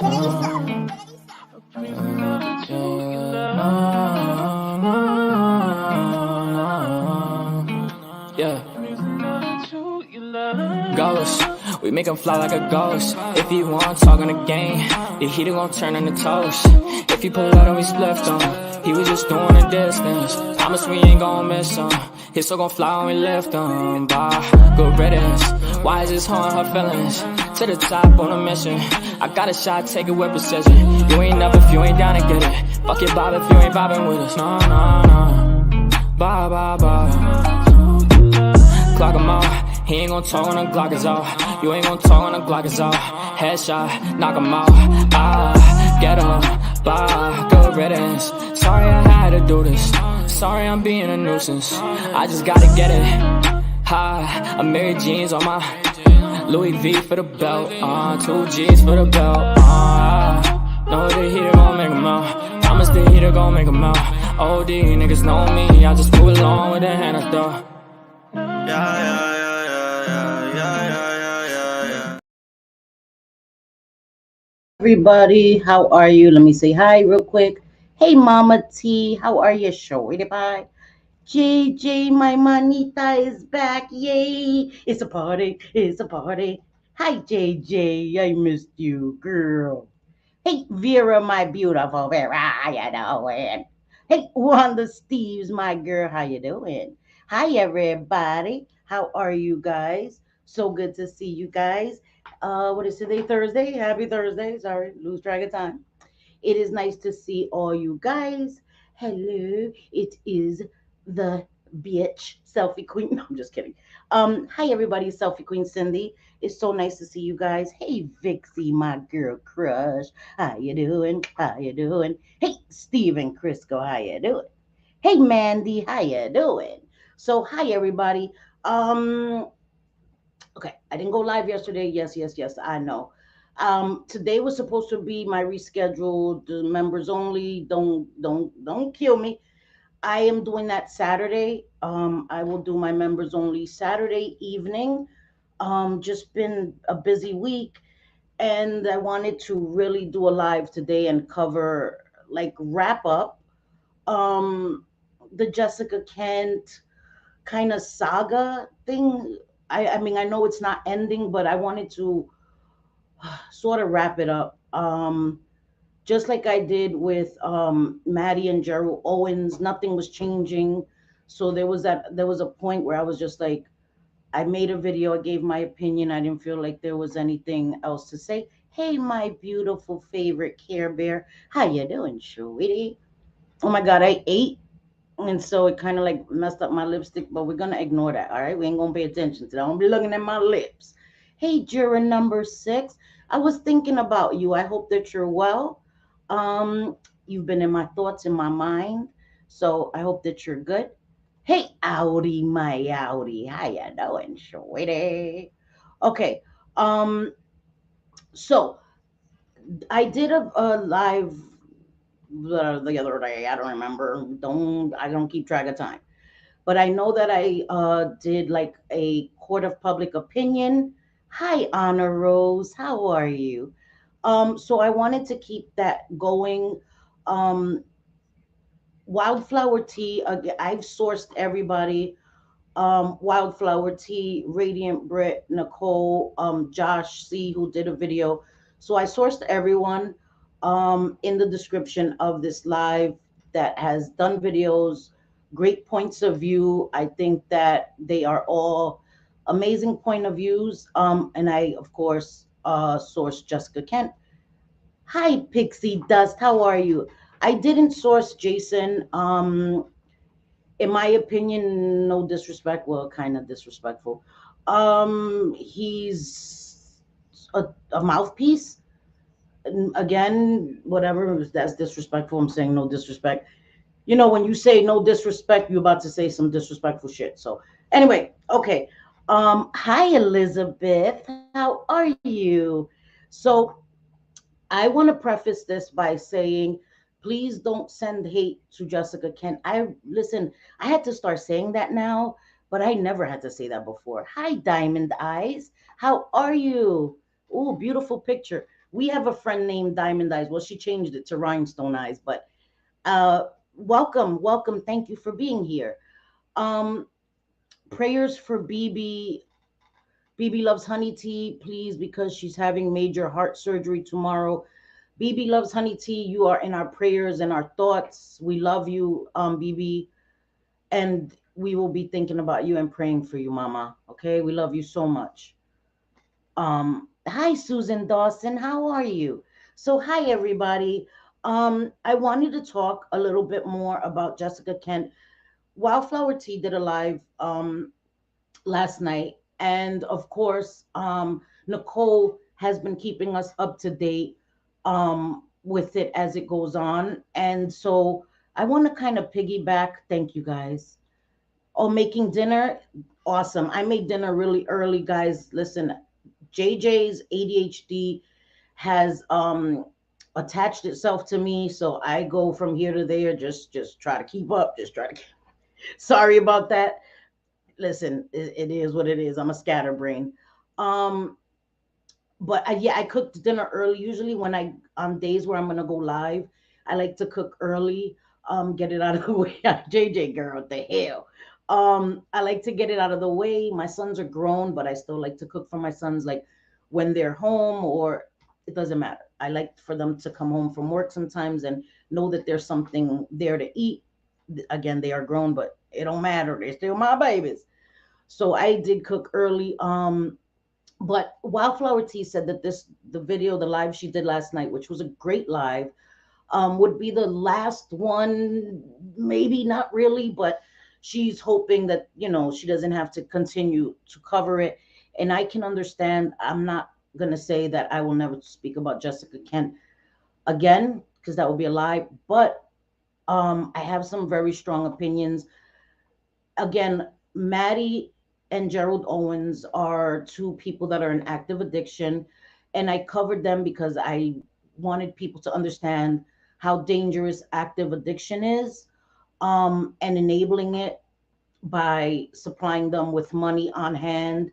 Yeah. Ghost, we make him fly like a ghost. If he want talk on the game, the heater gon' turn into toast. If he pull out and we spliffed on, he was just doing a distance. Promise we ain't gon' miss him. His soul gon' fly when we lift him. Bye, good riddance. Why is this hard, her feelings? To the top on a mission. I got a shot, take it with precision. You ain't up if you ain't down to get it. Fuck your bob if you ain't vibing with us. No, no, no. Bye, bye, bye. Clock him out. He ain't gon' talk when the Glock is off. You ain't gon' talk when the Glock is off. Headshot, knock him out. Ah, get him. Bye, good riddance. Sorry I had to do this. Sorry I'm being a nuisance. I just gotta get it. Hi, I'm Mary Jeans on my Louis V for the belt. 2 G's for the belt. Know the heater gon' make him out. Promise the heater gon' make him out. OD niggas know me. I just move along with the hand I throw. Everybody, how are you? Let me say hi real quick. Hey, Mama T, how are you? Show it by JJ, my manita is back. Yay! It's a party. It's a party. Hi, JJ. I missed you, girl. Hey, Vera, my beautiful Vera. How you doing? Hey, Wanda Steves, my girl. How you doing? Hi, everybody. How are you guys? So good to see you guys. What is today? Thursday. Happy Thursday. Sorry, lose track of time. It is nice to see all you guys. Hello, it is the bitch selfie queen. No, I'm just kidding. Hi everybody, selfie queen Cindy. It's so nice to see you guys. Hey Vixie, my girl crush. How you doing? How you doing? Hey Steven Crisco, how you doing? Hey Mandy, how you doing? So hi everybody. Okay, I didn't go live yesterday. Yes, I know. Today was supposed to be my rescheduled members only. Don't kill me. I am doing that Saturday. I will do my members only Saturday evening. Just been a busy week, and I wanted to really do a live today and cover like wrap up um the Jessica Kent kind of saga thing. I mean I know it's not ending, but I wanted to sort of wrap it up. Just like I did with Maddie and Gerald Owens, nothing was changing. So there was a point where I was just like, I made a video, I gave my opinion. I didn't feel like there was anything else to say. Hey, my beautiful favorite Care Bear, how you doing, sweetie? Oh my God, I ate, and so it kind of like messed up my lipstick, but we're gonna ignore that. All right, we ain't gonna pay attention to that. I'm gonna be looking at my lips. Hey, juror number 6, I was thinking about you. I hope that you're well. Um, you've been in my thoughts, in my mind, so I hope that you're good. Hey, Audi, my Audi, how you doing, sweetie? Okay, um, so I did a live the other day. I don't remember. I don't keep track of time. But I know that I did like a court of public opinion. Hi, Honor Rose. How are you? So I wanted to keep that going. Um, Wildflower tea. I've sourced everybody. Wildflower tea, Radiant Britt, Nicole, Josh C, who did a video. So I sourced everyone in the description of this live that has done videos, great points of view. I think that they are all amazing point of views. And I, of course, sourced Jessica Kent. Hi, Pixie Dust. How are you? I didn't source Jason. In my opinion, no disrespect, well, kind of disrespectful. He's a mouthpiece. And again, whatever, that's disrespectful. I'm saying no disrespect. You know, when you say no disrespect, you're about to say some disrespectful shit. So anyway, okay. Hi Elizabeth, how are you? So I want to preface this by saying, please don't send hate to Jessica Kent. I listen, I had to start saying that now, but I never had to say that before. Hi, Diamond Eyes. How are you? Oh, beautiful picture. We have a friend named Diamond Eyes. Well, she changed it to Rhinestone Eyes, but uh, welcome, welcome. Thank you for being here. Um, Prayers for BB. BB loves honey tea, please, because she's having major heart surgery tomorrow. BB loves honey tea. You are in our prayers and our thoughts. We love you, BB, and we will be thinking about you and praying for you, Mama. Okay, we love you so much. Hi, Susan Dawson. How are you? So, hi, everybody. I wanted to talk a little bit more about Jessica Kent. Wildflower Tea did a live last night, and of course, Nicole has been keeping us up to date with it as it goes on. And so, I want to kind of piggyback. Thank you, guys. Oh, making dinner. Awesome. I made dinner really early, guys. Listen, JJ's ADHD has attached itself to me, so I go from here to there, just try to keep up, just try to sorry about that. Listen, it is what it is. I'm a scatterbrain. Um but yeah, I cooked dinner early. Usually when I on days where I'm gonna go live, I like to cook early, get it out of the way. JJ girl, what the hell. I like to get it out of the way. My sons are grown, but I still like to cook for my sons, like when they're home, or it doesn't matter. I like for them to come home from work sometimes and know that there's something there to eat. Again, they are grown, but it don't matter. They're still my babies. So I did cook early. But Wildflower Tea said that the video, the live she did last night, which was a great live, would be the last one. Maybe not really, but she's hoping that she doesn't have to continue to cover it. And I can understand. I'm not gonna say that I will never speak about Jessica Kent again, because that would be a lie. But I have some very strong opinions. Again, Maddie and Gerald Owens are two people that are in active addiction, and I covered them because I wanted people to understand how dangerous active addiction is, and enabling it by supplying them with money on hand.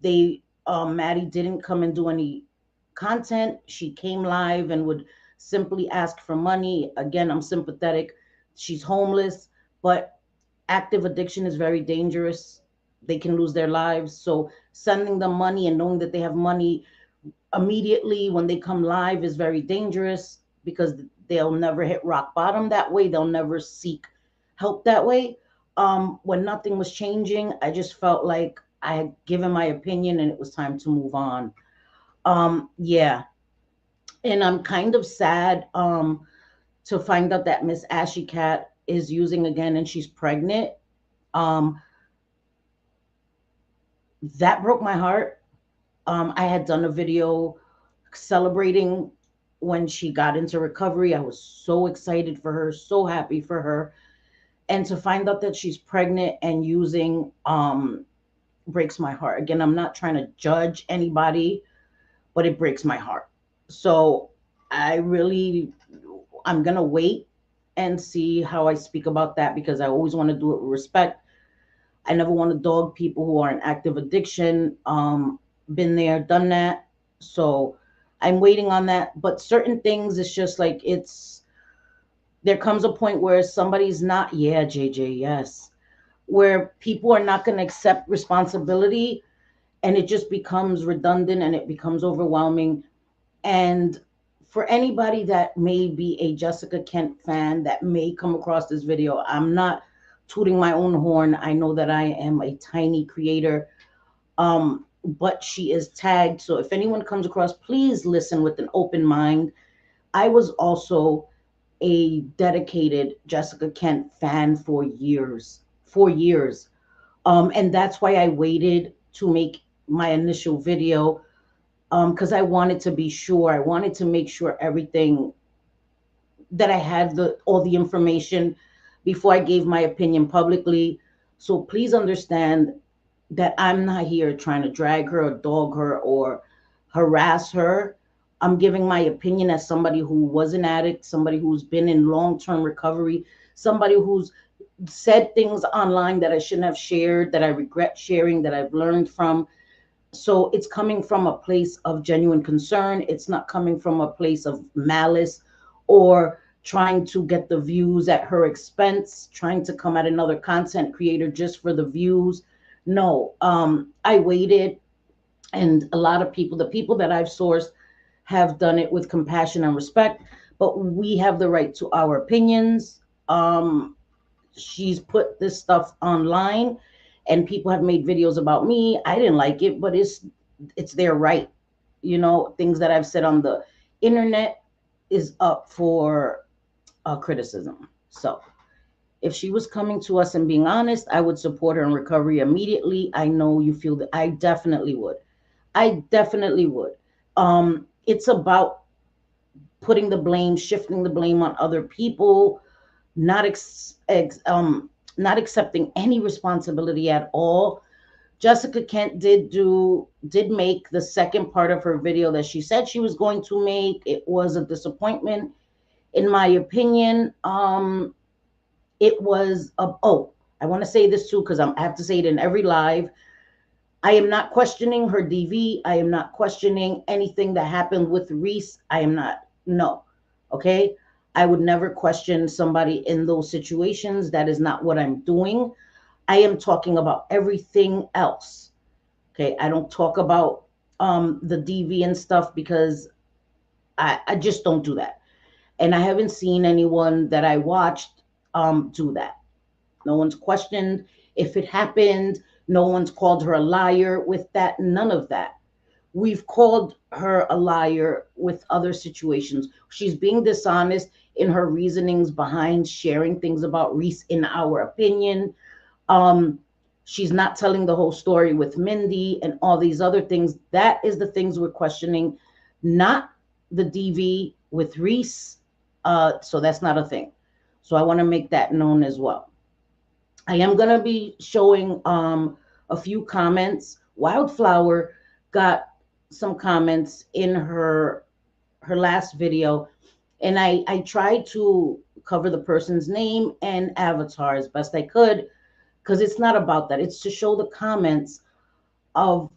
They Maddie didn't come and do any content. She came live and would simply ask for money. Again, I'm sympathetic. She's homeless, but active addiction is very dangerous. They can lose their lives. So sending them money and knowing that they have money immediately when they come live is very dangerous, because they'll never hit rock bottom that way. They'll never seek help that way. When nothing was changing, I just felt like I had given my opinion and it was time to move on. Yeah. And I'm kind of sad to find out that Miss Ashy Cat is using again and she's pregnant. Um, that broke my heart. I had done a video celebrating when she got into recovery. I was so excited for her, so happy for her. And to find out that she's pregnant and using breaks my heart. Again, I'm not trying to judge anybody, but it breaks my heart. So I really, I'm going to wait and see how I speak about that, because I always want to do it with respect. I never want to dog people who are in active addiction. Been there, done that. So I'm waiting on that. But certain things, it's just like there comes a point where somebody's not, yeah, JJ, yes, where people are not going to accept responsibility, and it just becomes redundant and it becomes overwhelming. And for anybody that may be a Jessica Kent fan that may come across this video, I'm not tooting my own horn. I know that I am a tiny creator, but she is tagged. So if anyone comes across, please listen with an open mind. I was also a dedicated Jessica Kent fan for years, 4 years. And that's why I waited to make my initial video, because I wanted to be sure. I wanted to make sure everything that I had all the information before I gave my opinion publicly. So please understand that I'm not here trying to drag her or dog her or harass her. I'm giving my opinion as somebody who was an addict, somebody who's been in long-term recovery, somebody who's said things online that I shouldn't have shared, that I regret sharing, that I've learned from. So it's coming from a place of genuine concern. It's not coming from a place of malice or trying to get the views at her expense, trying to come at another content creator just for the views. No, I waited, and a lot of people, the people that I've sourced, have done it with compassion and respect. But we have the right to our opinions. She's put this stuff online, and people have made videos about me. I didn't like it, but it's their right. Things that I've said on the internet is up for criticism. So if she was coming to us and being honest, I would support her in recovery immediately. I know you feel that. I definitely would. I definitely would. It's about putting the blame, shifting the blame on other people, not not accepting any responsibility at all. Jessica Kent did make the second part of her video that she said she was going to make. It was a disappointment, in my opinion. It was a oh, I want to say this too because I have to say it in every live. I am not questioning her DV. I am not questioning anything that happened with Reese. I am not. No. Okay. I would never question somebody in those situations. That is not what I'm doing. I am talking about everything else. Okay. I don't talk about the DV and stuff because I just don't do that. And I haven't seen anyone that I watched do that. No one's questioned if it happened. No one's called her a liar with that. None of that. We've called her a liar with other situations. She's being dishonest in her reasonings behind sharing things about Reese, in our opinion. Um, she's not telling the whole story with Mindy and all these other things. That is the things we're questioning, not the DV with Reese. So that's not a thing. So I want to make that known as well. I am going to be showing a few comments. Wildflower got some comments in her last video, and I tried to cover the person's name and avatar as best I could, because it's not about that. It's to show the comments of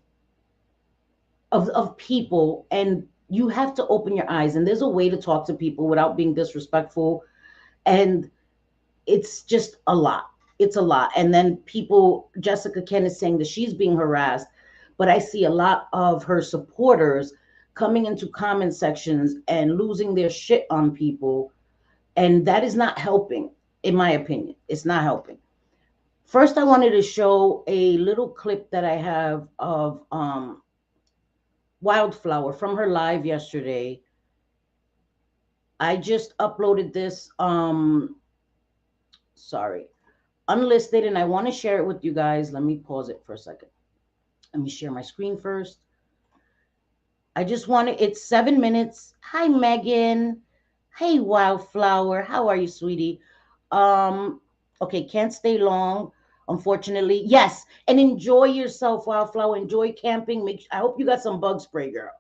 of people, and you have to open your eyes, and there's a way to talk to people without being disrespectful, and it's just a lot. It's a lot. And then people, Jessica Ken is saying that she's being harassed, but I see a lot of her supporters coming into comment sections and losing their shit on people, and that is not helping. In my opinion, it's not helping. First, I wanted to show a little clip that I have of Wildflower from her live yesterday. I just uploaded this sorry, unlisted, and I want to share it with you guys. Let me pause it for a second. Let me share my screen first. I just want to, it's 7 minutes. Hi, Megan. Hey, Wildflower. How are you, sweetie? Um, okay, can't stay long, unfortunately. Yes, and enjoy yourself, Wildflower. Enjoy camping. I hope you got some bug spray, girl.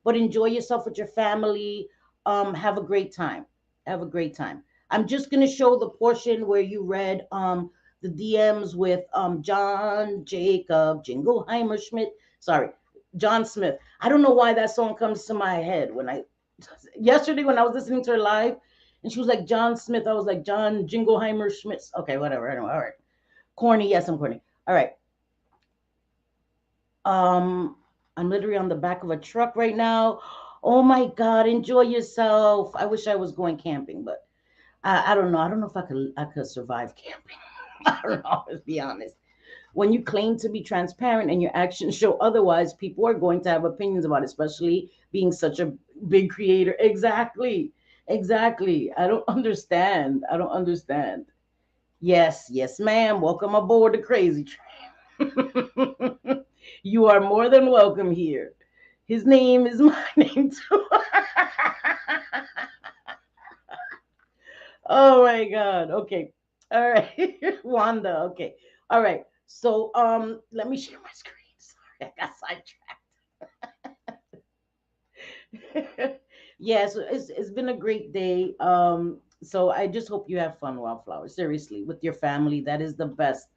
But enjoy yourself with your family. Have a great time. Have a great time. I'm just gonna show the portion where you read the DMs with John Jacob Jingleheimer Schmidt. Sorry, John Smith. I don't know why that song comes to my head when I yesterday when I was listening to her live, and she was like John Smith. I was like John Jingleheimer Schmidt. Okay, whatever. Anyway, all right. Corny. Yes, I'm corny. All right. Um, I'm literally on the back of a truck right now. Oh my God, enjoy yourself. I wish I was going camping, but I don't know. I don't know if I could survive camping. I don't know, let's be honest. When you claim to be transparent and your actions show otherwise, people are going to have opinions about it, especially being such a big creator. Exactly. Exactly. I don't understand. I don't understand. Yes, yes, ma'am. Welcome aboard the crazy train. You are more than welcome here. His name is my name too. Oh my God. Okay. All right. Wanda. Okay. All right. So let me share my screen. Sorry, I got sidetracked. Yeah, so it's been a great day. So I just hope you have fun, Wildflower. Seriously, with your family. That is the best.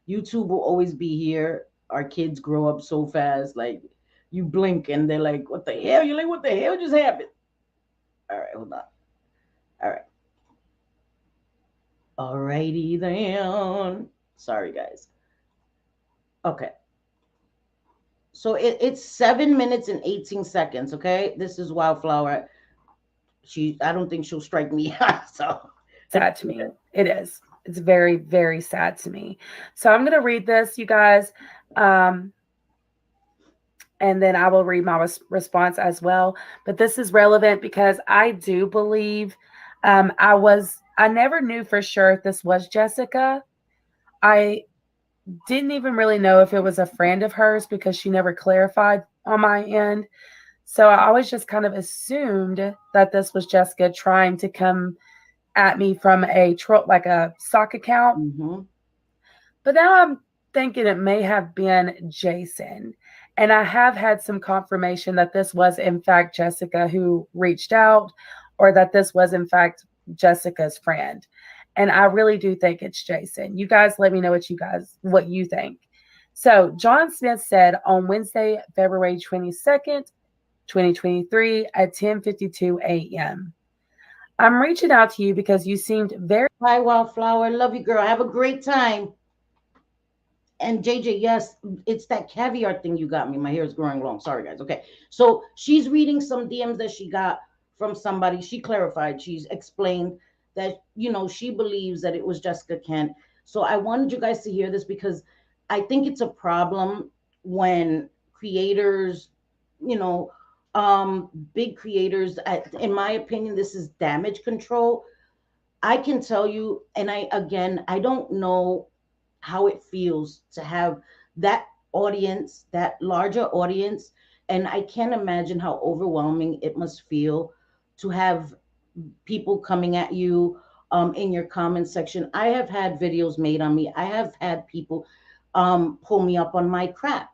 YouTube will always be here. our kids grow up so fast. Like you blink and they're like, "What the hell?" You're like, "What the hell just happened?" All right, hold on. All right, alrighty then. Sorry, guys. Okay, so it's 7 minutes and 18 seconds. Okay, this is Wildflower. I don't think she'll strike me. So let's Sad to do me. It is. It's very, very sad to me. So I'm going to read this, you guys. Um, and then I will read my response as well. But this is relevant because I do believe I never knew for sure if this was Jessica. I didn't even really know if it was a friend of hers because she never clarified on my end. So I always just kind of assumed that this was Jessica trying to come at me from like a sock account. Mm-hmm. But now I'm thinking it may have been Jason. And I have had some confirmation that this was, in fact, Jessica who reached out, or that this was, in fact, Jessica's friend. And I really do think it's Jason. You guys let me know what you think. So John Smith said on Wednesday, February 22nd, 2023 at 10:52 a.m. I'm reaching out to you because you seemed very Hi, Wildflower. Love you, girl. Have a great time. And JJ, yes, it's that caviar thing you got me. My hair is growing long. Sorry, guys. Okay. So she's reading some DMs that she got from somebody. She clarified, she's explained that, she believes that it was Jessica Kent. So I wanted you guys to hear this because I think it's a problem when creators, you know, big creators, in my opinion, this is damage control. I can tell you, and I don't know how it feels to have that audience, that larger audience. And I can't imagine how overwhelming it must feel to have people coming at you in your comment section. I have had videos made on me. I have had people pull me up on my crap.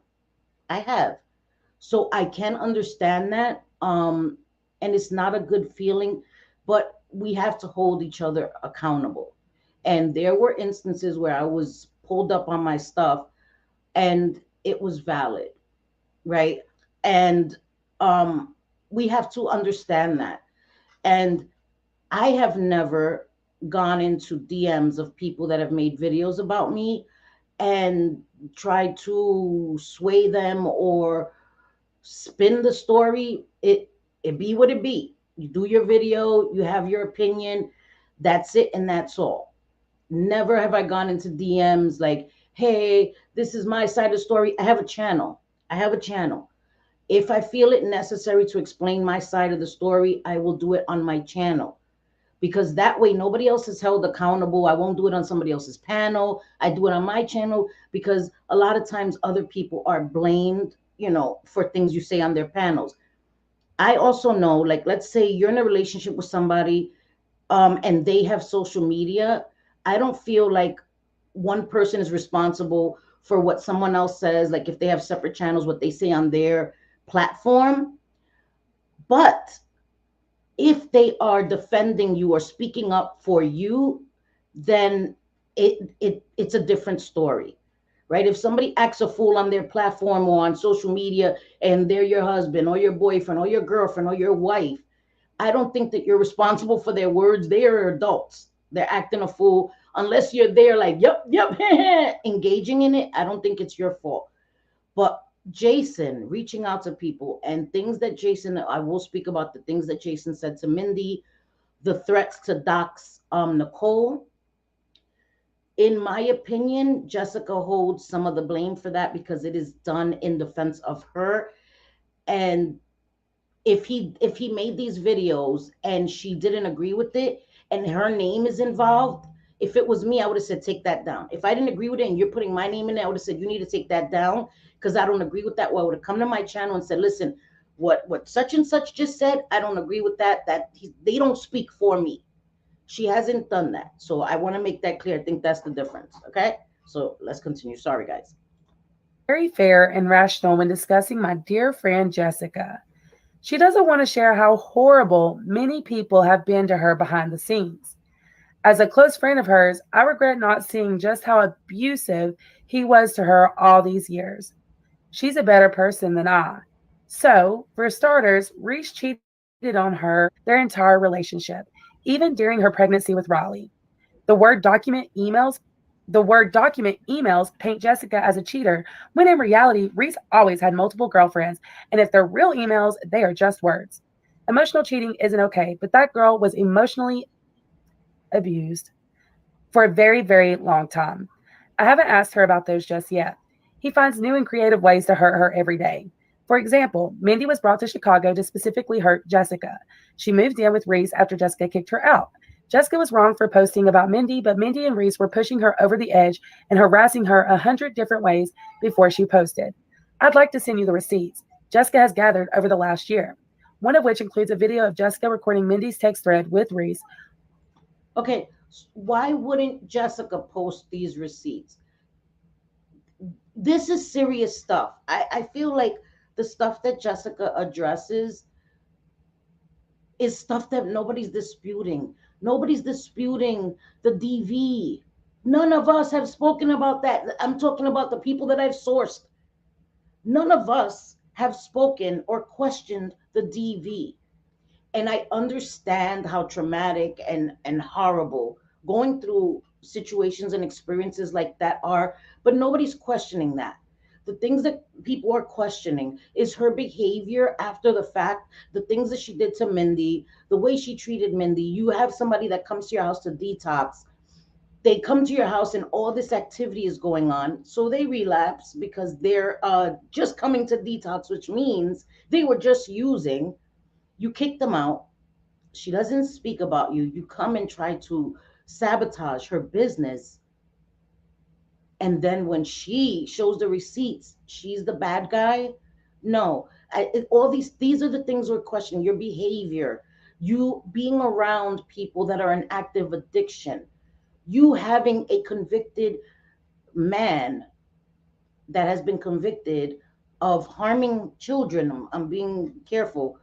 I have. So I can understand that. And it's not a good feeling, but we have to hold each other accountable. And there were instances where I was pulled up on my stuff and it was valid, right? And we have to understand that. And I have never gone into DMs of people that have made videos about me and tried to sway them or spin the story. It be what it be. You do your video, you have your opinion, that's it, and that's all. Never have I gone into DMs like, hey, this is my side of the story. I have a channel. I have a channel. If I feel it necessary to explain my side of the story, I will do it on my channel, because that way nobody else is held accountable. I won't do it on somebody else's panel. I do it on my channel, because a lot of times other people are blamed, for things you say on their panels. I also know, like, let's say you're in a relationship with somebody, and they have social media. I don't feel like one person is responsible for what someone else says, like if they have separate channels, what they say on their platform. But if they are defending you or speaking up for you, then it's a different story, right? If somebody acts a fool on their platform or on social media, and they're your husband or your boyfriend or your girlfriend or your wife, I don't think that you're responsible for their words. They are adults. They're acting a fool. Unless you're there like, yep, yep, engaging in it, I don't think it's your fault. But Jason reaching out to people and things that Jason, I will speak about the things that Jason said to Mindy, the threats to dox Nicole. In my opinion, Jessica holds some of the blame for that because it is done in defense of her. And if he made these videos and she didn't agree with it and her name is involved, if it was me, I would have said take that down. If I didn't agree with it and you're putting my name in there, I would have said you need to take that down because I don't agree with that. Well, I would have come to my channel and said, listen, what such and such just said, I don't agree with that. They don't speak for me. She hasn't done that, so I want to make that clear. I think that's the difference. Okay, so let's continue. Sorry, guys. very fair and rational when discussing my dear friend Jessica. She doesn't want to share how horrible many people have been to her behind the scenes. As a close friend of hers, I regret not seeing just how abusive he was to her all these years. She's a better person than I. So, for starters, Reese cheated on her their entire relationship, even during her pregnancy with Raleigh. The word document emails the word document emails paint Jessica as a cheater, when in reality, Reese always had multiple girlfriends, and if they're real emails, they are just words. Emotional cheating isn't okay, but that girl was emotionally abused for a very, very long time. I haven't asked her about those just yet. He finds new and creative ways to hurt her every day. For example, Mindy was brought to Chicago to specifically hurt Jessica. She moved in with Reese after Jessica kicked her out. Jessica was wrong for posting about Mindy, but Mindy and Reese were pushing her over the edge and harassing her 100 different ways before she posted. I'd like to send you the receipts Jessica has gathered over the last year, one of which includes a video of Jessica recording Mindy's text thread with Reese. Okay, why wouldn't Jessica post these receipts? This is serious stuff. I feel like the stuff that Jessica addresses is stuff that nobody's disputing. Nobody's disputing the DV. None of us have spoken about that. I'm talking about the people that I've sourced. None of us have spoken or questioned the DV. And I understand how traumatic and horrible going through situations and experiences like that are, but nobody's questioning that. The things that people are questioning is her behavior after the fact, the things that she did to Mindy, the way she treated Mindy. You have somebody that comes to your house to detox. They come to your house and all this activity is going on. So they relapse because they're just coming to detox, which means they were just using. You kick them out. She doesn't speak about you. You come and try to sabotage her business. And then when she shows the receipts, she's the bad guy. No, all these are the things we're questioning. Your behavior, you being around people that are in active addiction, you having a convicted man that has been convicted of harming children. I'm being careful,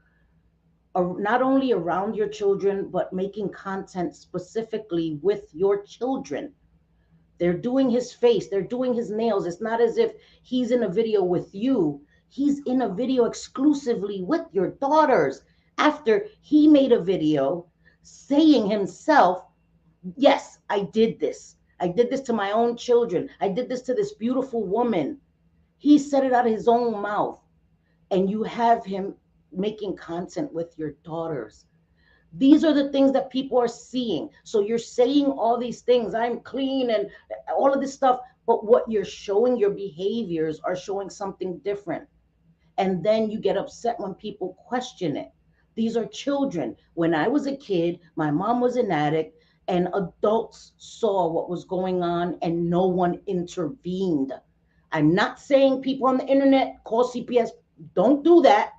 not only around your children, but making content specifically with your children. They're doing his face, they're doing his nails. It's not as if he's in a video with you. He's in a video exclusively with your daughters after he made a video saying himself, yes, I did this. I did this to my own children. I did this to this beautiful woman. He said it out of his own mouth. And you have him making content with your daughters. These are the things that people are seeing. So you're saying all these things, I'm clean and all of this stuff, but what you're showing, your behaviors are showing something different. And then you get upset when people question it. These are children. When I was a kid, my mom was an addict, and adults saw what was going on and no one intervened. I'm not saying people on the internet call CPS. Don't do that.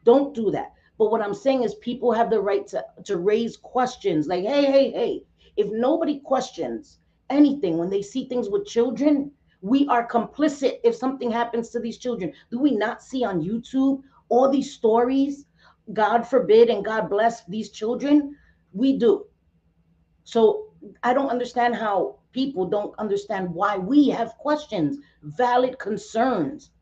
Don't do that. But what I'm saying is people have the right to raise questions like, hey, hey, hey. If nobody questions anything when they see things with children, we are complicit if something happens to these children. Do we not see on YouTube all these stories? God forbid and God bless these children. We do. So I don't understand how people don't understand why we have questions, valid concerns.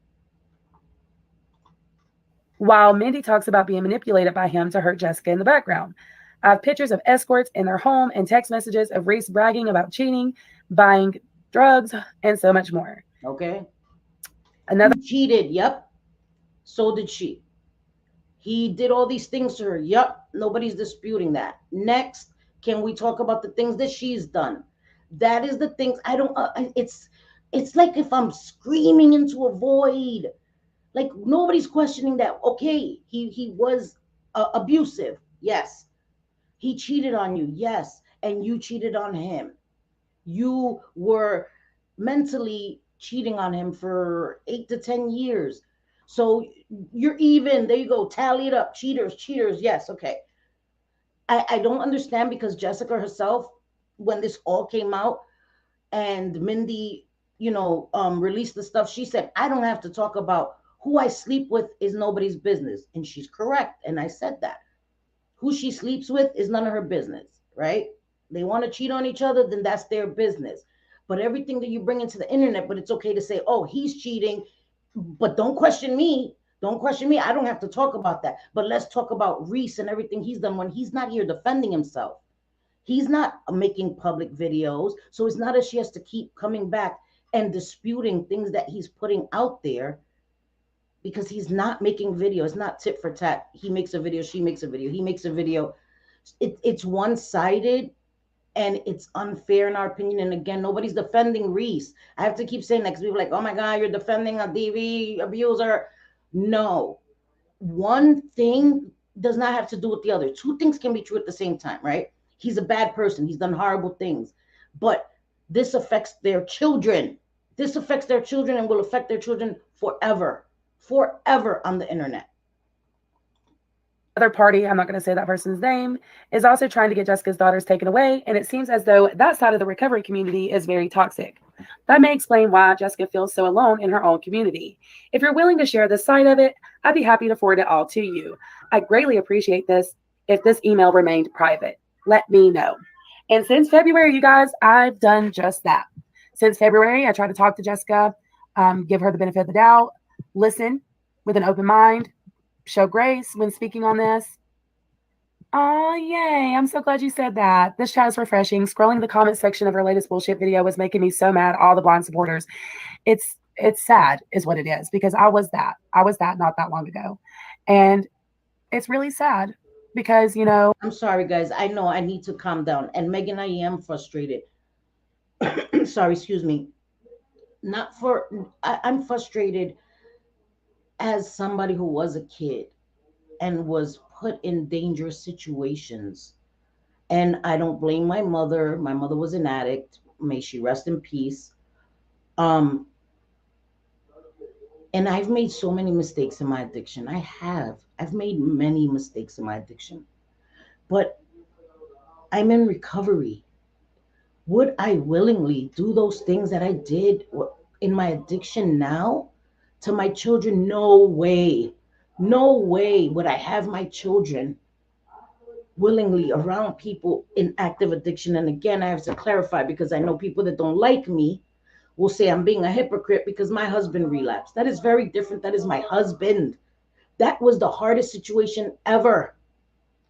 While Mindy talks about being manipulated by him to hurt Jessica in the background. I have pictures of escorts in their home and text messages of Reese bragging about cheating, buying drugs, and so much more. Okay. Another He cheated. Yep. So did she. He did all these things to her. Yep. Nobody's disputing that. Next, can we talk about the things that she's done? That is the things I don't. It's like if I'm screaming into a void. Like nobody's questioning that. Okay, he was abusive. Yes. He cheated on you. Yes. And you cheated on him. You were mentally cheating on him for 8 to 10 years. So you're even. There you go. Tally it up. Cheaters, cheaters. Yes. Okay. I don't understand because Jessica herself, when this all came out and Mindy, released the stuff, she said, I don't have to talk about who I sleep with is nobody's business. And she's correct. And I said that. Who she sleeps with is none of her business, right? They want to cheat on each other, then that's their business. But everything that you bring into the internet, but it's okay to say, oh, he's cheating, but don't question me. Don't question me. I don't have to talk about that. But let's talk about Reese and everything he's done when he's not here defending himself. He's not making public videos. So it's not as she has to keep coming back and disputing things that he's putting out there because he's not making video. It's not tit for tat. He makes a video, she makes a video, he makes a video. It's one sided and it's unfair in our opinion. And again, nobody's defending Reese. I have to keep saying that because people are like, oh my God, you're defending a DV abuser. No, one thing does not have to do with the other. Two things can be true at the same time, right? He's a bad person. He's done horrible things, but this affects their children. This affects their children and will affect their children forever, forever on the internet. Other party, I'm not going to say that person's name, is also trying to get Jessica's daughters taken away, and it seems as though that side of the recovery community is very toxic. That may explain why Jessica feels so alone in her own community. If you're willing to share this side of it, I'd be happy to forward it all to you. I greatly appreciate this if this email remained private. Let me know. And since February, you guys, I've done just that. Since February, I try to talk to Jessica, give her the benefit of the doubt, listen with an open mind, show grace when speaking on this. Oh, yay. I'm so glad you said that. This chat is refreshing. Scrolling the comment section of her latest bullshit video was making me so mad. All the blind supporters. It's sad is what it is, because I was that not that long ago. And it's really sad because, I'm sorry, guys. I know I need to calm down. And Megan, I am frustrated. Sorry, excuse me. I'm frustrated as somebody who was a kid and was put in dangerous situations. And I don't blame my mother. My mother was an addict. May she rest in peace. Um, and I've made so many mistakes in my addiction. I have. I've made many mistakes in my addiction. But I'm in recovery. Would I willingly do those things that I did in my addiction now to my children? No way. No way would I have my children willingly around people in active addiction. And again, I have to clarify because I know people that don't like me will say I'm being a hypocrite because my husband relapsed. That is very different. That is my husband. That was the hardest situation ever.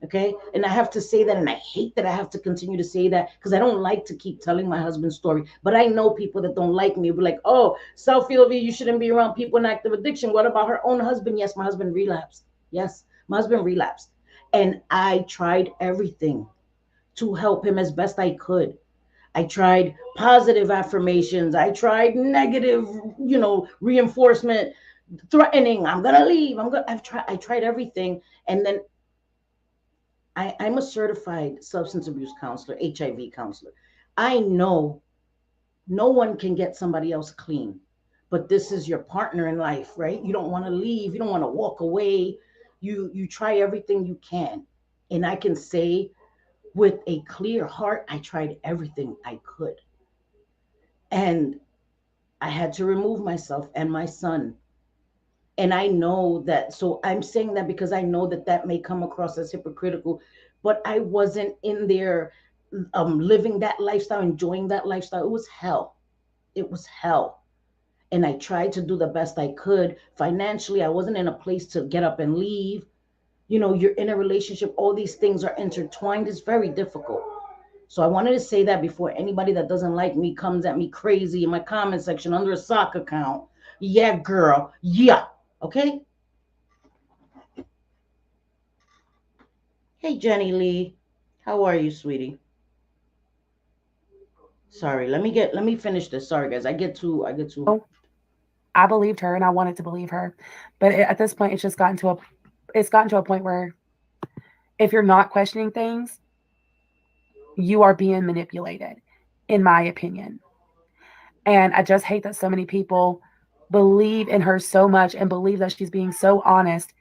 Okay. And I have to say that. And I hate that I have to continue to say that because I don't like to keep telling my husband's story. But I know people that don't like me will be like, oh, Sophia, you shouldn't be around people in active addiction. What about her own husband? Yes, my husband relapsed. Yes, my husband relapsed. And I tried everything to help him as best I could. I tried positive affirmations. I tried negative, reinforcement, threatening. I'm gonna leave. I tried everything. And then I'm a certified substance abuse counselor, HIV counselor. I know no one can get somebody else clean, but this is your partner in life, right? You don't want to leave. You don't want to walk away. You try everything you can. And I can say with a clear heart, I tried everything I could. And I had to remove myself and my son. And I know that, so I'm saying that because I know that that may come across as hypocritical, but I wasn't in there living that lifestyle, enjoying that lifestyle. It was hell. It was hell. And I tried to do the best I could. Financially, I wasn't in a place to get up and leave. You're in a relationship. All these things are intertwined. It's very difficult. So I wanted to say that before anybody that doesn't like me comes at me crazy in my comment section under a sock account. Yeah, girl. Yeah. Okay. Hey, Jenny Lee. How are you, sweetie? Sorry. Let me finish this. Sorry, guys. I get too. I believed her and I wanted to believe her. But at this point, it's gotten to a point where if you're not questioning things, you are being manipulated, in my opinion. And I just hate that so many people believe in her so much and believe that she's being so honest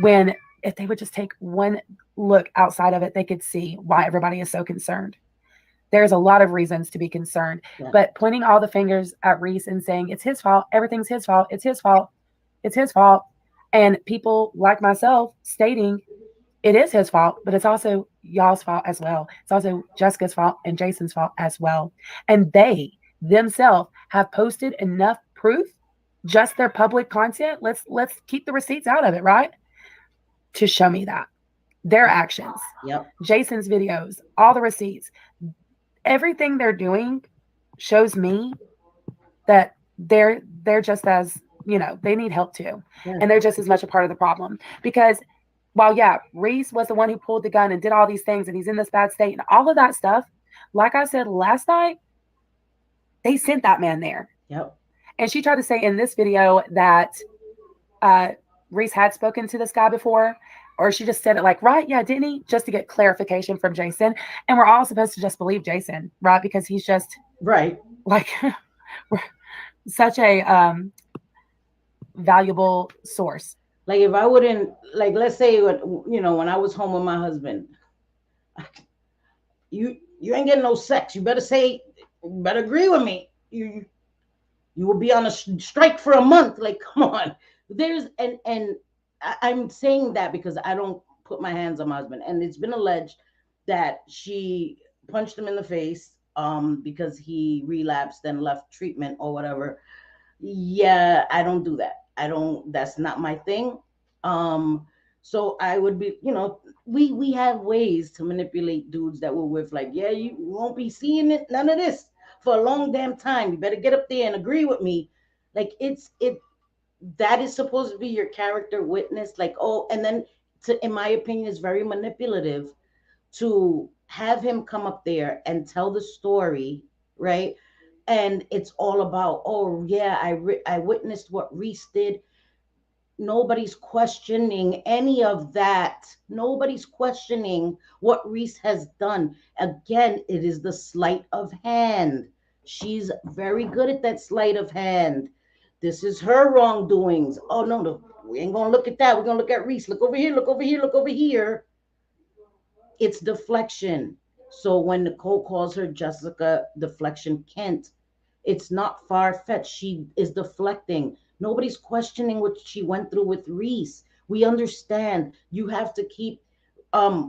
when if they would just take one look outside of it, they could see why everybody is so concerned. There's a lot of reasons to be concerned, but pointing all the fingers at Reese and saying it's his fault, everything's his fault, it's his fault, it's his fault. And people like myself stating it is his fault, but it's also y'all's fault as well. It's also Jessica's fault and Jason's fault as well. And they themselves have posted enough proof, just their public content, let's keep the receipts out of it, right? To show me that their actions, Yep. Jason's videos, all the receipts, everything they're doing shows me that they're just as, they need help too. Yeah. And they're just as much a part of the problem. Because while, yeah, Reese was the one who pulled the gun and did all these things and he's in this bad state and all of that stuff, like I said last night, they sent that man there. Yep. And she tried to say in this video that uh, Reese had spoken to this guy before, or she just said it like, right, yeah, didn't he? Just to get clarification from Jason. And we're all supposed to just believe Jason, right? Because he's just Right. like such a valuable source. Like if I wouldn't, like, let's say when I was home with my husband, you ain't getting no sex. You better say, you better agree with me. You will be on a strike for a month. Like, come on. There's and I'm saying that because I don't put my hands on my husband, and it's been alleged that she punched him in the face because he relapsed and left treatment or whatever. Yeah, I don't do that. I don't. That's not my thing. Um, so I would be, we have ways to manipulate dudes that we're with. Like, yeah, you won't be seeing it, none of this for a long damn time. You better get up there and agree with me. Like it that is supposed to be your character witness. Like, oh, and then in my opinion, is very manipulative to have him come up there and tell the story, right? And it's all about, oh yeah, I witnessed what Reese did. Nobody's questioning any of that. Nobody's questioning what Reese has done. Again, it is the sleight of hand. She's very good at that sleight of hand. This is her wrongdoings. Oh no, no, we ain't gonna look at that. We're gonna look at Reese. Look over here, look over here, look over here. It's deflection. So when Nicole calls her Jessica Deflection Kent, it's not far fetched. She is deflecting. Nobody's questioning what she went through with Reese. We understand. You have to keep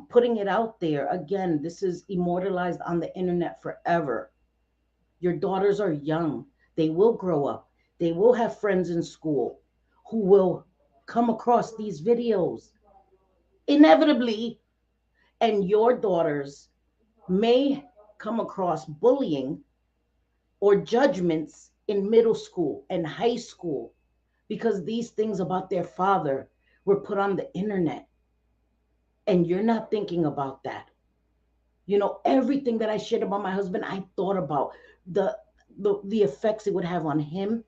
putting it out there. Again, this is immortalized on the internet forever. Your daughters are young. They will grow up. They will have friends in school who will come across these videos inevitably, and your daughters may come across bullying or judgments in middle school and high school because these things about their father were put on the internet, and you're not thinking about that. Everything that I shared about my husband, I thought about the the effects it would have on him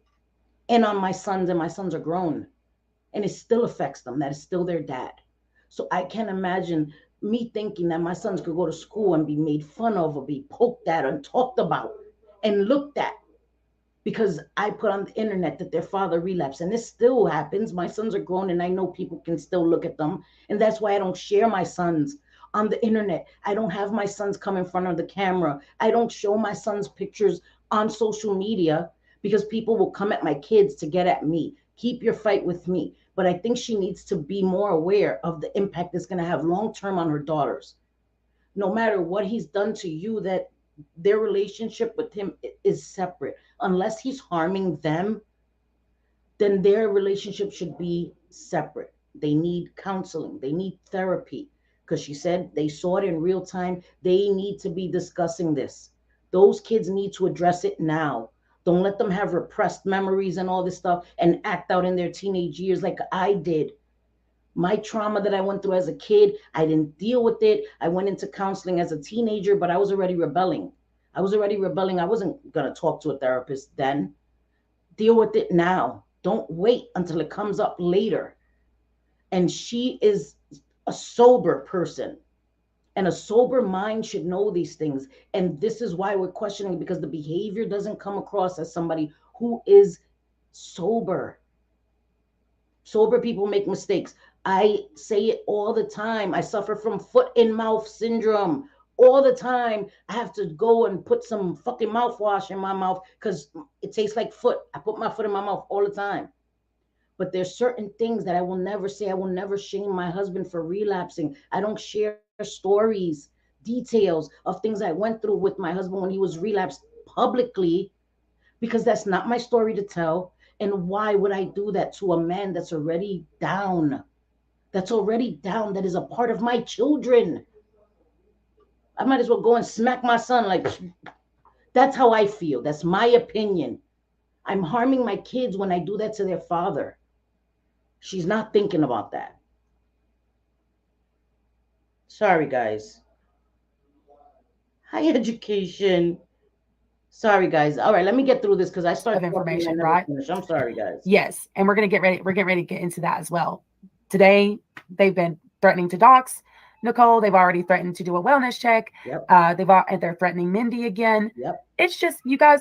and on my sons, and my sons are grown, and it still affects them. That is still their dad. So I can't imagine me thinking that my sons could go to school and be made fun of or be poked at and talked about and looked at because I put on the internet that their father relapsed. And this still happens. My sons are grown and I know people can still look at them. And that's why I don't share my sons on the internet. I don't have my sons come in front of the camera. I don't show my sons pictures on social media because people will come at my kids to get at me. Keep your fight with me. But I think she needs to be more aware of the impact it's going to have long term on her daughters. No matter what he's done to you, that their relationship with him is separate. Unless he's harming them, then their relationship should be separate. They need counseling, they need therapy, because she said they saw it in real time. They need to be discussing this. Those kids need to address it now. Don't let them have repressed memories and all this stuff and act out in their teenage years like I did. My trauma that I went through as a kid, I didn't deal with it. I went into counseling as a teenager, but I was already rebelling. I wasn't going to talk to a therapist then. Deal with it now. Don't wait until it comes up later. And she is a sober person. And a sober mind should know these things. And this is why we're questioning, because the behavior doesn't come across as somebody who is sober. Sober people make mistakes. I say it all the time. I suffer from foot in mouth syndrome all the time. I have to go and put some fucking mouthwash in my mouth because it tastes like foot. I put my foot in my mouth all the time. But there's certain things that I will never say. I will never shame my husband for relapsing. I don't share stories, details of things I went through with my husband when he was relapsed publicly, because that's not my story to tell. And why would I do that to a man that's already down? That's already down, that is a part of my children. I might as well go and smack my son. Like, that's how I feel. That's my opinion. I'm harming my kids when I do that to their father. She's not thinking about that. Sorry, guys. High education. Sorry, guys. All right, let me get through this because I Of start talking and I information, never right? finish. I'm sorry, guys. Yes, and we're gonna get ready. We're getting ready to get into that as well. Today, they've been threatening to dox Nicole. They've already threatened to do a wellness check. Yep. And they're threatening Mindy again. Yep. It's just, you guys.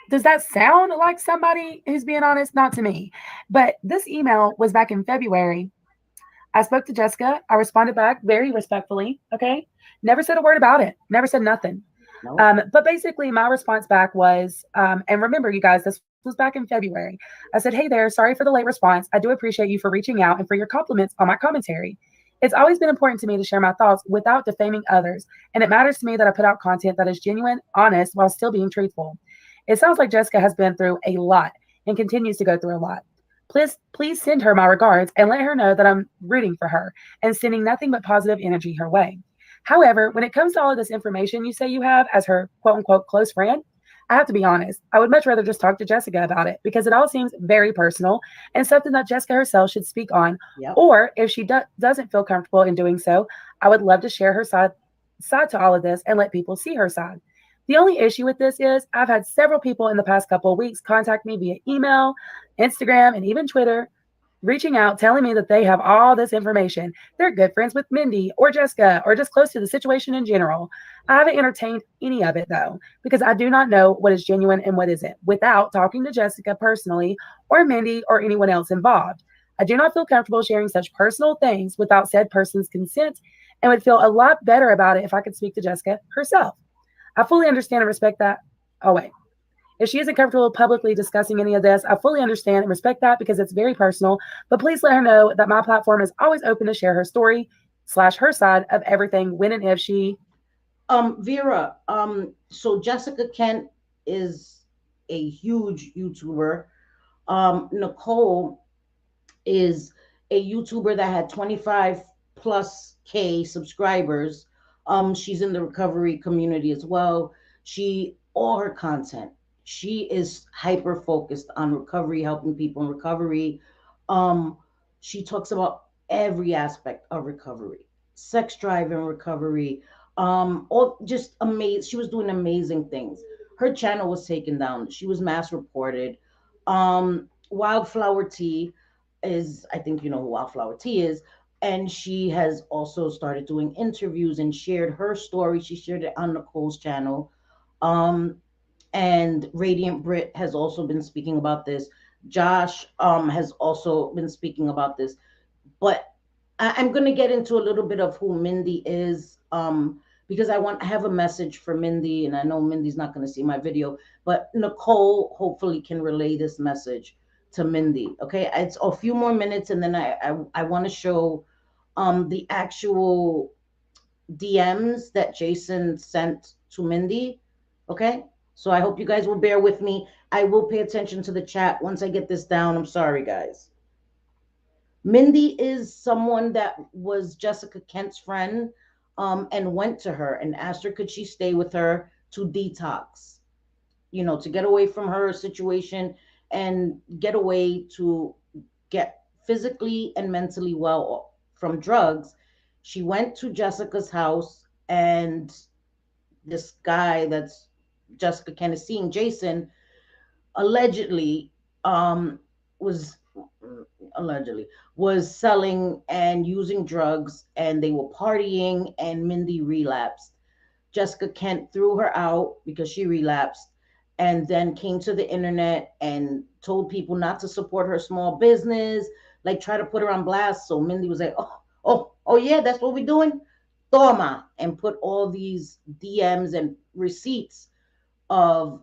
Does that sound like somebody who's being honest? Not to me. But this email was back in February. I spoke to Jessica. I responded back very respectfully. Okay. Never said a word about it. Never said nothing. No. But basically, my response back was, and remember, you guys, this was back in February. I said, "Hey there, sorry for the late response. I do appreciate you for reaching out and for your compliments on my commentary. It's always been important to me to share my thoughts without defaming others. And it matters to me that I put out content that is genuine, honest, while still being truthful. It sounds like Jessica has been through a lot and continues to go through a lot. Please send her my regards and let her know that I'm rooting for her and sending nothing but positive energy her way. However, when it comes to all of this information you say you have as her quote unquote close friend, I have to be honest. I would much rather just talk to Jessica about it because it all seems very personal and something that Jessica herself should speak on. Yep. Or if she doesn't feel comfortable in doing so, I would love to share her side to all of this and let people see her side. The only issue with this is I've had several people in the past couple of weeks contact me via email, Instagram, and even Twitter, reaching out, telling me that they have all this information. They're good friends with Mindy or Jessica or just close to the situation in general. I haven't entertained any of it though, because I do not know what is genuine and what isn't without talking to Jessica personally or Mindy or anyone else involved. I do not feel comfortable sharing such personal things without said person's consent and would feel a lot better about it if I could speak to Jessica herself. I fully understand and respect that. Oh, wait. If she isn't comfortable publicly discussing any of this, I fully understand and respect that because it's very personal. But please let her know that my platform is always open to share her story / her side of everything when and if she. Vera, so Jessica Kent is a huge YouTuber. Nicole is a YouTuber that had 25 plus K subscribers. She's in the recovery community as well. All her content, she is hyper focused on recovery, helping people in recovery. Um, she talks about every aspect of recovery, sex drive in recovery, all just amazing. She was doing amazing things. Her channel was taken down. She was mass reported. Wildflower Tea is, I think you know who Wildflower Tea is, and she has also started doing interviews and shared her story. She shared it on Nicole's channel. Um, and Radiant Britt has also been speaking about this. Josh has also been speaking about this. But I'm going to get into a little bit of who Mindy is, because I have a message for Mindy, and I know Mindy's not going to see my video, but Nicole hopefully can relay this message to Mindy. Okay, it's a few more minutes, and then I want to show the actual DMs that Jason sent to Mindy. Okay, so I hope you guys will bear with me. I will pay attention to the chat once I get this down. I'm sorry, guys. Mindy is someone that was Jessica Kent's friend, and went to her and asked her could she stay with her to detox, to get away from her situation and get away to get physically and mentally well from drugs. She went to Jessica's house, and this guy that's Jessica Kent is seeing, Jason, allegedly was allegedly was selling and using drugs, and they were partying, and Mindy relapsed. Jessica Kent threw her out because she relapsed, and then came to the internet and told people not to support her small business, like try to put her on blast. So Mindy was like, oh yeah, that's what we're doing. Toma, and put all these DMs and receipts of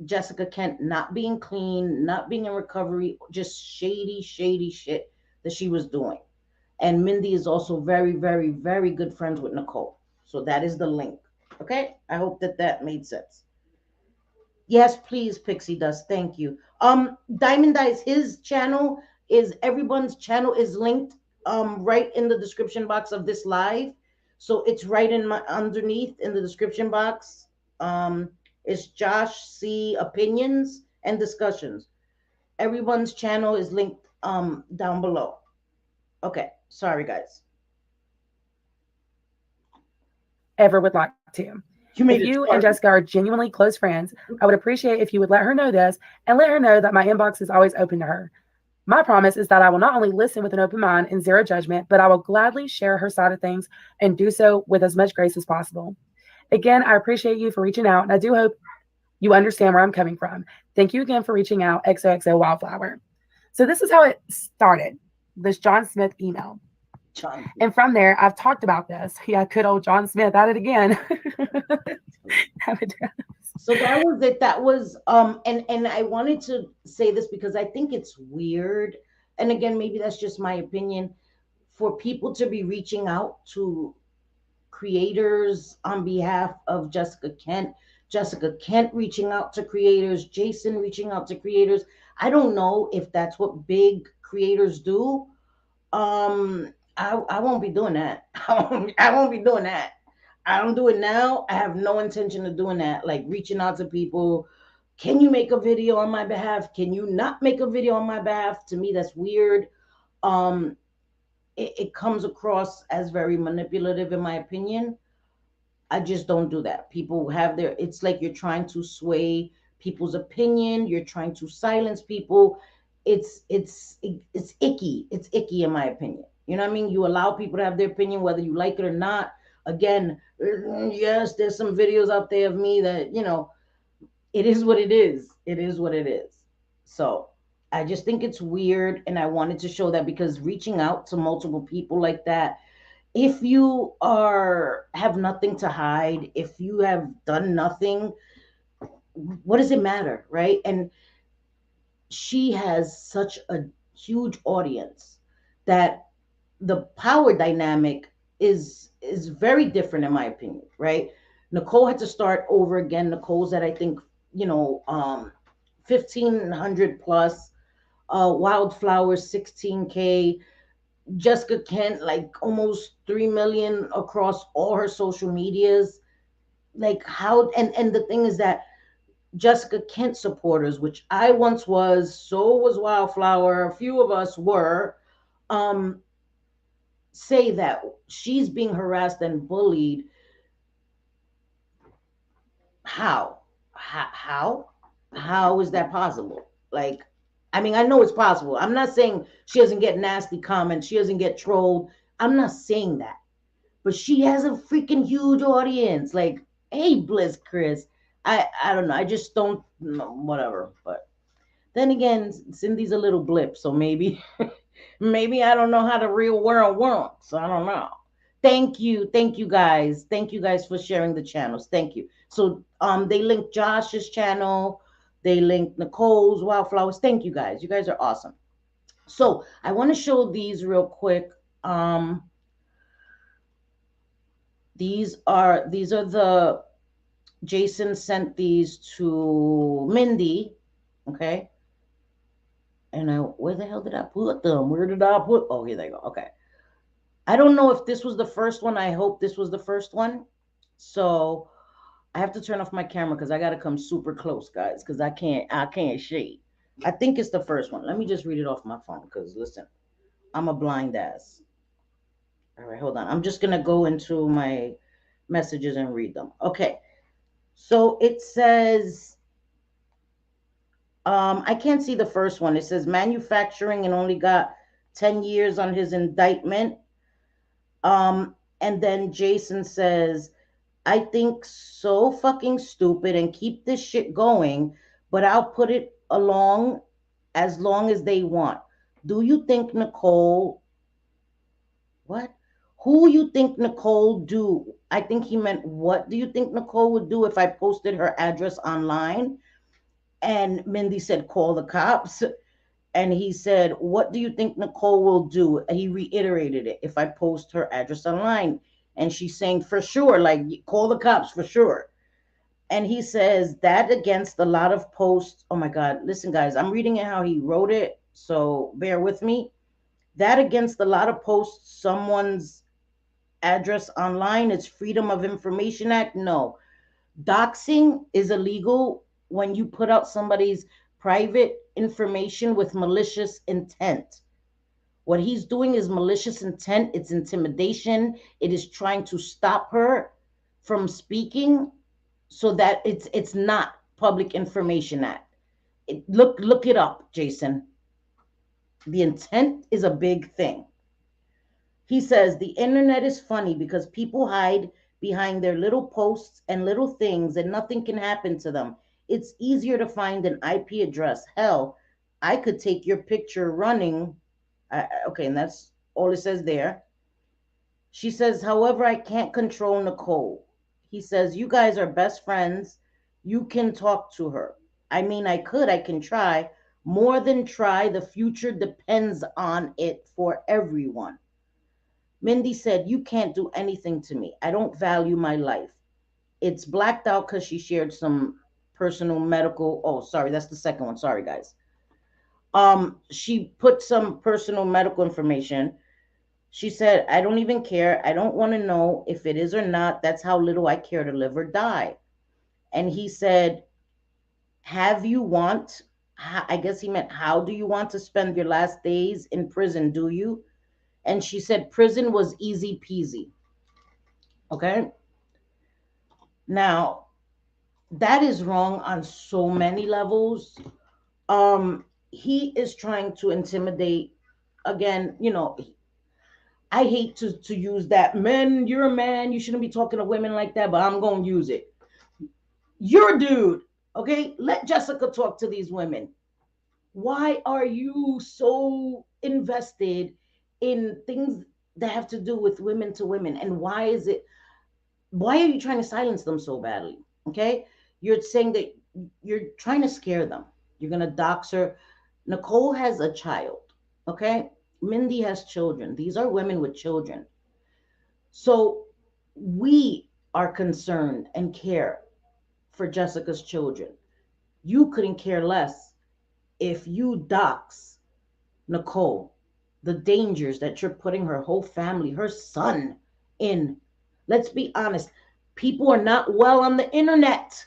Jessica Kent not being clean, not being in recovery, just shady, shady shit that she was doing. And Mindy is also very, very, very good friends with Nicole. So that is the link. Okay? I hope that made sense. Yes, please, Pixie Dust. Thank you. Diamond Dice, his channel is everyone's channel is linked right in the description box of this live. So it's right in my underneath in the description box. Um, it's Josh C Opinions and Discussions. Everyone's channel is linked down below. Okay, sorry guys. Ever would like to. You If made it you and start. Jessica are genuinely close friends, I would appreciate if you would let her know this and let her know that my inbox is always open to her. My promise is that I will not only listen with an open mind and zero judgment, but I will gladly share her side of things and do so with as much grace as possible. Again, I appreciate you for reaching out, and I do hope you understand where I'm coming from. Thank you again for reaching out, XOXO Wildflower. So this is how it started, this John Smith email. John. And from there, I've talked about this. Yeah, good old John Smith at it again. So that was it. That was and I wanted to say this because I think it's weird. And again, maybe that's just my opinion for people to be reaching out to creators on behalf of Jessica Kent reaching out to creators, Jason reaching out to creators. I don't know if that's what big creators do. I won't be doing that. I won't be doing that. I don't do it now. I have no intention of doing that. Like reaching out to people. Can you make a video on my behalf? Can you not make a video on my behalf? To me, that's weird. Um, it comes across as very manipulative, in my opinion. I just don't do that. People have their, it's like you're trying to sway people's opinion, you're trying to silence people. It's icky. It's icky in my opinion. You know what I mean? You allow people to have their opinion whether you like it or not. Again, yes, there's some videos out there of me that, it is what it is. It is what it is. So, I just think it's weird and I wanted to show that because reaching out to multiple people like that, if you are have nothing to hide, if you have done nothing, what does it matter, right? And she has such a huge audience that the power dynamic is very different in my opinion, right? Nicole had to start over again. Nicole's at I think 1500 plus, Wildflowers 16K, Jessica Kent, like almost 3 million across all her social medias. Like how, and the thing is that Jessica Kent supporters, which I once was, so was Wildflower, a few of us were, um, say that she's being harassed and bullied. How? How is that possible? Like, I mean, I know it's possible. I'm not saying she doesn't get nasty comments, she doesn't get trolled. I'm not saying that. But she has a freaking huge audience. Like, hey, Bliss Chris. I don't know. I just don't know, whatever. But then again, Cindy's a little blip, so maybe maybe I don't know how the real world works. I don't know. Thank you guys. Thank you guys for sharing the channels. Thank you. So they linked Josh's channel, they linked Nicole's Wildflowers. Thank you guys. You guys are awesome. So I want to show these real quick. These are the Jason sent these to Mindy. Okay. And where the hell did I put them? Where did I put? Oh, here they go. Okay. I don't know if this was the first one. I hope this was the first one. So I have to turn off my camera because I gotta come super close, guys, because I can't shade. I think it's the first one. Let me just read it off my phone because listen, I'm a blind ass. All right, hold on. I'm just gonna go into my messages and read them. Okay. So it says, I can't see the first one. It says manufacturing and only got 10 years on his indictment. And then Jason says, I think so fucking stupid and keep this shit going, but I'll put it along as long as they want. Do you think Nicole, what? Who you think Nicole do? I think he meant, what do you think Nicole would do if I posted her address online? And Mindy said, call the cops. And he said, what do you think Nicole will do? He reiterated it, if I post her address online. And she's saying, for sure, like, call the cops for sure. And he says that against a lot of posts. Oh my God. Listen, guys, I'm reading it how he wrote it. So bear with me. That against a lot of posts, someone's address online, it's Freedom of Information Act. No. Doxing is illegal when you put out somebody's private information with malicious intent. What he's doing is malicious intent, it's intimidation, it is trying to stop her from speaking so that it's not Public Information Act. Look it up, Jason. The intent is a big thing. He says the internet is funny because people hide behind their little posts and little things and nothing can happen to them. It's easier to find an IP address. Hell, I could take your picture running. Okay, and that's all it says there. She says, however, I can't control Nicole. He says, you guys are best friends. You can talk to her. I mean, I can try. More than try, the future depends on it for everyone. Mindy said, you can't do anything to me. I don't value my life. It's blacked out because she shared some personal medical. Oh, sorry, that's the second one. Sorry, guys. She put some personal medical information. She said, I don't even care. I don't want to know if it is or not. That's how little I care to live or die. And he said, have you want, I guess he meant, how do you want to spend your last days in prison? Do you? And she said, prison was easy peasy. Okay. Now, that is wrong on so many levels. He is trying to intimidate. Again, I hate to use that. Men, you're a man. You shouldn't be talking to women like that, but I'm going to use it. You're a dude. Okay. Let Jessica talk to these women. Why are you so invested in things that have to do with women to women? And why are you trying to silence them so badly? Okay. You're saying that you're trying to scare them. You're going to dox her. Nicole has a child. Okay. Mindy has children. These are women with children. So we are concerned and care for Jessica's children. You couldn't care less if you dox Nicole, the dangers that you're putting her whole family, her son, in. Let's be honest. People are not well on the internet.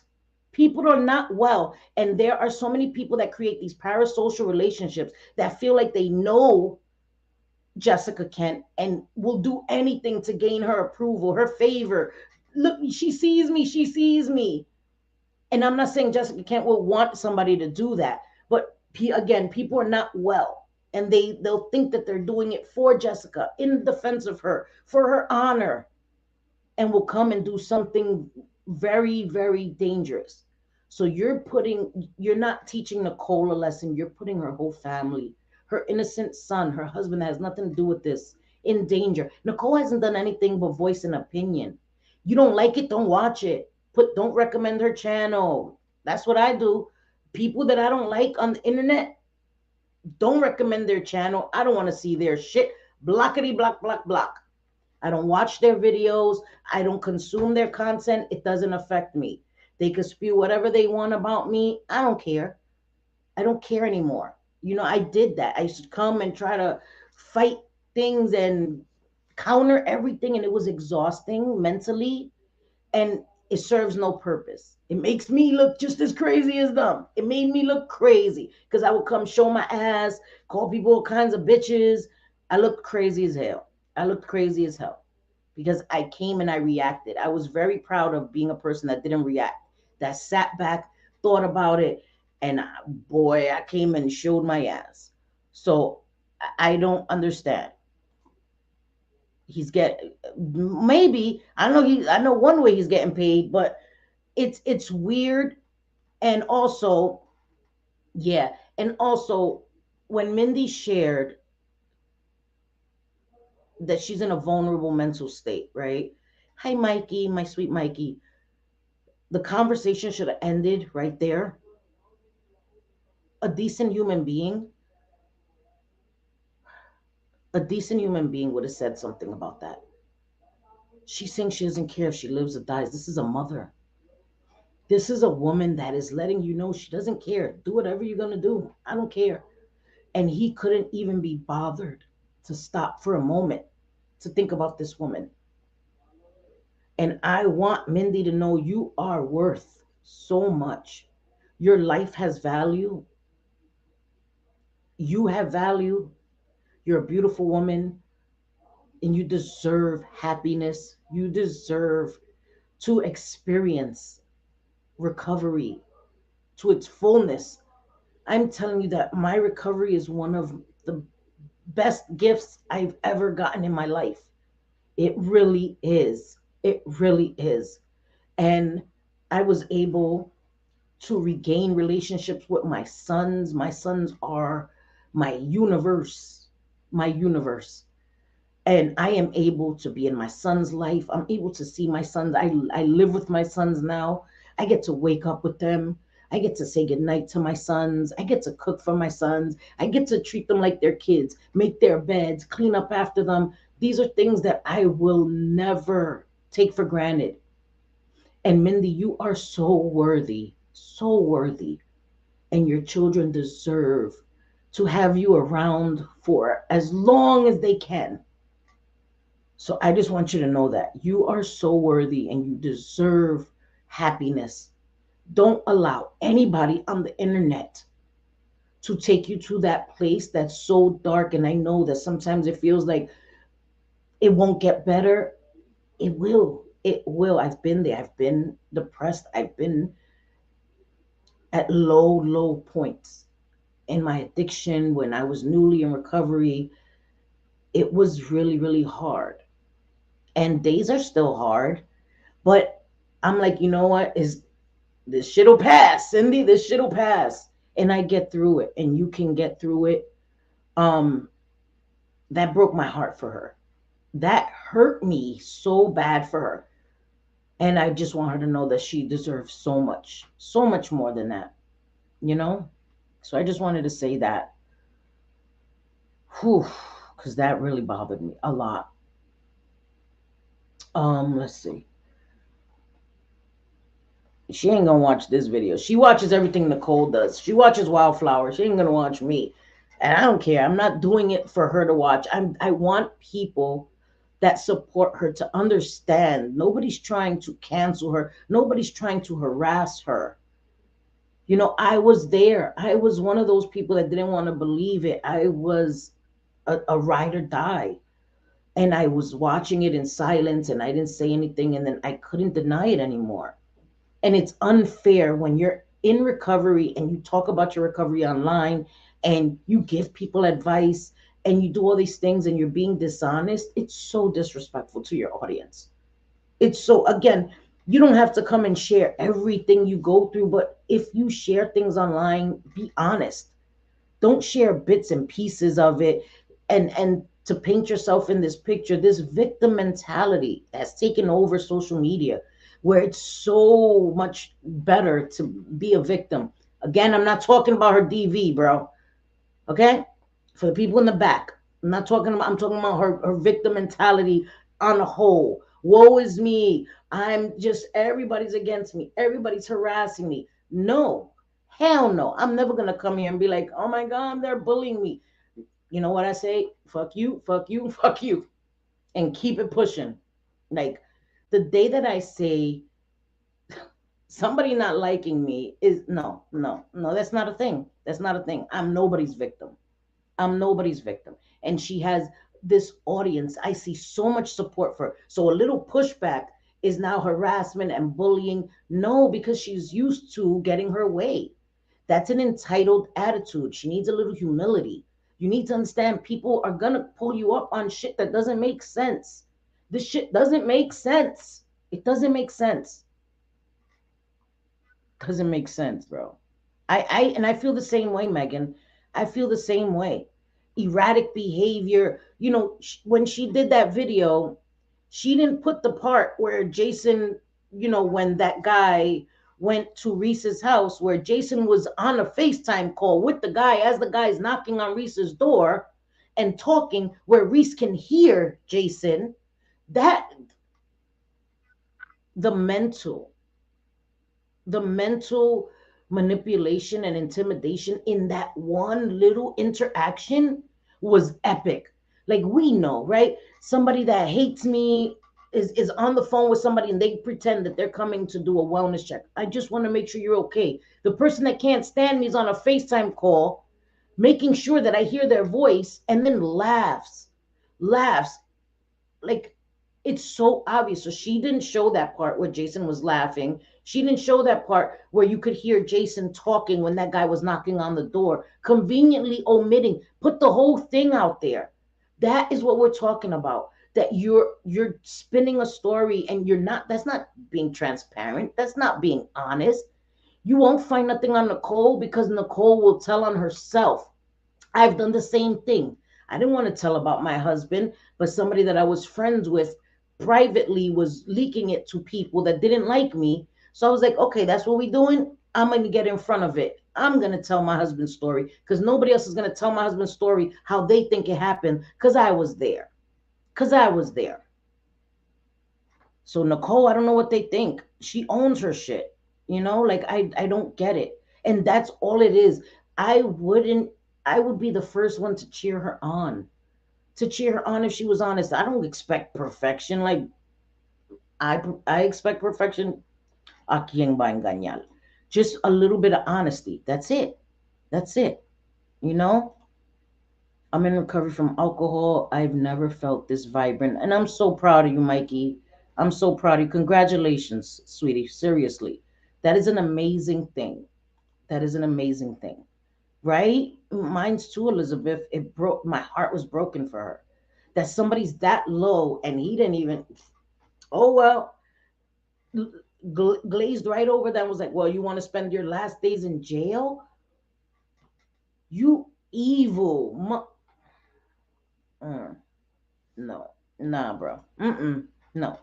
People are not well. And there are so many people that create these parasocial relationships that feel like they know Jessica Kent and will do anything to gain her approval, her favor. Look, she sees me. She sees me. And I'm not saying Jessica Kent will want somebody to do that, but again, people are not well, and they'll think that they're doing it for Jessica, in defense of her, for her honor, and will come and do something very, very dangerous. So you're not teaching Nicole a lesson. You're putting her whole family, her innocent son, her husband that has nothing to do with this, in danger. Nicole hasn't done anything but voice an opinion. You don't like it, don't watch it. Don't recommend her channel. That's what I do. People that I don't like on the internet, don't recommend their channel. I don't want to see their shit. Blockity block block block. I don't watch their videos. I don't consume their content. It doesn't affect me. They could spew whatever they want about me. I don't care. I don't care anymore. I did that. I used to come and try to fight things and counter everything, and it was exhausting mentally, and it serves no purpose. It makes me look just as crazy as them. It made me look crazy because I would come show my ass, call people all kinds of bitches. I looked crazy as hell. I looked crazy as hell because I came and I reacted. I was very proud of being a person that didn't react, that sat back, thought about it, and boy, I came and showed my ass. So I don't understand. He's get maybe I don't know. I know one way he's getting paid, but it's weird. And also, yeah, and also when Mindy shared that she's in a vulnerable mental state, right? Hi, Mikey, my sweet Mikey. The conversation should have ended right there. A decent human being, a decent human being would have said something about that. She's saying she doesn't care if she lives or dies. This is a mother. This is a woman that is letting you know she doesn't care. Do whatever you're going to do. I don't care. And he couldn't even be bothered to stop for a moment to think about this woman. And I want Mindy to know you are worth so much. Your life has value. You have value. You're a beautiful woman and you deserve happiness. You deserve to experience recovery to its fullness. I'm telling you that my recovery is one of the best gifts I've ever gotten in my life. It really is. It really is. And I was able to regain relationships with my sons. My sons are my universe, my universe. And I am able to be in my son's life. I'm able to see my sons. I live with my sons now. I get to wake up with them. I get to say goodnight to my sons. I get to cook for my sons. I get to treat them like their kids, make their beds, clean up after them. These are things that I will never take for granted. And Mindy, you are so worthy, so worthy. And your children deserve to have you around for as long as they can. So I just want you to know that you are so worthy and you deserve happiness. Don't allow anybody on the internet to take you to that place that's so dark. And I know that sometimes it feels like it won't get better. It will. It will. I've been there. I've been depressed. I've been at low, low points in my addiction when I was newly in recovery. It was really, really hard. And days are still hard. But I'm like, you know what? Is this shit'll pass, Cindy. This shit'll pass. And I get through it. And you can get through it. Um, that broke my heart for her. That hurt me so bad for her. And I just want her to know that she deserves so much more than that, you know? So I just wanted to say that. Whew, because that really bothered me a lot. Let's see. She ain't gonna watch this video. She watches everything Nicole does. She watches Wildflower. She ain't gonna watch me. And I don't care. I'm not doing it for her to watch. I want people that support her to understand. Nobody's trying to cancel her. Nobody's trying to harass her. You know, I was there. I was one of those people that didn't want to believe it. I was a ride or die. And I was watching it in silence and I didn't say anything. And then I couldn't deny it anymore. And it's unfair when you're in recovery and you talk about your recovery online and you give people advice and you do all these things and you're being dishonest. It's so disrespectful to your audience. It's so, again, you don't have to come and share everything you go through, but if you share things online, be honest. Don't share bits and pieces of it and to paint yourself in this picture. This victim mentality has taken over social media where it's so much better to be a victim. Again, I'm not talking about her DV, bro. Okay? For the people in the back. I'm talking about her victim mentality on the whole. Woe is me. I'm just, everybody's against me. Everybody's harassing me. No. Hell no. I'm never gonna come here and be like, oh my God, they're bullying me. You know what I say? Fuck you, fuck you, fuck you. And keep it pushing. Like the day that I say somebody not liking me is no, no, no, that's not a thing. That's not a thing. I'm nobody's victim. I'm nobody's victim. And she has this audience. I see so much support for her. So a little pushback is now harassment and bullying. No, because she's used to getting her way. That's an entitled attitude. She needs a little humility. You need to understand people are going to pull you up on shit that doesn't make sense. This shit doesn't make sense. It doesn't make sense. Doesn't make sense, bro. I feel the same way, Megan. I feel the same way. Erratic behavior. You know, when she did that video, she didn't put the part where Jason, you know, when that guy went to Reese's house, where Jason was on a FaceTime call with the guy as the guy's knocking on Reese's door and talking, where Reese can hear Jason. That, the mental The mental manipulation and intimidation in that one little interaction was epic. Like, we know, right? Somebody that hates me is on the phone with somebody and they pretend that they're coming to do a wellness check. I just want to make sure you're okay. The person that can't stand me is on a FaceTime call, making sure that I hear their voice, and then laughs like, it's so obvious. So she didn't show that part where Jason was laughing. She didn't show that part where you could hear Jason talking when that guy was knocking on the door, conveniently omitting. Put the whole thing out there. That is what we're talking about. That you're spinning a story and you're not. That's not being transparent. That's not being honest. You won't find nothing on Nicole because Nicole will tell on herself. I've done the same thing. I didn't want to tell about my husband, but somebody that I was friends with privately was leaking it to people that didn't like me. So I was like, okay, that's what we're doing. I'm going to get in front of it. I'm going to tell my husband's story because nobody else is going to tell my husband's story how they think it happened because I was there. Because I was there. So Nicole, I don't know what they think. She owns her shit. Like, I don't get it. And that's all it is. I wouldn't I would be the first one to cheer her on. To cheer her on if she was honest. I don't expect perfection. Like, I expect perfection. A quien va a engañar. Just a little bit of honesty. That's it. That's it. You know? I'm in recovery from alcohol. I've never felt this vibrant. And I'm so proud of you, Mikey. I'm so proud of you. Congratulations, sweetie. Seriously. That is an amazing thing. That is an amazing thing. Right? Mine's too, Elizabeth. It broke, my heart was broken for her. That somebody's that low and he didn't even, oh, well, glazed right over that, was like, well, you want to spend your last days in jail? You evil. Mm, no, nah, bro. No.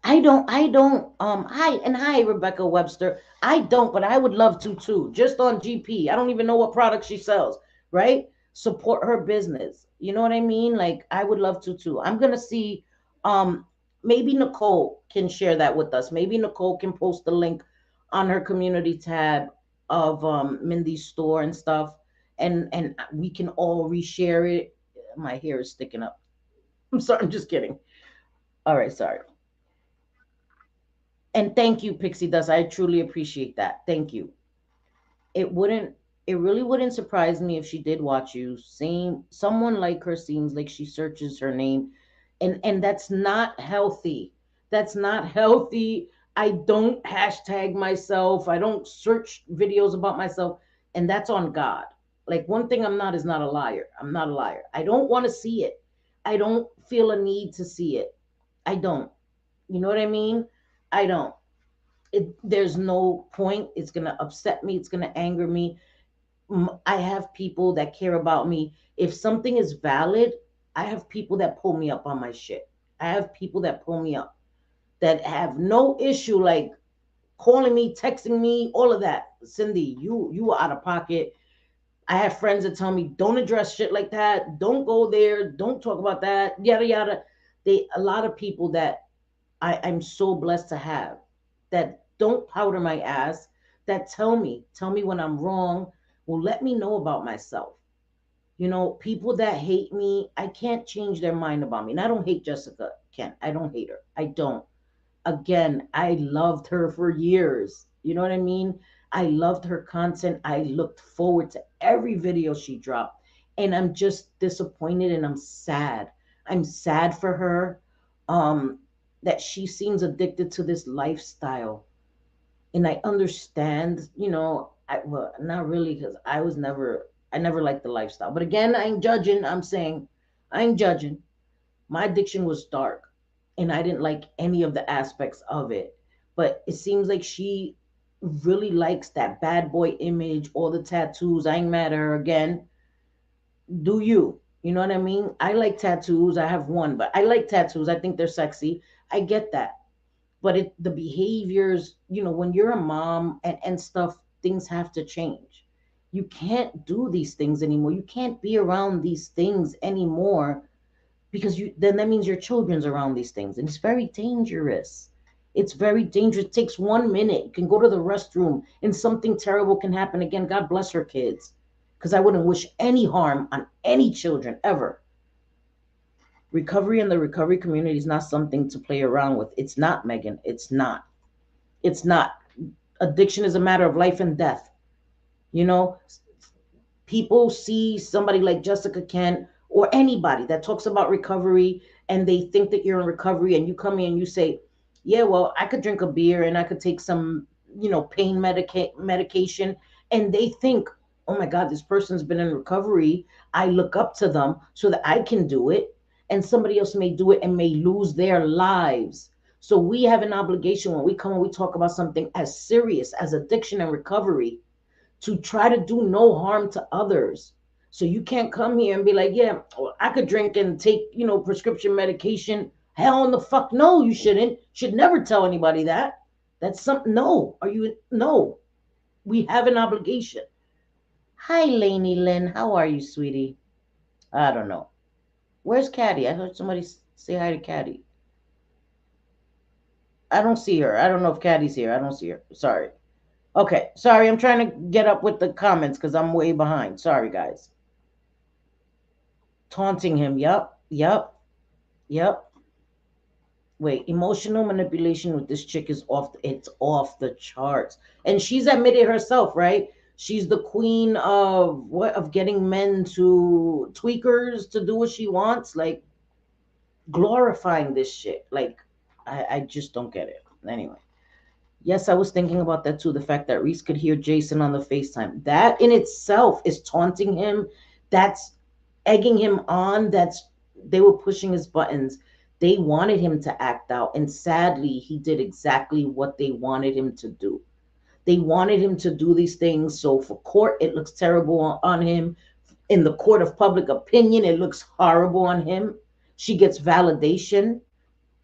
I don't, hi, Rebecca Webster. I don't, but I would love to too. Just on GP. I don't even know what product she sells, right? Support her business. You know what I mean? Like, I would love to too. I'm gonna see, um, maybe Nicole can share that with us. Maybe Nicole can post the link on her community tab of Mindy's store and stuff. And we can all reshare it. My hair is sticking up. I'm sorry, I'm just kidding. All right, sorry. And thank you, Pixie Dust. I truly appreciate that. Thank you. It wouldn't it really wouldn't surprise me if she did watch you. Same someone like her seems like she searches her name, and that's not healthy. That's not healthy. I don't hashtag myself. I don't search videos about myself, and that's on God. Like, one thing I'm not is not a liar. I'm not a liar. I don't want to see it. I don't feel a need to see it. I don't. You know what I mean? I don't. There's no point. It's going to upset me. It's going to anger me. I have people that care about me. If something is valid, I have people that pull me up on my shit. I have people that pull me up that have no issue, like calling me, texting me, all of that. Cindy, you are out of pocket. I have friends that tell me, don't address shit like that, don't go there, don't talk about that, yada yada. They A lot of people that I'm so blessed to have, that don't powder my ass, that tell me when I'm wrong, will let me know about myself. People that hate me, I can't change their mind about me. And I don't hate Jessica Kent. I don't hate her. I don't. Again, I loved her for years. You know what I mean? I loved her content. I looked forward to every video she dropped. And I'm just disappointed and I'm sad. I'm sad for her, um, that she seems addicted to this lifestyle. And I understand, well, not really, because I never liked the lifestyle. But again, I ain't judging. I'm saying I ain't judging. My addiction was dark and I didn't like any of the aspects of it. But it seems like she really likes that bad boy image, all the tattoos. I ain't mad at her again. Do you? You know what I mean? I like tattoos. I have one, but I like tattoos. I think they're sexy. I get that. But the behaviors, when you're a mom and stuff, things have to change. You can't do these things anymore. You can't be around these things anymore because then that means your children's around these things and it's very dangerous. It's very dangerous. It takes 1 minute. You can go to the restroom and something terrible can happen. Again, God bless her kids. Because I wouldn't wish any harm on any children ever. Recovery in the recovery community is not something to play around with. It's not, Megan. It's not. It's not. Addiction is a matter of life and death. You know, people see somebody like Jessica Kent or anybody that talks about recovery and they think that you're in recovery and you come in and you say, yeah, well, I could drink a beer and I could take some, pain medication. And they think, oh my God, this person's been in recovery. I look up to them so that I can do it. And somebody else may do it and may lose their lives. So we have an obligation when we come and we talk about something as serious as addiction and recovery to try to do no harm to others. So you can't come here and be like, yeah, I could drink and take, prescription medication. Hell in the fuck no, you shouldn't. Should never tell anybody that. That's something. No. Are you? No. We have an obligation. Hi, Lainey Lynn. How are you, sweetie? I don't know. Where's Caddy? I heard somebody say hi to Caddy. I don't see her. I don't know if Caddy's here. I don't see her. Sorry. Okay, sorry, I'm trying to get up with the comments because I'm way behind. Sorry, guys. Taunting him. Yep, yep, yep. Wait, emotional manipulation with this chick is it's off the charts. And she's admitted herself, right? She's the queen of what, of getting men to tweakers to do what she wants, like glorifying this shit. Like, I just don't get it. Anyway. Yes, I was thinking about that too. The fact that Reese could hear Jason on the FaceTime. That in itself is taunting him. That's egging him on. They were pushing his buttons. They wanted him to act out. And sadly, he did exactly what they wanted him to do. They wanted him to do these things. So for court, it looks terrible on him. In the court of public opinion, it looks horrible on him. She gets validation.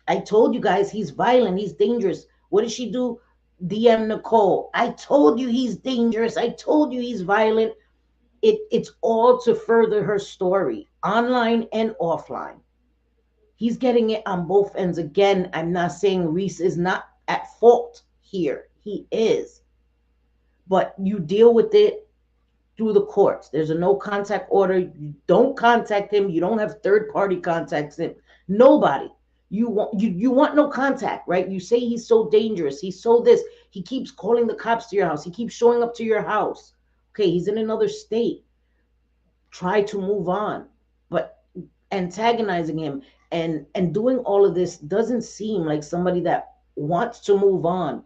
I told you guys he's violent. He's dangerous. What did she do? DM Nicole. I told you he's dangerous. I told you he's violent. It's all to further her story, online and offline. He's getting it on both ends. Again, I'm not saying Reese is not at fault here. He is. But you deal with it through the courts. There's a no contact order. You don't contact him. You don't have third party contacts him. Nobody. You want no contact, right? You say he's so dangerous. He's so this. He keeps calling the cops to your house. He keeps showing up to your house. Okay, he's in another state. Try to move on. But antagonizing him and doing all of this doesn't seem like somebody that wants to move on.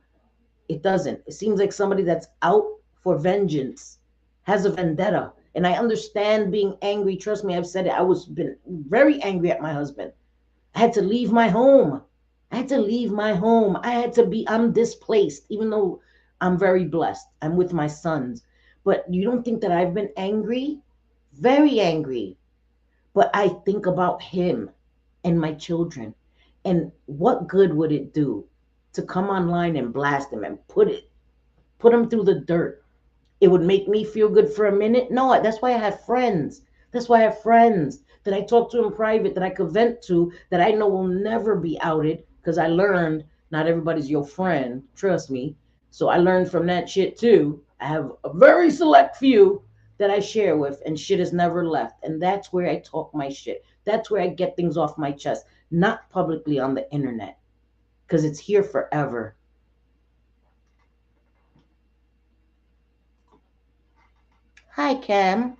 It doesn't. It seems like somebody that's out for vengeance, has a vendetta. And I understand being angry. Trust me, I've said it. Been very angry at my husband. I had to leave my home. I had to leave my home. I'm displaced, even though I'm very blessed. I'm with my sons. But you don't think that I've been angry? Very angry. But I think about him and my children. And what good would it do to come online and blast him and put him through the dirt? It would make me feel good for a minute. No, that's why I have friends. That's why I have friends that I talk to in private, that I could vent to, that I know will never be outed, because I learned not everybody's your friend. Trust me. So I learned from that shit too. I have a very select few that I share with, and shit has never left. And that's where I talk my shit. That's where I get things off my chest, not publicly on the internet, because it's here forever. Hi, Cam.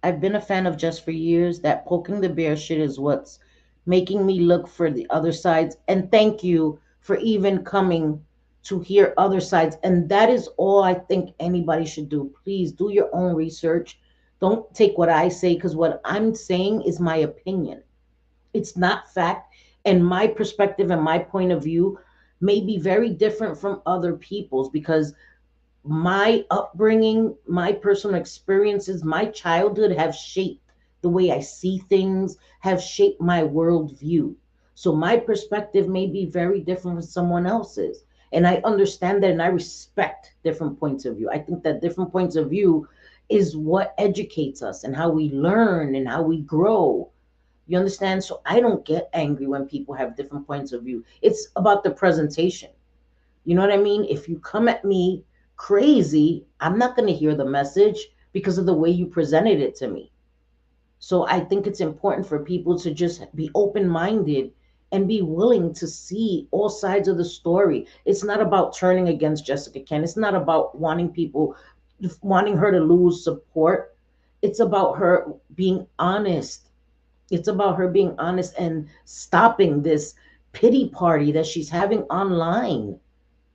I've been a fan of Just for years. That poking the bear shit is what's making me look for the other sides. And thank you for even coming to hear other sides. And that is all I think anybody should do. Please do your own research. Don't take what I say, because what I'm saying is my opinion. It's not fact. And my perspective and my point of view may be very different from other people's, because my upbringing, my personal experiences, my childhood have shaped the way I see things, have shaped my worldview. So my perspective may be very different from someone else's. And I understand that, and I respect different points of view. I think that different points of view is what educates us and how we learn and how we grow. You understand? So I don't get angry when people have different points of view. It's about the presentation. You know what I mean? If you come at me crazy, I'm not going to hear the message because of the way you presented it to me. So I think it's important for people to just be open minded and be willing to see all sides of the story. It's not about turning against Jessica Ken. It's not about wanting her to lose support. It's about her being honest. It's about her being honest and stopping this pity party that she's having online.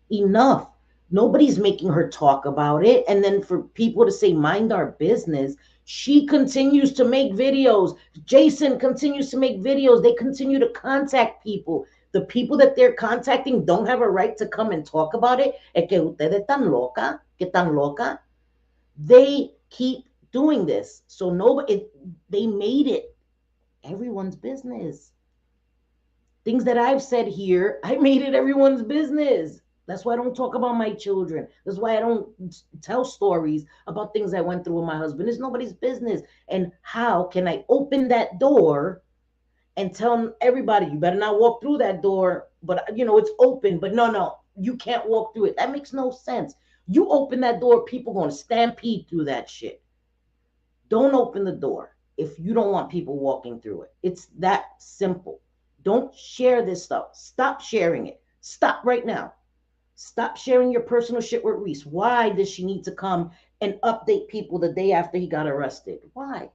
Enough. Nobody's making her talk about it. And then for people to say, mind our business, she continues to make videos. Jason continues to make videos. They continue to contact people. The people that they're contacting don't have a right to come and talk about it. Es que ustedes tan loca, que tan loca. They keep doing this. So they made it everyone's business. Things that I've said here, I made it everyone's business. That's why I don't talk about my children. That's why I don't tell stories about things I went through with my husband. It's nobody's business. And how can I open that door and tell everybody, you better not walk through that door, but it's open, but no, you can't walk through it. That makes no sense. You open that door, people going to stampede through that shit. Don't open the door if you don't want people walking through it. It's that simple. Don't share this stuff. Stop sharing it. Stop right now. Stop sharing your personal shit with Reese. Why does she need to come and update people the day after he got arrested? Why?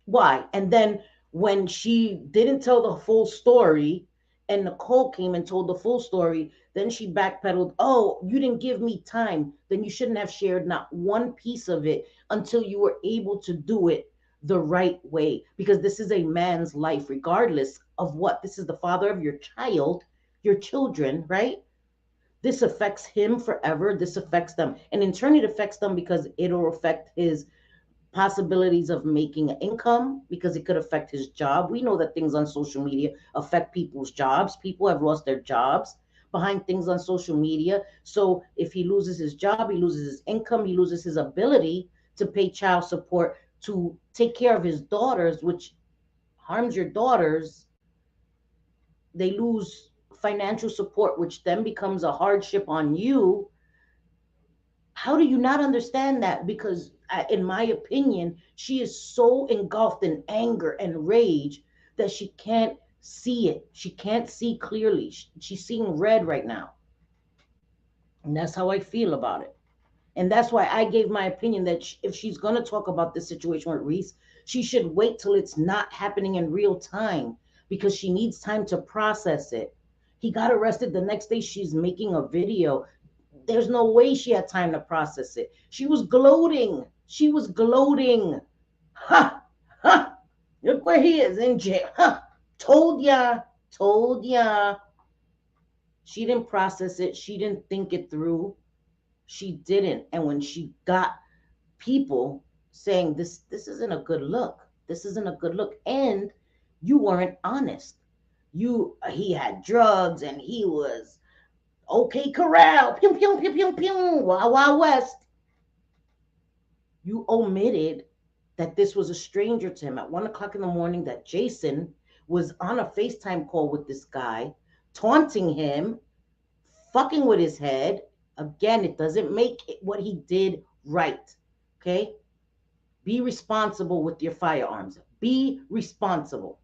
Why? And then when she didn't tell the full story and Nicole came and told the full story, then she backpedaled. Oh, you didn't give me time. Then you shouldn't have shared not one piece of it until you were able to do it the right way. Because this is a man's life, regardless of what. This is the father of your child, your children, right? This affects him forever. This affects them. And in turn, it affects them because it'll affect his possibilities of making an income, because it could affect his job. We know that things on social media affect people's jobs. People have lost their jobs behind things on social media. So if he loses his job, he loses his income, he loses his ability to pay child support, to take care of his daughters, which harms your daughters. They lose financial support, which then becomes a hardship on you. How do you not understand that? Because, in my opinion, she is so engulfed in anger and rage that she can't see it. She can't see clearly. She's seeing red right now. And that's how I feel about it. And that's why I gave my opinion that if she's going to talk about this situation with Reese, she should wait till it's not happening in real time, because she needs time to process it. He got arrested the next day. She's making a video. There's no way she had time to process it. She was gloating. She was gloating. Ha! Ha! Look where he is, in jail. Ha! Told ya. Told ya. She didn't process it. She didn't think it through. She didn't. And when she got people saying this isn't a good look. This isn't a good look. And you weren't honest. He had drugs and he was okay corral. Pew pew pew pew pew. Wild Wild West. You omitted that this was a stranger to him at 1 o'clock in the morning, that Jason was on a FaceTime call with this guy, taunting him, fucking with his head. Again, it doesn't make what he did right. Okay? Be responsible with your firearms. Be responsible.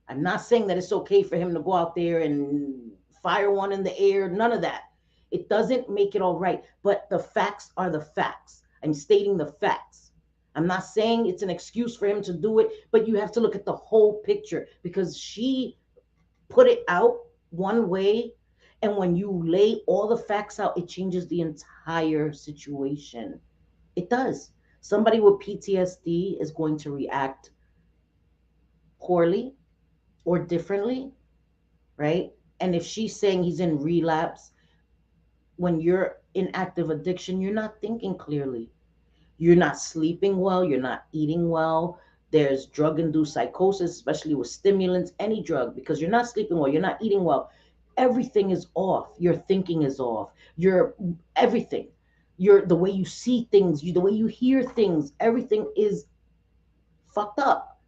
I'm not saying that it's okay for him to go out there and fire one in the air. None of that. It doesn't make it all right. But the facts are the facts. I'm stating the facts. I'm not saying it's an excuse for him to do it, but you have to look at the whole picture, because she put it out one way. And when you lay all the facts out, it changes the entire situation. It does. Somebody with PTSD is going to react poorly or differently, right? And if she's saying he's in relapse, when you're in active addiction, you're not thinking clearly. You're not sleeping well. You're not eating well. There's drug induced psychosis, especially with stimulants, any drug, because you're not sleeping well. You're not eating well. Everything is off. Your thinking is off. Your everything. The way you see things, the way you hear things, everything is fucked up.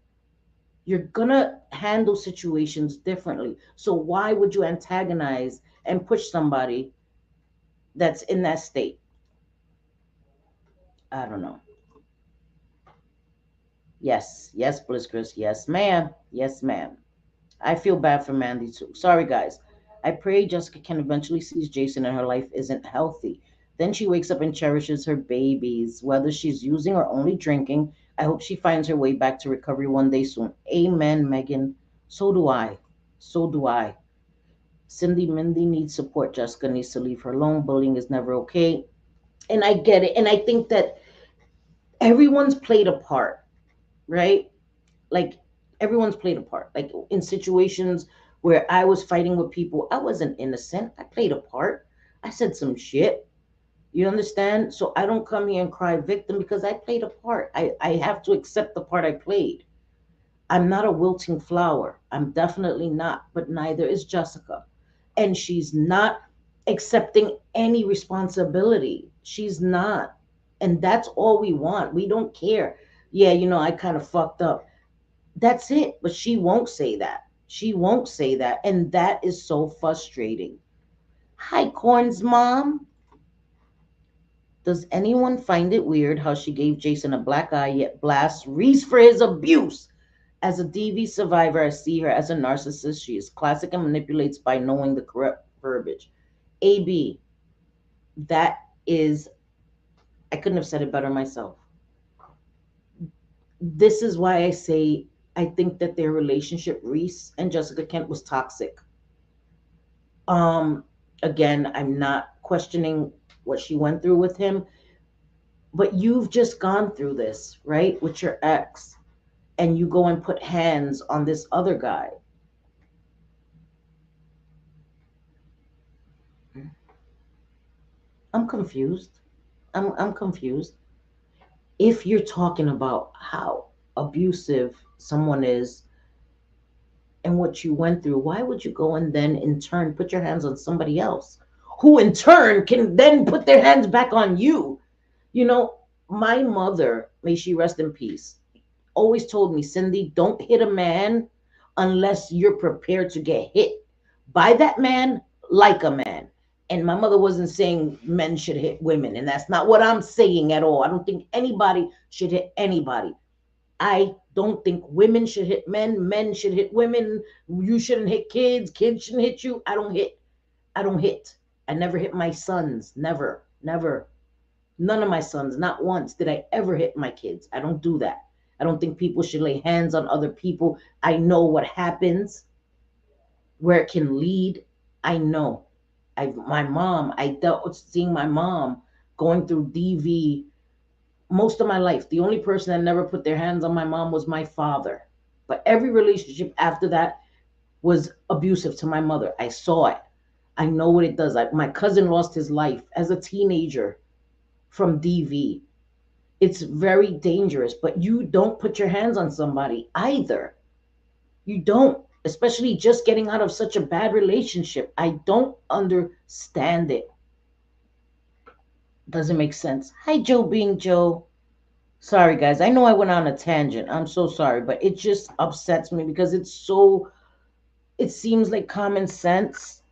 You're gonna handle situations differently. So why would you antagonize and push somebody that's in that state? I don't know. Yes, yes, Bliskers. Yes, ma'am. Yes, ma'am. I feel bad for Mandy too. Sorry, guys. I pray Jessica can eventually sees Jason and her life isn't healthy. Then she wakes up and cherishes her babies, whether she's using or only drinking. I hope she finds her way back to recovery one day soon. Amen, Megan. So do I. So do I. Cindy Mindy needs support. Jessica needs to leave her alone. Bullying is never okay. And I get it. And I think that everyone's played a part, right? Like everyone's played a part. Like in situations where I was fighting with people, I wasn't innocent. I played a part. I said some shit. You understand? So I don't come here and cry victim because I played a part. I have to accept the part I played. I'm not a wilting flower. I'm definitely not, but neither is Jessica. And she's not accepting any responsibility. She's not. And that's all we want. We don't care. Yeah, I kind of fucked up. That's it. But she won't say that. She won't say that. And that is so frustrating. Hi, Corn's mom. Does anyone find it weird how she gave Jason a black eye yet blasts Reese for his abuse? As a DV survivor, I see her as a narcissist. She is classic and manipulates by knowing the correct verbiage. AB, that is, I couldn't have said it better myself. This is why I say I think that their relationship, Reese and Jessica Kent, was toxic. Um, Again, I'm not questioning what she went through with him, but you've just gone through this, right, with your ex, and you go and put hands on this other guy. I'm confused. I'm confused. If you're talking about how abusive someone is and what you went through, why would you go and then in turn put your hands on somebody else who in turn can then put their hands back on you? You know, my mother, may she rest in peace, always told me, Cindy, don't hit a man unless you're prepared to get hit by that man like a man. And my mother wasn't saying men should hit women, and that's not what I'm saying at all. I don't think anybody should hit anybody. I don't think women should hit men, men should hit women, you shouldn't hit kids, kids shouldn't hit you. I don't hit. I don't hit. I never hit my sons. Never, never. None of my sons, not once did I ever hit my kids. I don't do that. I don't think people should lay hands on other people. I know what happens, where it can lead. I know. I dealt with seeing my mom going through DV most of my life. The only person that never put their hands on my mom was my father. But every relationship after that was abusive to my mother. I saw it. I know what it does. My cousin lost his life as a teenager from DV. It's very dangerous, but you don't put your hands on somebody either. You don't, especially just getting out of such a bad relationship. I don't understand it. Doesn't make sense. Hi, Joe being Joe. Sorry, guys. I know I went on a tangent. I'm so sorry, but it just upsets me because it seems like common sense.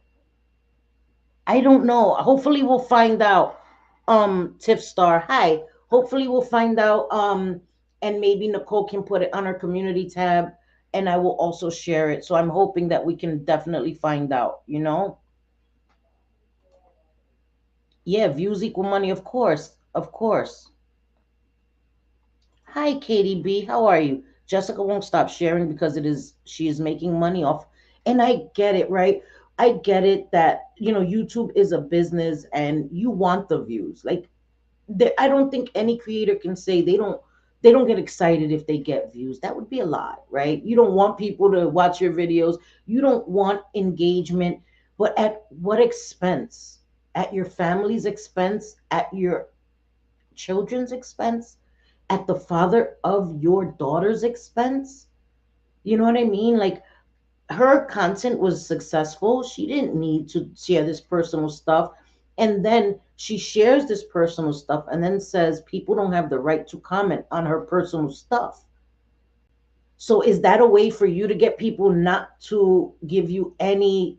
I don't know. Hopefully we'll find out. Tiff Star. Hi. Hopefully we'll find out. And maybe Nicole can put it on our community tab and I will also share it. So I'm hoping that we can definitely find out. Yeah, views equal money, of course. Of course. Hi, Katie B. How are you? Jessica won't stop sharing because she is making money off. And I get it, right? I get it that, YouTube is a business and you want the views. Like I don't think any creator can say they don't get excited if they get views. That would be a lie, right? You don't want people to watch your videos. You don't want engagement, but at what expense? At your family's expense, at your children's expense, at the father of your daughter's expense? You know what I mean? Like her content was successful. She didn't need to share this personal stuff. And then she shares this personal stuff and then says people don't have the right to comment on her personal stuff. So is that a way for you to get people not to give you any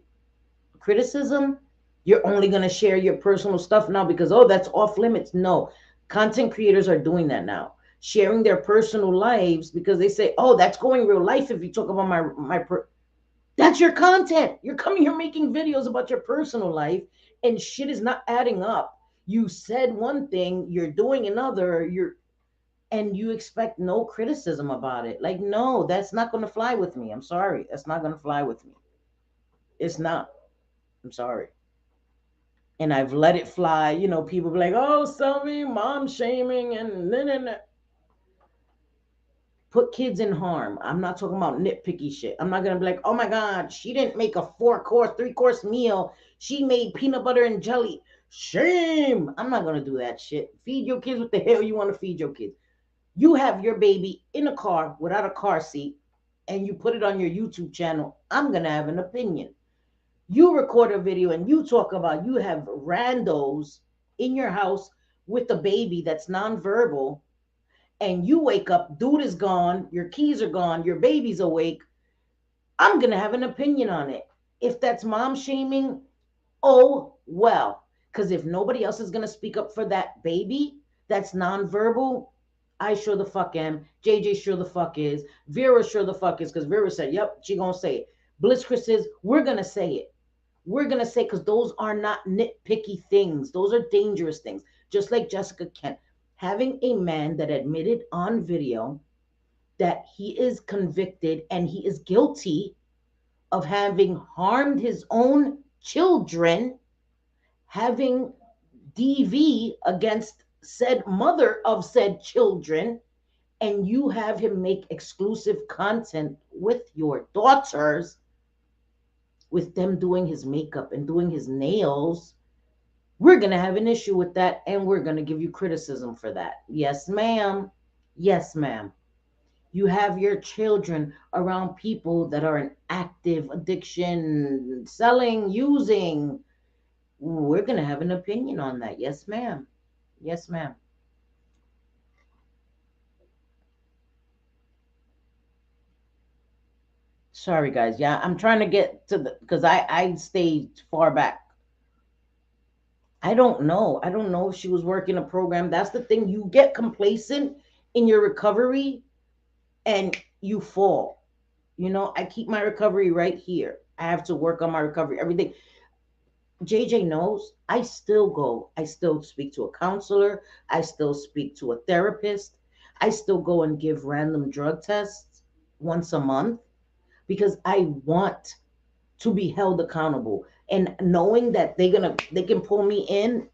criticism? You're only going to share your personal stuff now because, oh, that's off limits. No, content creators are doing that now, sharing their personal lives because they say, oh, that's going real life if you talk about that's your content. You're coming here making videos about your personal life and shit is not adding up. You said one thing, you're doing another, and you expect no criticism about it. Like, no, that's not going to fly with me. I'm sorry. That's not going to fly with me. It's not. I'm sorry. And I've let it fly. You know, people be like, oh, Selby, mom shaming, and then put kids in harm. I'm not talking about nitpicky shit. I'm not gonna be like, oh my god, she didn't make a 4-course, 3-course meal. She made peanut butter and jelly. Shame. I'm not gonna do that shit. Feed your kids what the hell you want to feed your kids. You have your baby in a car without a car seat, and you put it on your YouTube channel. I'm gonna have an opinion. You record a video and you talk about you have randos in your house with a baby that's nonverbal, and you wake up, dude is gone, your keys are gone, your baby's awake. I'm gonna have an opinion on it. If that's mom shaming, oh well. Because if nobody else is gonna speak up for that baby that's nonverbal, I sure the fuck am. JJ sure the fuck is. Vera sure the fuck is, because Vera said, yep, she gonna say it. Bliss Chris says, we're gonna say it. We're gonna say, because those are not nitpicky things. Those are dangerous things. Just like Jessica Kent. Having a man that admitted on video that he is convicted and he is guilty of having harmed his own children, having DV against said mother of said children, and you have him make exclusive content with your daughters, with them doing his makeup and doing his nails, we're going to have an issue with that and we're going to give you criticism for that. Yes, ma'am. Yes, ma'am. You have your children around people that are in active addiction, selling, using. We're going to have an opinion on that. Yes, ma'am. Yes, ma'am. Sorry, guys. Yeah, I'm trying to get to the, because I stayed far back. I don't know. I don't know if she was working a program. That's the thing. You get complacent in your recovery and you fall. You know, I keep my recovery right here. I have to work on my recovery, everything. JJ knows I still go. I still speak to a counselor. I still speak to a therapist. I still go and give random drug tests once a month because I want to be held accountable. And knowing that they can pull me in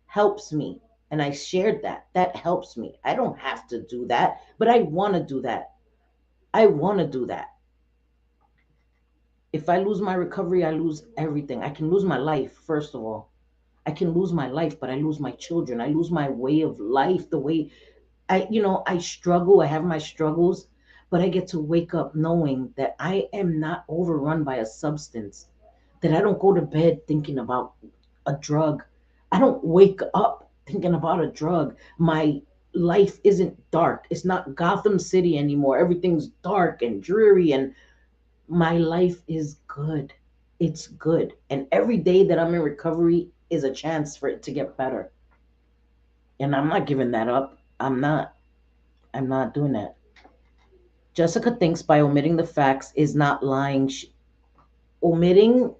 helps me. And I shared that. That helps me. I don't have to do that, but I want to do that. I want to do that. If I lose my recovery, I lose everything. I can lose my life, first of all. I can lose my life, but I lose my children. I lose my way of life, the way I struggle. I have my struggles, but I get to wake up knowing that I am not overrun by a substance, that I don't go to bed thinking about a drug. I don't wake up thinking about a drug. My life isn't dark. It's not Gotham City anymore. Everything's dark and dreary, and my life is good. It's good. And every day that I'm in recovery is a chance for it to get better. And I'm not giving that up. I'm not. I'm not doing that. Jessica thinks by omitting the facts is not lying. Omitting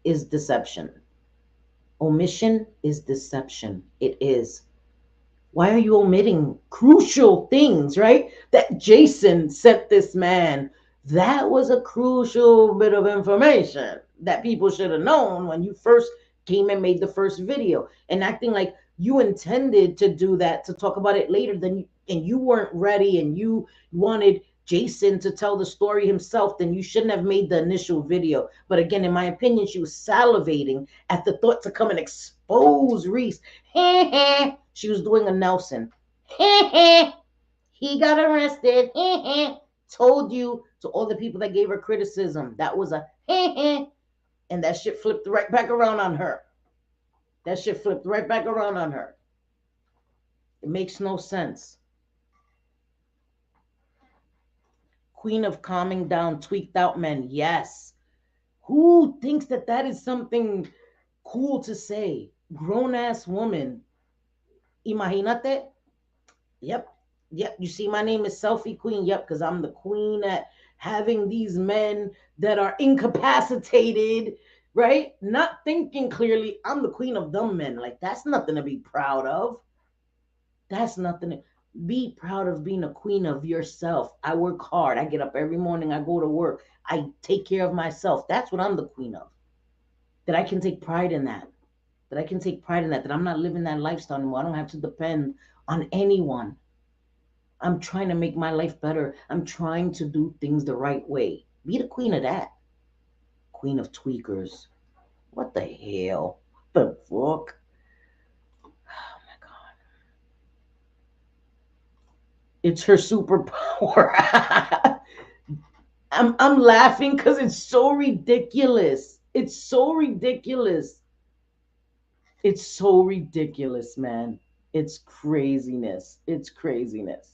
is deception. Omission is deception. It is. Why are you omitting crucial things, right? That Jason sent this man. That was a crucial bit of information that people should have known when you first came and made the first video. And acting like you intended to do that to talk about it later, and you weren't ready and you wanted Jason to tell the story himself, then you shouldn't have made the initial video. But again, in my opinion, she was salivating at the thought to come and expose Reese. She was doing a Nelson. He got arrested. Told you to all the people that gave her criticism. That was a and that shit flipped right back around on her. That shit flipped right back around on her. It makes no sense. Queen of calming down, tweaked out men. Yes. Who thinks that that is something cool to say? Grown ass woman. Imagínate. Yep. Yep. You see, my name is Selfie Queen. Yep. Because I'm the queen at having these men that are incapacitated, right? Not thinking clearly. I'm the queen of them men. Like, that's nothing to be proud of. That's nothing to be proud of being a queen of yourself. I work hard. I get up every morning. I go to work. I take care of myself. That's what I'm the queen of. That I can take pride in that. That I can take pride in that. That I'm not living that lifestyle anymore. I don't have to depend on anyone. I'm trying to make my life better. I'm trying to do things the right way. Be the queen of that. Queen of tweakers. What the hell? What the fuck? Oh my god. It's her superpower. I'm laughing because it's so ridiculous. It's so ridiculous. It's so ridiculous, man. It's craziness. It's craziness.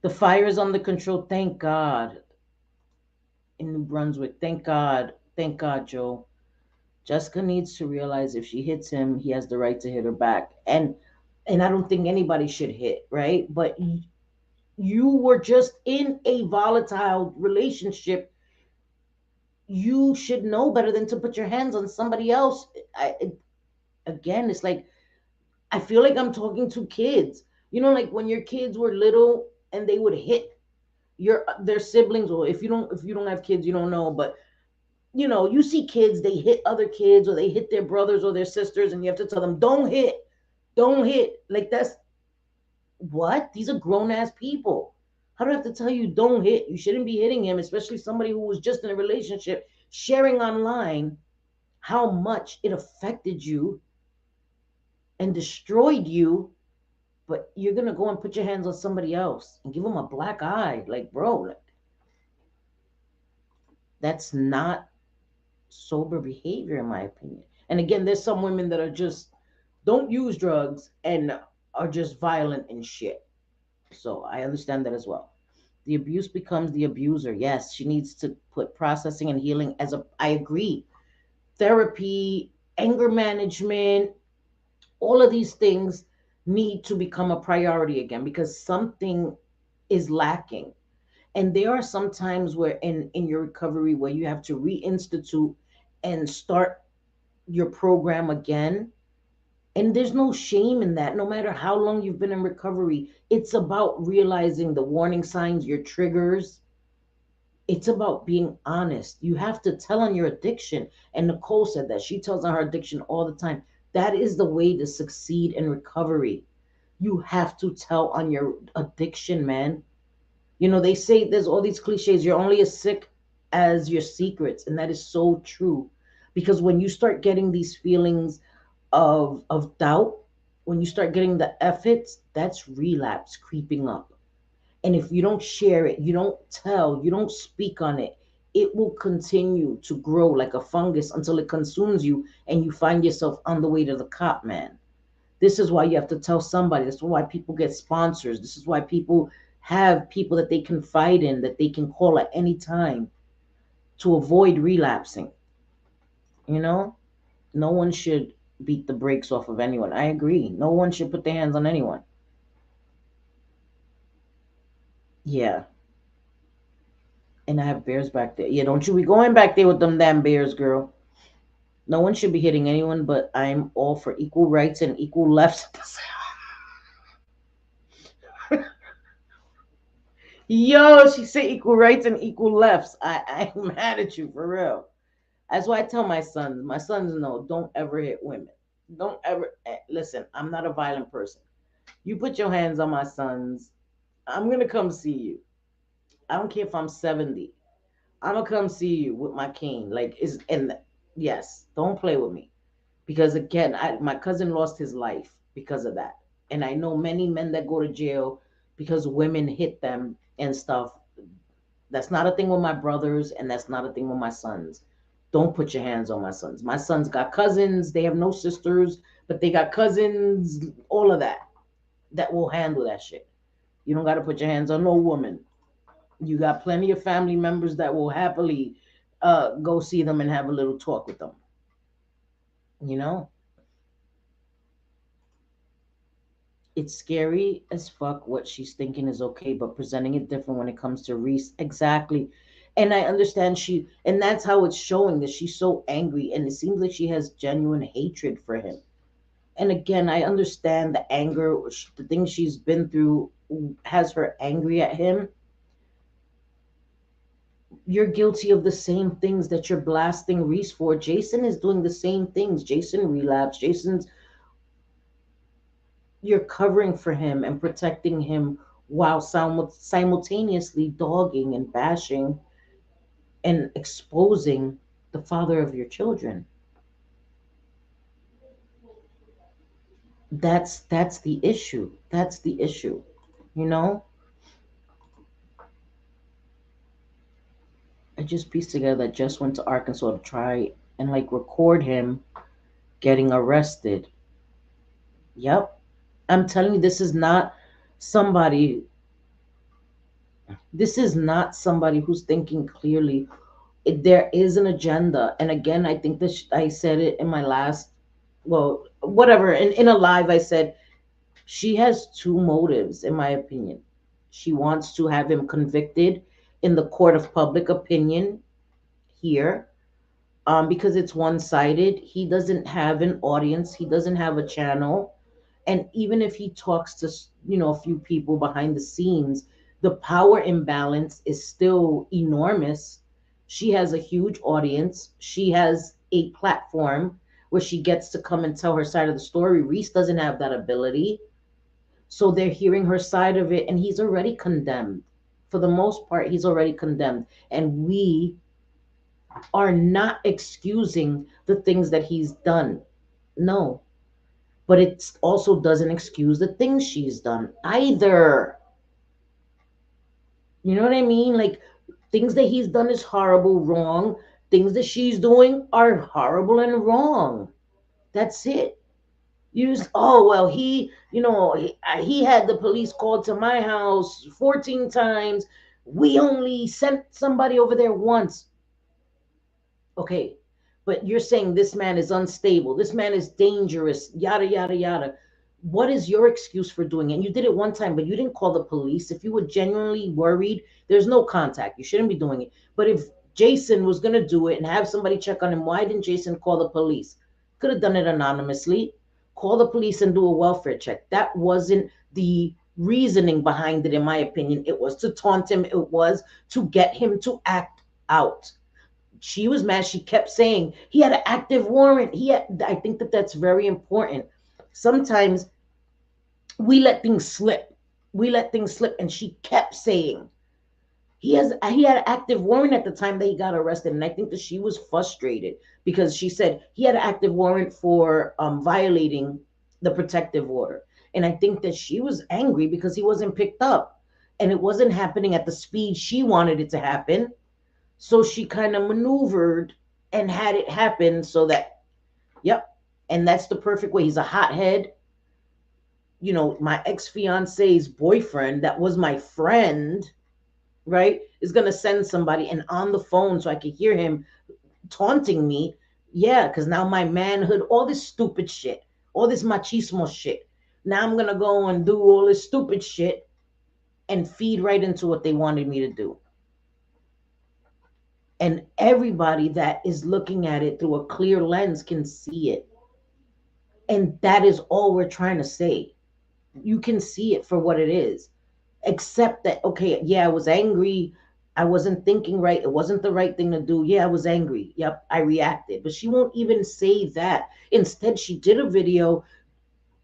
The fire is under control. Thank God. In New Brunswick. Thank God. Thank God, Joe. Jessica needs to realize if she hits him, he has the right to hit her back. And I don't think anybody should hit, right? But you were just in a volatile relationship. You should know better than to put your hands on somebody else. Again, it's like I feel like I'm talking to kids. You know, like when your kids were little and they would hit your their siblings, or if you don't have kids, you don't know, but you see kids, they hit other kids or they hit their brothers or their sisters, and you have to tell them, don't hit, don't hit. Like, that's what? These are grown ass people. How do I have to tell you don't hit? You shouldn't be hitting him, especially somebody who was just in a relationship, sharing online how much it affected you and destroyed you, but you're gonna go and put your hands on somebody else and give them a black eye. Like, bro, like, that's not sober behavior, in my opinion. And again, there's some women that are just don't use drugs and are just violent and shit. So I understand that as well. The abuse becomes the abuser. Yes, she needs to put processing and healing as a. I agree. Therapy, anger management, all of these things need to become a priority again because something is lacking. And there are some times where in your recovery where you have to reinstitute and start your program again. And there's no shame in that. No matter how long you've been in recovery, it's about realizing the warning signs, your triggers. It's about being honest. You have to tell on your addiction. And Nicole said that. She tells on her addiction all the time. That is the way to succeed in recovery. You have to tell on your addiction, man. They say there's all these cliches. You're only as sick as your secrets. And that is so true. Because when you start getting these feelings of doubt, when you start getting the efforts, that's relapse creeping up. And if you don't share it, you don't tell, you don't speak on it, it will continue to grow like a fungus until it consumes you and you find yourself on the way to the cop, man. This is why you have to tell somebody. This is why people get sponsors. This is why people have people that they confide in, that they can call at any time to avoid relapsing. You know, no one should beat the brakes off of anyone. I agree. No one should put their hands on anyone. Yeah. And I have bears back there. Yeah, don't you be going back there with them damn bears, girl. No one should be hitting anyone, but I'm all for equal rights and equal lefts. Yo, she said equal rights and equal lefts. I'm mad at you for real. That's why I tell my sons. My sons know, don't ever hit women. Don't ever listen. I'm not a violent person. You put your hands on my sons, I'm gonna come see you. I don't care if I'm 70. I'm gonna come see you with my cane. Like, is and yes, don't play with me because again, my cousin lost his life because of that, and I know many men that go to jail because women hit them and stuff. That's not a thing with my brothers, and that's not a thing with my sons. Don't put your hands on my sons. My sons got cousins. They have no sisters, but they got cousins. All of that will handle that shit. You don't got to put your hands on no woman. You got plenty of family members that will happily go see them and have a little talk with them. You know, it's scary as fuck what she's thinking is okay, but presenting it different when it comes to Reese. Exactly. And I understand and that's how it's showing that she's so angry, and it seems like she has genuine hatred for him. And again, I understand the anger, the things she's been through has her angry at him. You're guilty of the same things that you're blasting Reese for. Jason is doing the same things. Jason relapsed. You're covering for him and protecting him while simultaneously dogging and bashing and exposing the father of your children. That's the issue. That's the issue. You know, I just pieced together that Jess went to Arkansas to try and like record him getting arrested. Yep. I'm telling you, somebody somebody who's thinking clearly. There is an agenda. And again, I think that I said it in my last, well, whatever, in a live, I said she has two motives, in my opinion. She wants to have him convicted in the court of public opinion here, because it's one-sided. He doesn't have an audience. He doesn't have a channel. And even if he talks to, a few people behind the scenes, the power imbalance is still enormous. She has a huge audience. She has a platform where she gets to come and tell her side of the story. Reese doesn't have that ability. So they're hearing her side of it, and he's already condemned. For the most part, he's already condemned. And we are not excusing the things that he's done. No. But it also doesn't excuse the things she's done either. You know what I mean? Like, things that he's done is horrible, wrong. Things that she's doing are horrible and wrong. That's it. You just, oh, well, he had the police called to my house 14 times. We only sent somebody over there once. Okay, but you're saying this man is unstable, this man is dangerous, yada yada yada. What is your excuse for doing it? And you did it one time, but you didn't call the police. If you were genuinely worried, there's no contact, you shouldn't be doing it. But if Jason was going to do it and have somebody check on him, why didn't Jason call the police? Could have done it anonymously. Call the police and do a welfare check. That wasn't the reasoning behind it, in my opinion. It was to taunt him, it was to get him to act out. She was mad. She kept saying he had an active warrant. I think that that's very important. Sometimes we let things slip. And she kept saying he had an active warrant at the time that he got arrested. And I think that she was frustrated because she said he had an active warrant for violating the protective order. And I think that she was angry because he wasn't picked up and it wasn't happening at the speed she wanted it to happen. So she kind of maneuvered and had it happen so that, yep. And that's the perfect way. He's a hothead. My ex-fiance's boyfriend, that was my friend, right, is going to send somebody and on the phone so I could hear him taunting me. Yeah, because now my manhood, all this stupid shit, all this machismo shit. Now I'm going to go and do all this stupid shit and feed right into what they wanted me to do. And everybody that is looking at it through a clear lens can see it. And that is all we're trying to say. You can see it for what it is. Except that, okay, yeah, I was angry. I wasn't thinking right. It wasn't the right thing to do. Yeah, I was angry. Yep, I reacted. But she won't even say that. Instead, she did a video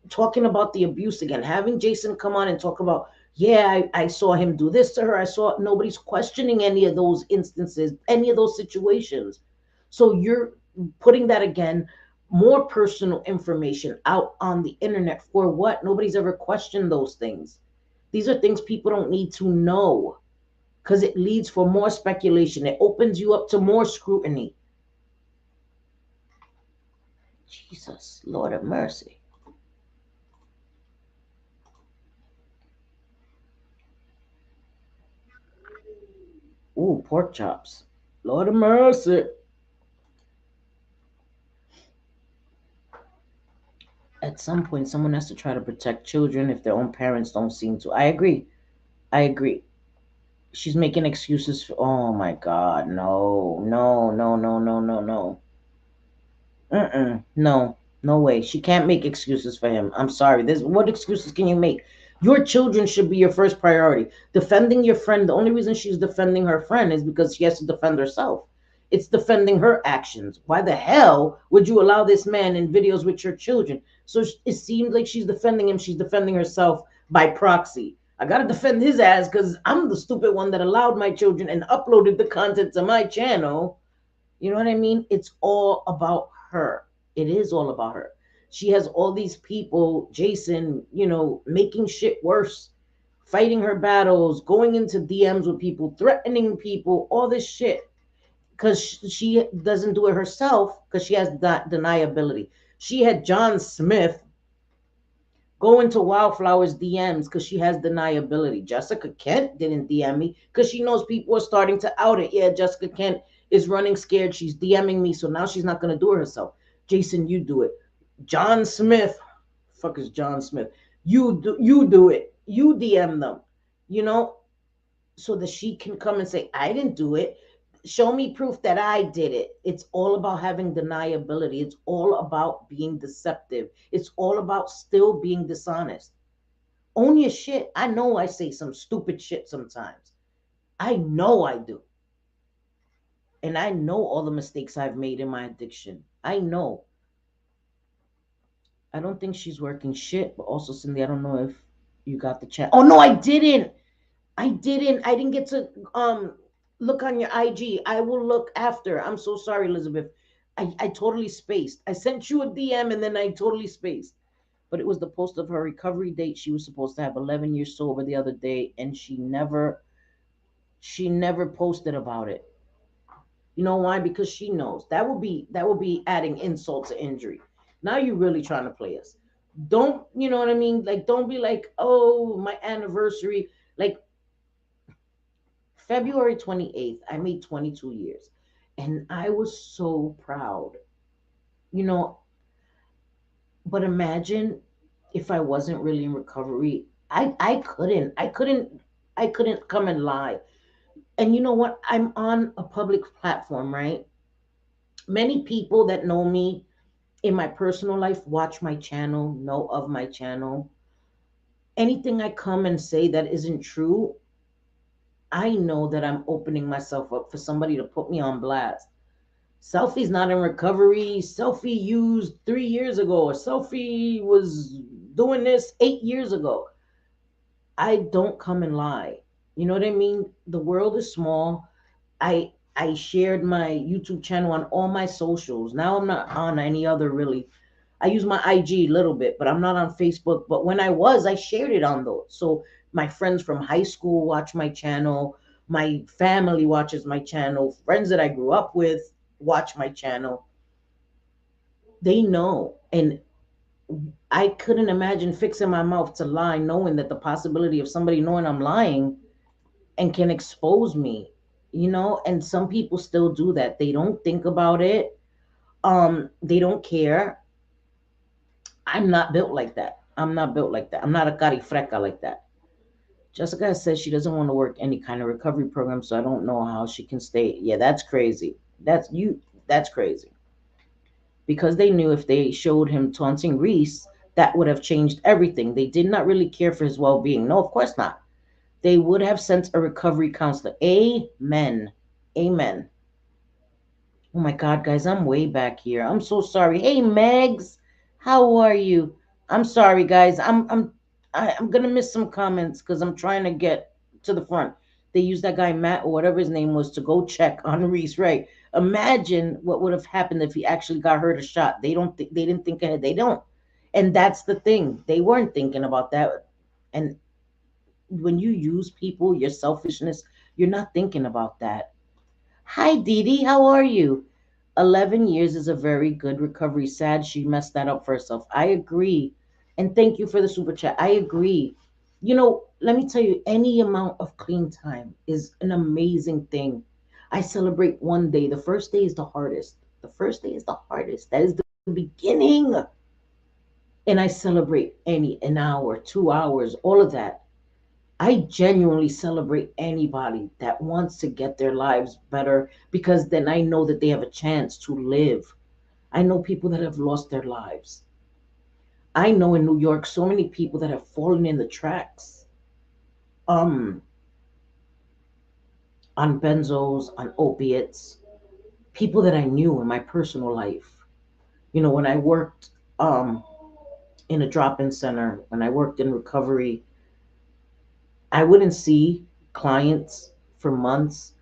talking about the abuse again, having Jason come on and talk about, yeah, I saw him do this to her. Nobody's questioning any of those instances, any of those situations. So you're putting that again, more personal information out on the internet for what? Nobody's ever questioned those things. These are things people don't need to know because it leads for more speculation. It opens you up to more scrutiny. Jesus, Lord of mercy. Ooh, pork chops. Lord of mercy. At some point, someone has to try to protect children if their own parents don't seem to. I agree. I agree. She's making excuses for. Oh my God. No, no, no, no, no, no, no. Mm-mm. No, no way. She can't make excuses for him. I'm sorry. This what excuses can you make? Your children should be your first priority. Defending your friend, the only reason she's defending her friend is because she has to defend herself. It's defending her actions. Why the hell would you allow this man in videos with your children? So it seems like she's defending him. She's defending herself by proxy. I gotta defend his ass because I'm the stupid one that allowed my children and uploaded the content to my channel. You know what I mean? It's all about her. It is all about her. She has all these people, Jason, making shit worse, fighting her battles, going into DMs with people, threatening people, all this shit. Because she doesn't do it herself because she has that deniability. She had John Smith go into Wildflower's DMs because she has deniability. Jessica Kent didn't DM me because she knows people are starting to out it. Yeah, Jessica Kent is running scared. She's DMing me, so now she's not going to do it herself. Jason, you do it. John Smith, fuck is John Smith? You do it. You DM them. You know, so that she can come and say, I didn't do it. Show me proof that I did it. It's all about having deniability. It's all about being deceptive. It's all about still being dishonest. Own your shit. I know I say some stupid shit sometimes. I know I do. And I know all the mistakes I've made in my addiction. I know. I don't think she's working shit, but also, Cindy, I don't know if you got the chat. Oh, no, I didn't. I didn't get to look on your IG. I will look after. I'm so sorry, Elizabeth. I totally spaced. I sent you a DM and then I totally spaced. But it was the post of her recovery date. She was supposed to have 11 years sober the other day, and she never posted about it. You know why? Because she knows that will be adding insult to injury. Now you're really trying to play us. Don't you know what I mean? Like, don't be like, oh, my anniversary. Like, February 28th, I made 22 years. And I was so proud. You know, but imagine if I wasn't really in recovery. I couldn't come and lie. And you know what? I'm on a public platform, right? Many people that know me in my personal life watch my channel, know of my channel. Anything I come and say that isn't true, I know that I'm opening myself up for somebody to put me on blast. Selfie's not in recovery. Selfie used 3 years ago, or Selfie was doing this 8 years ago. I don't come and lie. You know what I mean? The world is small. I shared my YouTube channel on all my socials. Now I'm not on any other really. I use my IG a little bit, but I'm not on Facebook. But when I was, I shared it on those. So my friends from high school watch my channel. My family watches my channel. Friends that I grew up with watch my channel. They know. And I couldn't imagine fixing my mouth to lie, knowing that the possibility of somebody knowing I'm lying and can expose me, and some people still do that. They don't think about it. They don't care. I'm not built like that. I'm not built like that. I'm not a carifreca like that. Jessica says she doesn't want to work any kind of recovery program, so I don't know how she can stay. Yeah, that's crazy. That's crazy. Because they knew if they showed him taunting Reese, that would have changed everything. They did not really care for his well-being. No, of course not. They would have sent a recovery counselor. Amen. Amen. Oh my God, guys, I'm way back here. I'm so sorry. Hey, Megs, how are you? I'm sorry, guys. I'm gonna miss some comments because I'm trying to get to the front. They used that guy Matt or whatever his name was to go check on Reese. Right? Imagine what would have happened if he actually got hurt a shot. They didn't think ahead. They don't, and that's the thing. They weren't thinking about that. And when you use people, your selfishness, you're not thinking about that. Hi, Dee Dee, how are you? 11 years is a very good recovery. Sad she messed that up for herself. I agree. And thank you for the super chat. I agree. You know, let me tell you, any amount of clean time is an amazing thing. I celebrate one day. The first day is the hardest. The first day is the hardest. That is the beginning. And I celebrate an hour, 2 hours, all of that. I genuinely celebrate anybody that wants to get their lives better because then I know that they have a chance to live. I know people that have lost their lives. I know in New York so many people that have fallen in the tracks. Um, on benzos, on opiates, people that I knew in my personal life. You know, when I worked in a drop-in center, when I worked in recovery, I wouldn't see clients for months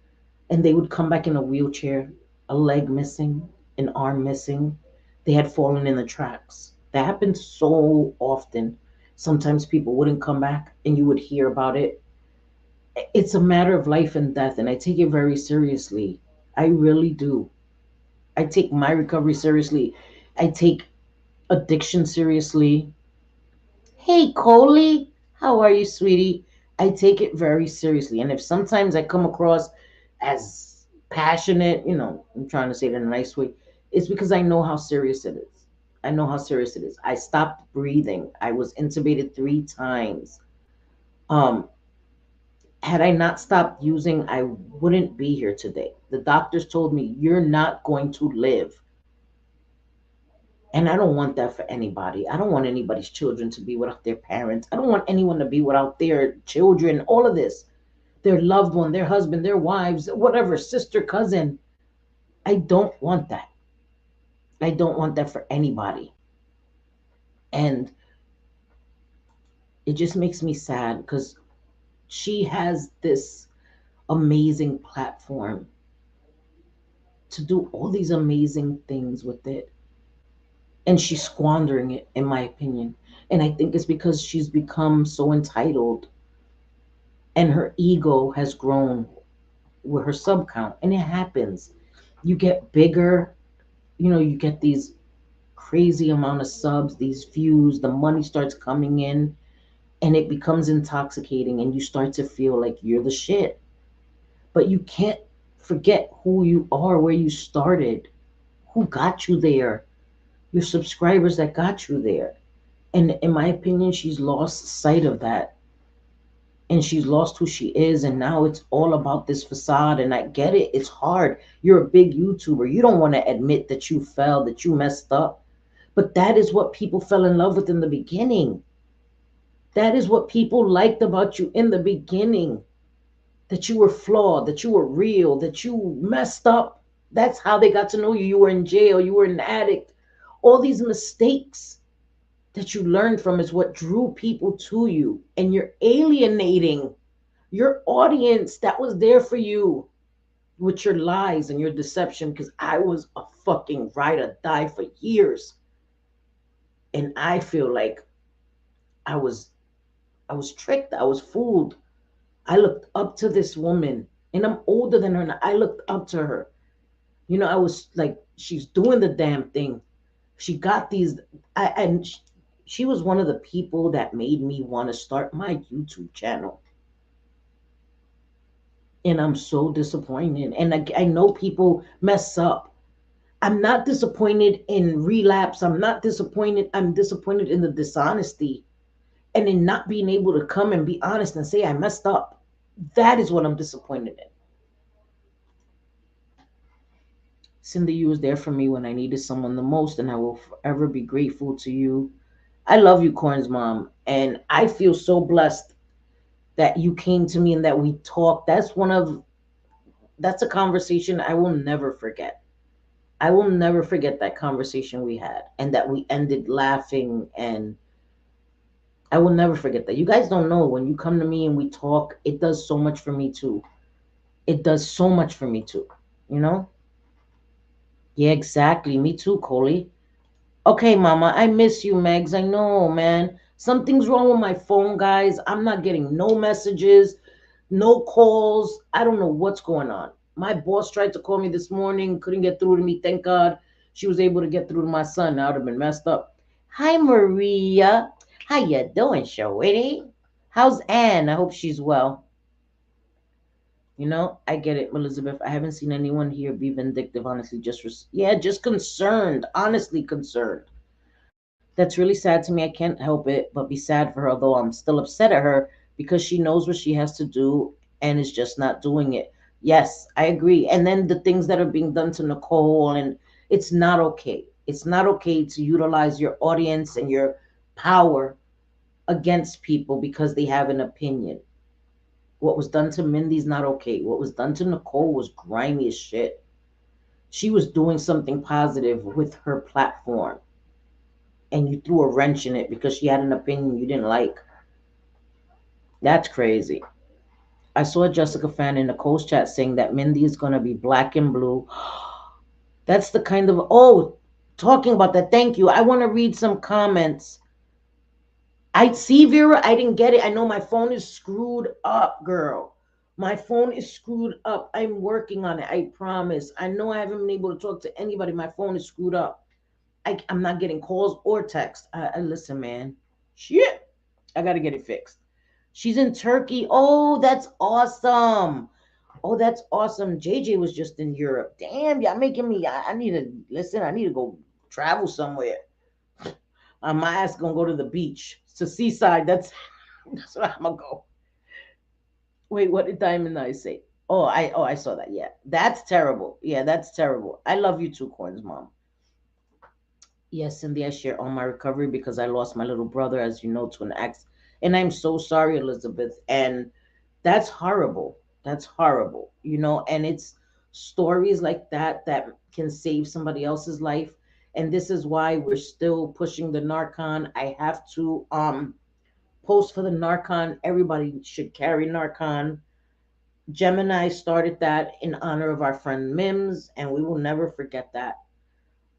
and they would come back in a wheelchair, a leg missing, an arm missing. They had fallen in the tracks. That happened so often. Sometimes people wouldn't come back and you would hear about it. It's a matter of life and death, and I take it very seriously. I really do. I take my recovery seriously. I take addiction seriously. Hey, Coley, how are you, sweetie? I take it very seriously. And if sometimes I come across as passionate, I'm trying to say it in a nice way, it's because I know how serious it is. I know how serious it is. I stopped breathing. I was intubated 3 times. Um, had I not stopped using, I wouldn't be here today. The doctors told me, you're not going to live. And I don't want that for anybody. I don't want anybody's children to be without their parents. I don't want anyone to be without their children, all of this, their loved one, their husband, their wives, whatever, sister, cousin. I don't want that. I don't want that for anybody. And it just makes me sad because she has this amazing platform to do all these amazing things with it. And she's squandering it, in my opinion. And I think it's because she's become so entitled and her ego has grown with her sub count. And it happens. You get bigger, you get these crazy amount of subs, these views, the money starts coming in, and it becomes intoxicating, and you start to feel like you're the shit. But you can't forget who you are, where you started, who got you there, your subscribers that got you there. And in my opinion, she's lost sight of that. And she's lost who she is. And now it's all about this facade. And I get it. It's hard. You're a big YouTuber. You don't want to admit that you fell, that you messed up. But that is what people fell in love with in the beginning. That is what people liked about you in the beginning. That you were flawed, that you were real, that you messed up. That's how they got to know you. You were in jail. You were an addict. All these mistakes that you learned from is what drew people to you. And you're alienating your audience that was there for you with your lies and your deception. Because I was a fucking ride or die for years. And I feel like I was I was tricked. I was fooled. I looked up to this woman and I'm older than her and I looked up to her. I was like, she's doing the damn thing. She got these and she was one of the people that made me want to start my YouTube channel. And I'm so disappointed. And I know people mess up. I'm not disappointed in relapse. I'm not disappointed. I'm disappointed in the dishonesty and in not being able to come and be honest and say I messed up. That is what I'm disappointed in. Cindy, you was there for me when I needed someone the most, and I will forever be grateful to you. I love you, Corn's mom, and I feel so blessed that you came to me and that we talked. That's a conversation I will never forget. I will never forget that conversation we had and that we ended laughing, and I will never forget that. You guys don't know, when you come to me and we talk, it does so much for me too. It does so much for me too, you know? Yeah, exactly. Me too, Coley. Okay, Mama, I miss you, Megs. I know, man. Something's wrong with my phone, guys. I'm not getting no messages, no calls. I don't know what's going on. My boss tried to call me this morning, couldn't get through to me. Thank God she was able to get through to my son. I would have been messed up. Hi, Maria. How you doing, sweetie? How's Anne? I hope she's well. I get it, Elizabeth. I haven't seen anyone here be vindictive, honestly. Yeah, just concerned. Honestly concerned. That's really sad to me. I can't help it but be sad for her, although I'm still upset at her because she knows what she has to do and is just not doing it. Yes, I agree. And then the things that are being done to Nicole, and it's not okay. It's not okay to utilize your audience and your power against people because they have an opinion. What was done to Mindy's not okay. What was done to Nicole was grimy as shit. She was doing something positive with her platform, and you threw a wrench in it because she had an opinion you didn't like. That's crazy. I saw a Jessica fan in Nicole's chat saying that Mindy is going to be black and blue. That's the kind of, oh, talking about that. Thank you. I want to read some comments. I see, Vera. I didn't get it. I know my phone is screwed up, girl. My phone is screwed up. I'm working on it. I promise. I know I haven't been able to talk to anybody. My phone is screwed up. I'm not getting calls or text. Listen, man. Shit. I got to get it fixed. She's in Turkey. Oh, that's awesome. Oh, that's awesome. JJ was just in Europe. Damn, y'all making me. I need to listen. I need to go travel somewhere. My ass gonna go to the beach. It's a seaside. That's where I'm gonna go. Wait, what did Diamond Eyes say? Oh, I saw that. Yeah, that's terrible. Yeah, that's terrible. I love you too, Coins Mom. Yes, Cindy, I share all my recovery because I lost my little brother, as you know, to an accident. And I'm so sorry, Elizabeth. And that's horrible. That's horrible. And it's stories like that that can save somebody else's life. And this is why we're still pushing the Narcan. I have to post for the Narcan. Everybody should carry Narcan. Gemini started that in honor of our friend Mims, and we will never forget that.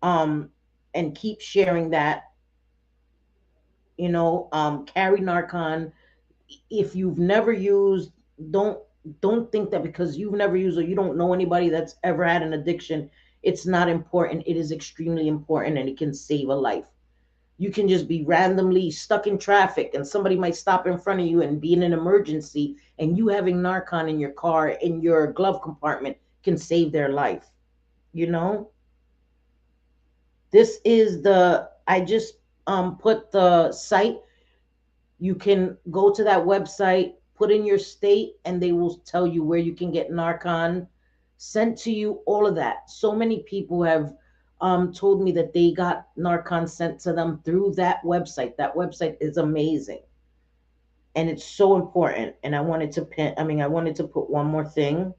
Um, and keep sharing that. Carry Narcan. If you've never used, don't don't think that because you've never used or you don't know anybody that's ever had an addiction, it's not important. It is extremely important, and it can save a life. You can just be randomly stuck in traffic and somebody might stop in front of you and be in an emergency, and you having Narcan in your car in your glove compartment can save their life. You know, this is the I just put the site. You can go to that website, put in your state, and they will tell you where you can get Narcan sent to you, all of that. So many people have told me that they got Narcan sent to them through that website. That website is amazing. And it's so important. And I wanted to put one more thing,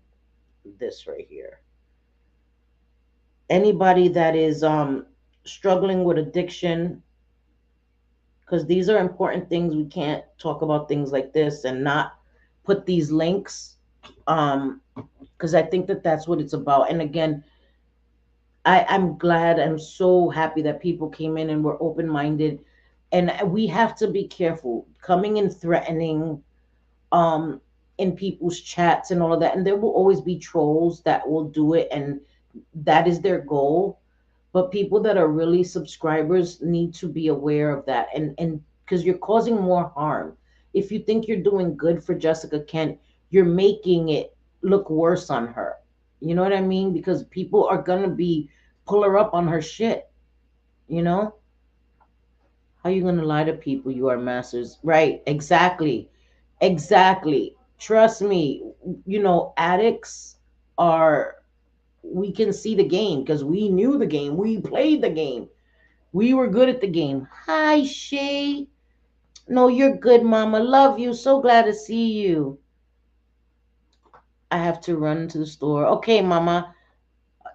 this right here. Anybody that is struggling with addiction, because these are important things. We can't talk about things like this and not put these links, because I think that that's what it's about. And again, I'm glad, I'm so happy that people came in and were open minded. And we have to be careful coming and threatening um, in people's chats and all of that. And there will always be trolls that will do it, and that is their goal. But people that are really subscribers need to be aware of that, and because you're causing more harm. If you think you're doing good for Jessica Kent, you're making it look worse on her. You know what I mean? Because people are gonna be pull her up on her shit. You know, how you gonna lie to people? You are masters, right? Exactly, exactly. Trust me. Addicts are. We can see the game because we knew the game. We played the game. We were good at the game. Hi, Shay. No, you're good, Mama. Love you. So glad to see you. I have to run to the store. Okay, Mama.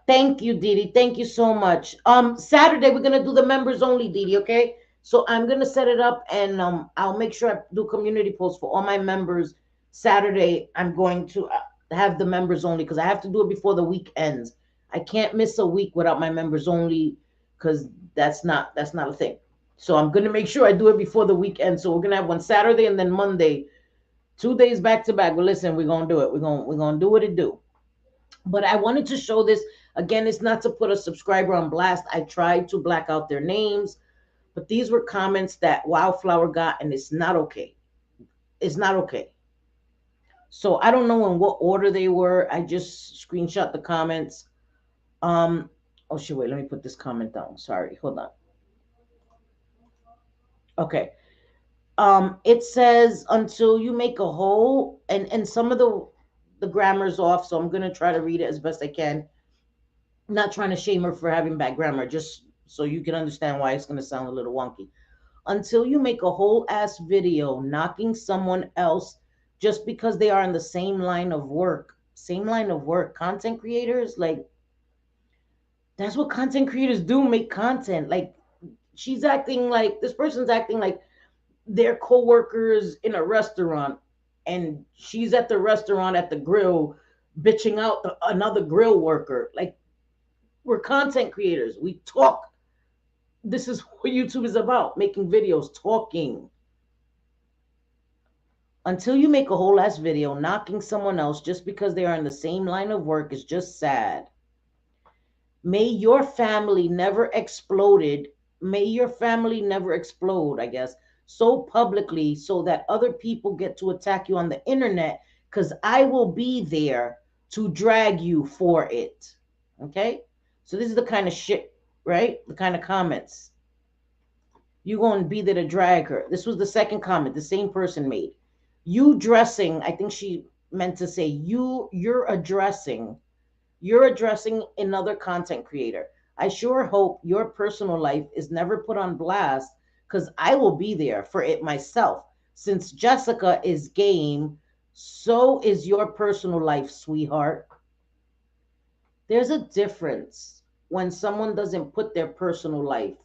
Thank you, Didi. Thank you so much. Saturday we're gonna do the members only, Didi. Okay. So I'm gonna set it up, and I'll make sure I do community posts for all my members. Saturday I'm going to have the members only because I have to do it before the week ends. I can't miss a week without my members only because that's not a thing. So I'm gonna make sure I do it before the weekend. So we're gonna have one Saturday and then Monday, 2 days back to back. But listen, we're gonna do it. We're gonna do what it do. But I wanted to show this again. It's not to put a subscriber on blast. I tried to black out their names, but these were comments that Wildflower got, and it's not okay. It's not okay. So I don't know in what order they were. I just screenshot the comments. Um, oh shit, wait, let me put this comment down. Sorry, hold on. Okay. It says until you make a hole, and some of the grammar's off, so I'm gonna try to read it as best I can. Not trying to shame her for having bad grammar, just so you can understand why it's gonna sound a little wonky. Until you make a whole ass video knocking someone else just because they are in the same line of work, content creators, like that's what content creators do, make content. Like she's acting like this person's acting like they're co-workers in a restaurant and she's at the restaurant at the grill bitching out another grill worker. Like we're content creators, we talk. This is what YouTube is about, making videos, talking. Until you make a whole ass video knocking someone else just because they are in the same line of work is just sad. May your family never exploded. May your family never explode, I guess, so publicly so that other people get to attack you on the internet because I will be there to drag you for it. Okay? So this is the kind of shit, right? The kind of comments. You going to be there to drag her. This was the second comment the same person made. You dressing, I think she meant to say you're addressing another content creator. I sure hope your personal life is never put on blast because I will be there for it myself. Since Jessica is game, so is your personal life, sweetheart. There's a difference when someone doesn't put their personal life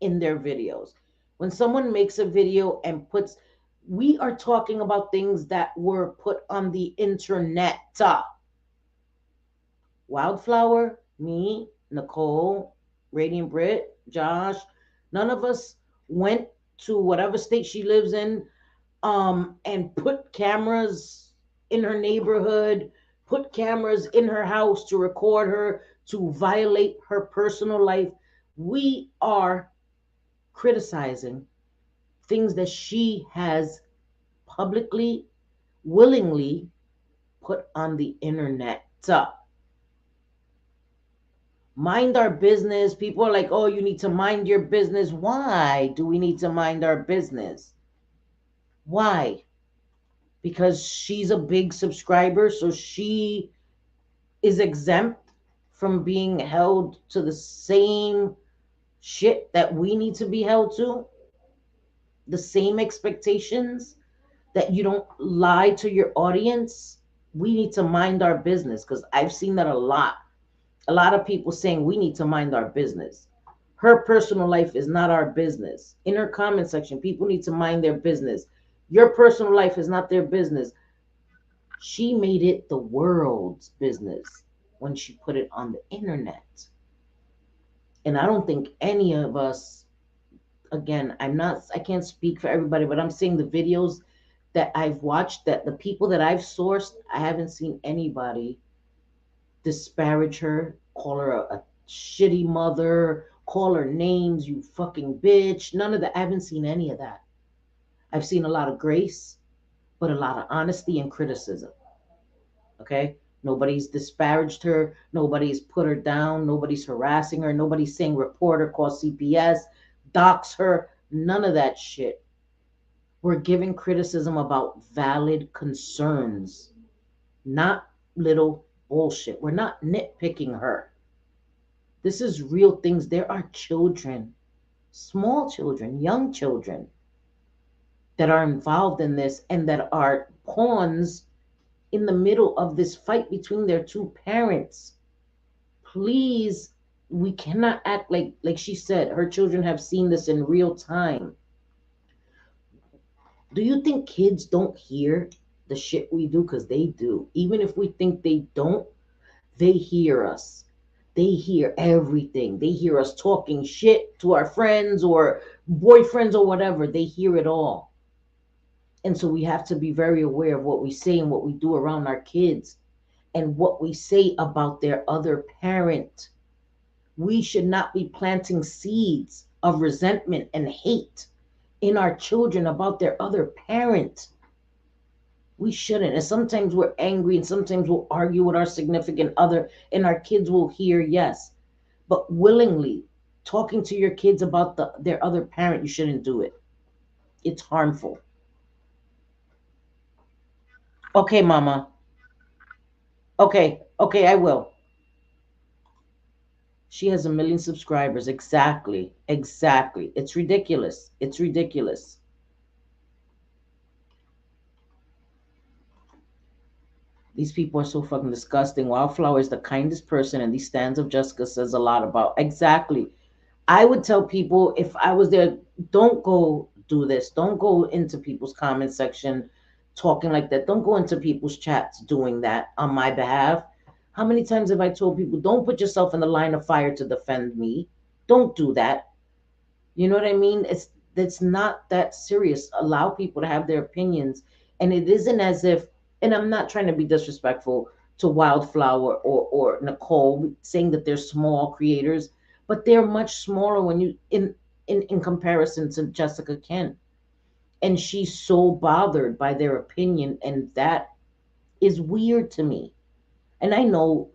in their videos. When someone makes a video and puts, we are talking about things that were put on the internet. Wildflower, me, Nicole, Radiant Britt, Josh, none of us went to whatever state she lives in and put cameras in her neighborhood, put cameras in her house to record her, to violate her personal life. We are criticizing things that she has publicly, willingly put on the internet. Mind our business. People are like, oh, you need to mind your business. Why do we need to mind our business? Why? Because she's a big subscriber, so she is exempt from being held to the same shit that we need to be held to, the same expectations, that you don't lie to your audience. We need to mind our business because I've seen that a lot. A lot of people saying we need to mind our business. Her personal life is not our business. In her comment section, people need to mind their business. Your personal life is not their business. She made it the world's business when she put it on the internet. And I don't think any of us, again, I can't speak for everybody, but I'm seeing the videos that I've watched, that the people that I've sourced, I haven't seen anybody disparage her, call her a shitty mother, call her names, you fucking bitch. None of that. I haven't seen any of that. I've seen a lot of grace, but a lot of honesty and criticism. Okay? Nobody's disparaged her. Nobody's put her down. Nobody's harassing her. Nobody's saying report her, call CPS, dox her. None of that shit. We're giving criticism about valid concerns, not little bullshit. We're not nitpicking her. This is real things. There are children, small children, young children that are involved in this and that are pawns in the middle of this fight between their two parents. Please, we cannot act like she said, her children have seen this in real time. Do you think kids don't hear the shit we do? Because they do. Even if we think they don't, they hear us. They hear everything. They hear us talking shit to our friends or boyfriends or whatever. They hear it all. And so we have to be very aware of what we say and what we do around our kids and what we say about their other parent. We should not be planting seeds of resentment and hate in our children about their other parent. We shouldn't. And sometimes we're angry and sometimes we'll argue with our significant other, and our kids will hear yes. But willingly talking to your kids about their other parent, you shouldn't do it. It's harmful. Okay, mama. Okay, okay, I will. She has 1 million subscribers. Exactly. Exactly. It's ridiculous. It's ridiculous. These people are so fucking disgusting. Wildflower is the kindest person, and these stands of Jessica says a lot about. Exactly. I would tell people if I was there, don't go do this. Don't go into people's comment section talking like that. Don't go into people's chats doing that on my behalf. How many times have I told people, don't put yourself in the line of fire to defend me? Don't do that. You know what I mean? It's not that serious. Allow people to have their opinions. And it isn't as if, and I'm not trying to be disrespectful to Wildflower or Nicole saying that they're small creators, but they're much smaller when you in comparison to Jessica Kent. And she's so bothered by their opinion, and that is weird to me. And I know,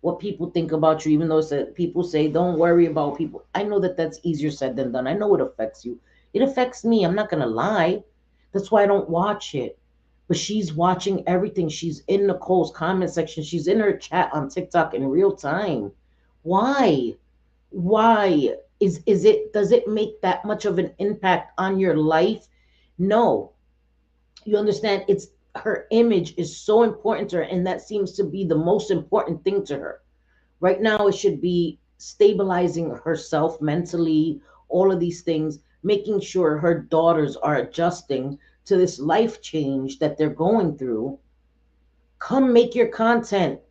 what people think about you, even though people say, don't worry about people. I know that that's easier said than done. I know it affects you. It affects me. I'm not going to lie. That's why I don't watch it. But she's watching everything. She's in Nicole's comment section. She's in her chat on TikTok in real time. Why? Why? Does it make that much of an impact on your life? No. You understand? It's her image is so important to her, and that seems to be the most important thing to her right now. It should be stabilizing herself mentally, all of these things, making sure her daughters are adjusting to this life change that they're going through. Come make your content,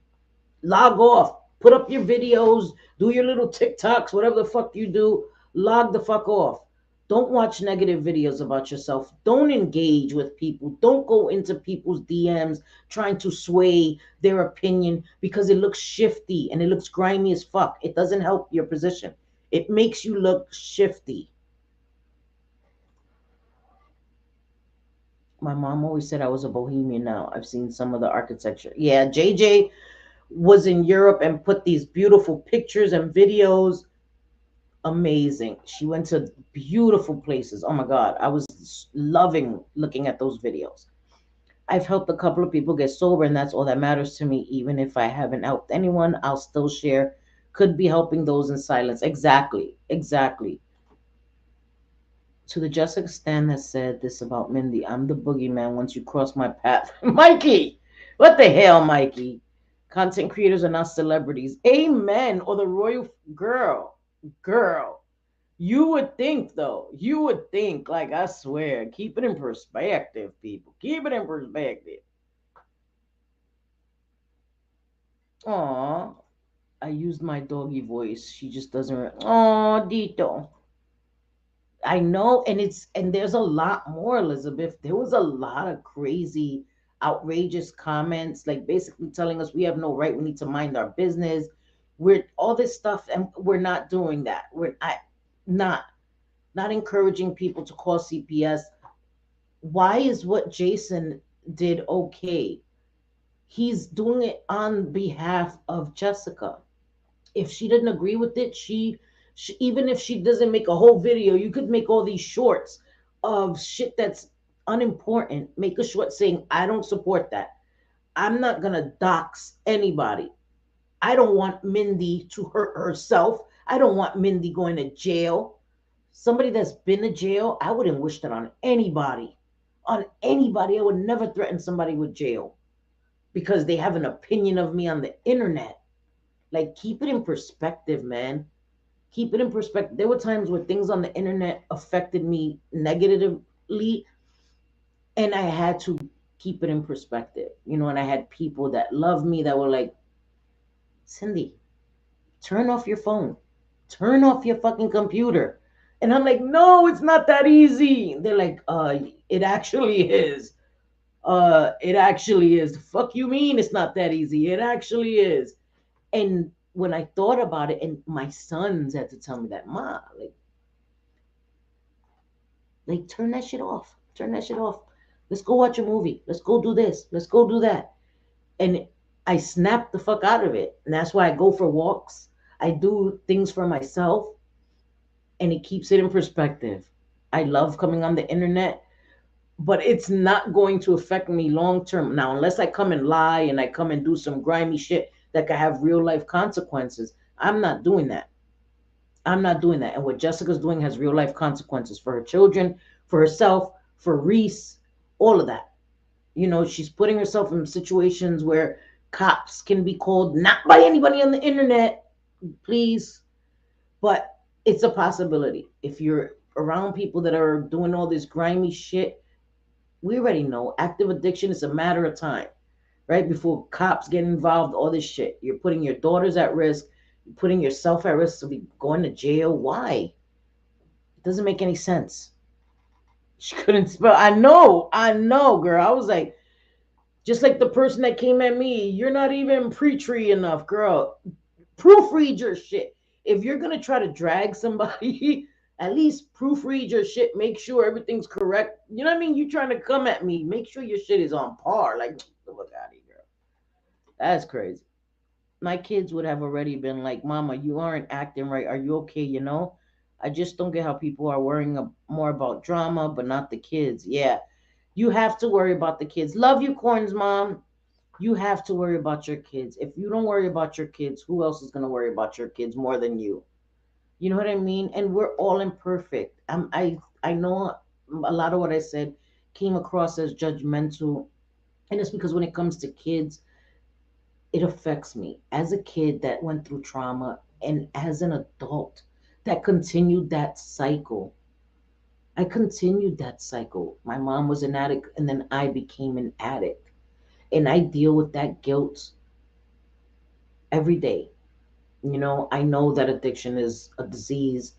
log off, put up your videos, do your little TikToks, whatever the fuck you do, log the fuck off. Don't watch negative videos about yourself. Don't engage with people. Don't go into people's DMs trying to sway their opinion because it looks shifty and it looks grimy as fuck. It doesn't help your position. It makes you look shifty. My mom always said I was a bohemian now. I've seen some of the architecture. Yeah, JJ was in Europe and put these beautiful pictures and videos. Amazing. She went to beautiful places. Oh my God. I was loving looking at those videos. I've helped a couple of people get sober, and that's all that matters to me. Even if I haven't helped anyone, I'll still share. Could be helping those in silence. Exactly. Exactly. To the Jessica Stan that said this about Mindy, I'm the boogeyman once you cross my path. Mikey! What the hell, Mikey? Content creators are not celebrities. Amen. Or the royal girl. You would think, though. You would think, like, I swear, keep it in perspective, people. Keep it in perspective. Aw, I used my doggy voice. She just doesn't. Aw, Dito. I know, and there's a lot more, Elizabeth. There was a lot of crazy, outrageous comments, like basically telling us we have no right, we need to mind our business. We're all this stuff, and we're not doing that. Not not encouraging people to call CPS. Why is what Jason did okay? He's doing it on behalf of Jessica. If she didn't agree with it, she even if she doesn't make a whole video, you could make all these shorts of shit that's unimportant. Make a short saying, I don't support that. I'm not gonna dox anybody. I don't want Mindy to hurt herself. I don't want Mindy going to jail. Somebody that's been to jail, I wouldn't wish that on anybody. On anybody. I would never threaten somebody with jail because they have an opinion of me on the internet. Like, keep it in perspective, man. Keep it in perspective. There were times where things on the internet affected me negatively, and I had to keep it in perspective. And I had people that love me that were like, Cindy, turn off your phone. Turn off your fucking computer. And I'm like, no, it's not that easy. They're like, it actually is. It actually is. The fuck you mean it's not that easy? It actually is. And when I thought about it, and my sons had to tell me that, Ma, like, Like, turn that shit off. Turn that shit off. Let's go watch a movie. Let's go do this. Let's go do that. And I snap the fuck out of it. And that's why I go for walks. I do things for myself, and it keeps it in perspective. I love coming on the internet, but it's not going to affect me long term. Now, unless I come and lie and I come and do some grimy shit that could have real life consequences, I'm not doing that. I'm not doing that. And what Jessica's doing has real life consequences for her children, for herself, for Reese, all of that. You know, she's putting herself in situations where cops can be called, not by anybody on the internet, please, but it's a possibility. If you're around people that are doing all this grimy shit, we already know active addiction is a matter of time, right? Before cops get involved, all this shit. You're putting your daughters at risk, you're putting yourself at risk to be going to jail. Why? It doesn't make any sense. She couldn't spell. I know, girl. I was like, just like the person that came at me, you're not even pre-tree enough, girl. Proofread your shit. If you're gonna try to drag somebody, at least proofread your shit. Make sure everything's correct. You know what I mean? You trying to come at me? Make sure your shit is on par. Like, look out of here, girl. That's crazy. My kids would have already been like, "Mama, you aren't acting right. Are you okay?" You know. I just don't get how people are worrying more about drama, but not the kids. Yeah, you have to worry about the kids. Love you, corns, mom. You have to worry about your kids. If you don't worry about your kids, who else is going to worry about your kids more than you? You know what I mean? And we're all imperfect. I know a lot of what I said came across as judgmental, and it's because when it comes to kids, it affects me. As a kid that went through trauma, and as an adult that continued that cycle, I continued that cycle. My mom was an addict, and then I became an addict. And I deal with that guilt every day. You know, I know that addiction is a disease.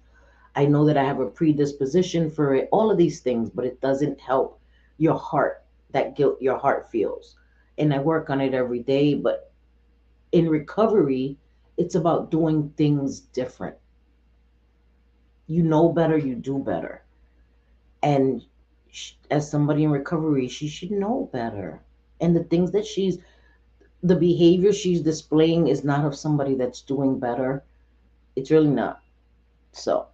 I know that I have a predisposition for it, all of these things, but it doesn't help your heart, that guilt your heart feels. And I work on it every day, but in recovery, it's about doing things different. You know better, you do better. And as somebody in recovery, she should know better. And the things that the behavior she's displaying is not of somebody that's doing better. It's really not. So,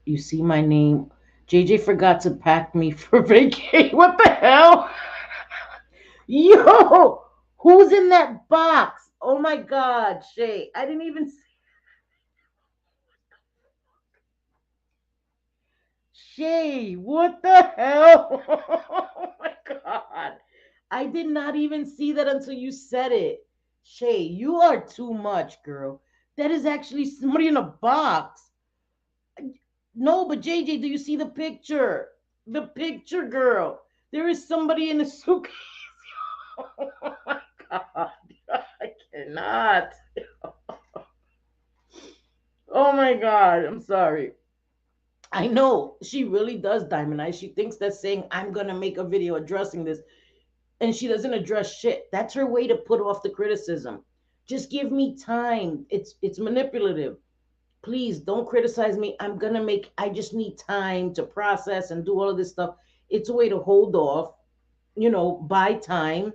you see my name. JJ forgot to pack me for vacation. What the hell? Yo, who's in that box? Oh my God, Shay. I didn't even see. Shay, what the hell? Oh my God. I did not even see that until you said it. Shay, you are too much, girl. That is actually somebody in a box. No, but JJ, do you see the picture? The picture, girl. There is somebody in a suitcase. Oh my God. I cannot. Oh my God. I'm sorry. I know she really does diamondize. She thinks that saying, I'm going to make a video addressing this, and she doesn't address shit. That's her way to put off the criticism. Just give me time. It's manipulative. Please don't criticize me. I just need time to process and do all of this stuff. It's a way to hold off, buy time.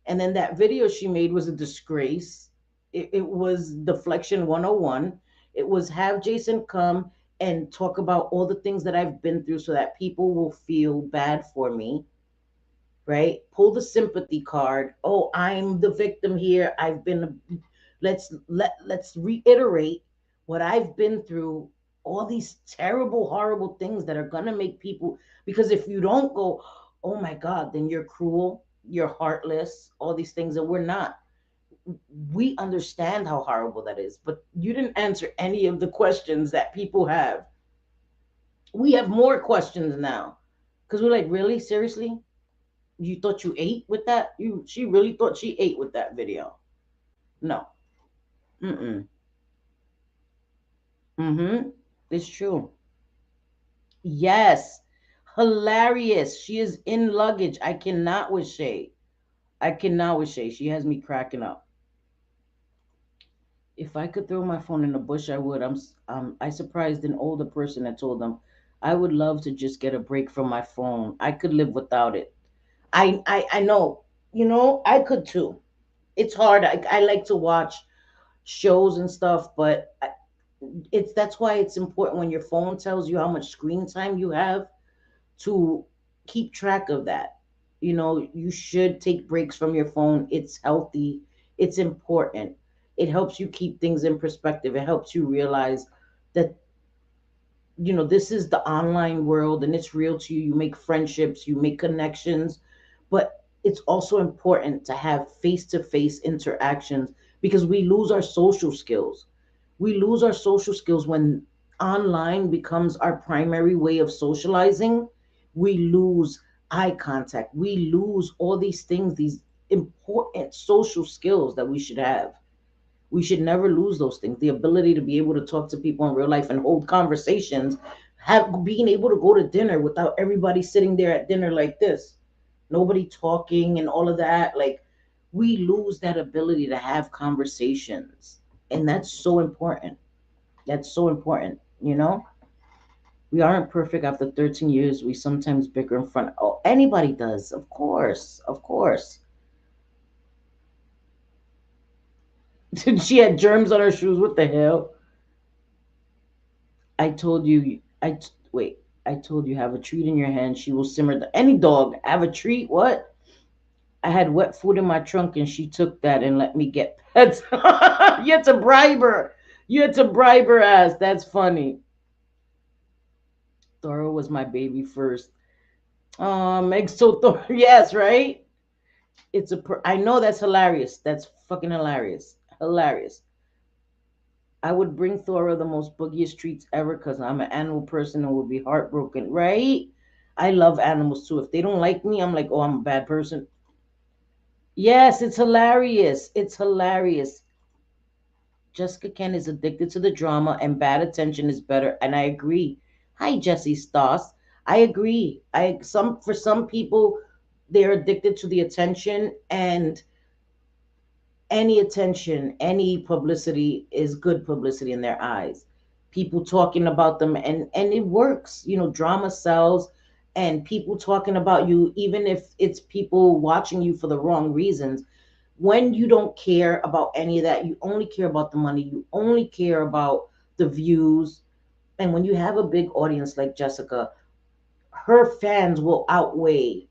And then that video she made was a disgrace. It was deflection 101. It was have Jason come and talk about all the things that I've been through so that people will feel bad for me, right? Pull the sympathy card. Oh, I'm the victim here. Let's reiterate what I've been through, all these terrible, horrible things that are gonna make people, because if you don't go, oh my God, then you're cruel, you're heartless, all these things, and we're not. We understand how horrible that is, but you didn't answer any of the questions that people have. We have more questions now. Because we're like, really? Seriously? You thought you ate with that? She really thought she ate with that video. No. Mm-mm. Mm-hmm. It's true. Yes. Hilarious. She is in luggage. I cannot with Shay. I cannot with Shay. She has me cracking up. If I could throw my phone in the bush, I would. I surprised an older person that told them, I would love to just get a break from my phone. I could live without it. I know, I could too. It's hard. I like to watch shows and stuff, but it's that's why it's important when your phone tells you how much screen time you have to keep track of that. You should take breaks from your phone. It's healthy, it's important. It helps you keep things in perspective. It helps you realize that this is the online world and it's real to you. You make friendships, you make connections, but it's also important to have face-to-face interactions because we lose our social skills. We lose our social skills when online becomes our primary way of socializing. We lose eye contact. We lose all these things, these important social skills that we should have. We should never lose those things. The ability to be able to talk to people in real life and hold conversations, have being able to go to dinner without everybody sitting there at dinner like this, nobody talking and all of that. Like, we lose that ability to have conversations. And that's so important. That's so important. We aren't perfect after 13 years. We sometimes bicker in front. Oh, anybody does. Of course. Of course. She had germs on her shoes. What the hell? I told you. Wait. I told you have a treat in your hand. She will simmer. Any dog have a treat. What? I had wet food in my trunk and she took that and let me get pets. You had to bribe her. You had to bribe her ass. That's funny. Thora was my baby first. Meg so Thora. Yes, right? I know that's hilarious. That's fucking hilarious. Hilarious. I would bring Thora the most boogiest treats ever because I'm an animal person and would be heartbroken, right? I love animals too. If they don't like me, I'm like, oh, I'm a bad person. Yes, it's hilarious. It's hilarious. Jessica Ken is addicted to the drama and bad attention is better. And I agree. Hi, Jesse Stoss. I agree. For some people, they're addicted to the attention, and any attention, any publicity is good publicity in their eyes. People talking about them, and it works. Drama sells, and people talking about you, even if it's people watching you for the wrong reasons. When you don't care about any of that, you only care about the money, you only care about the views. And when you have a big audience like Jessica, her fans will outweigh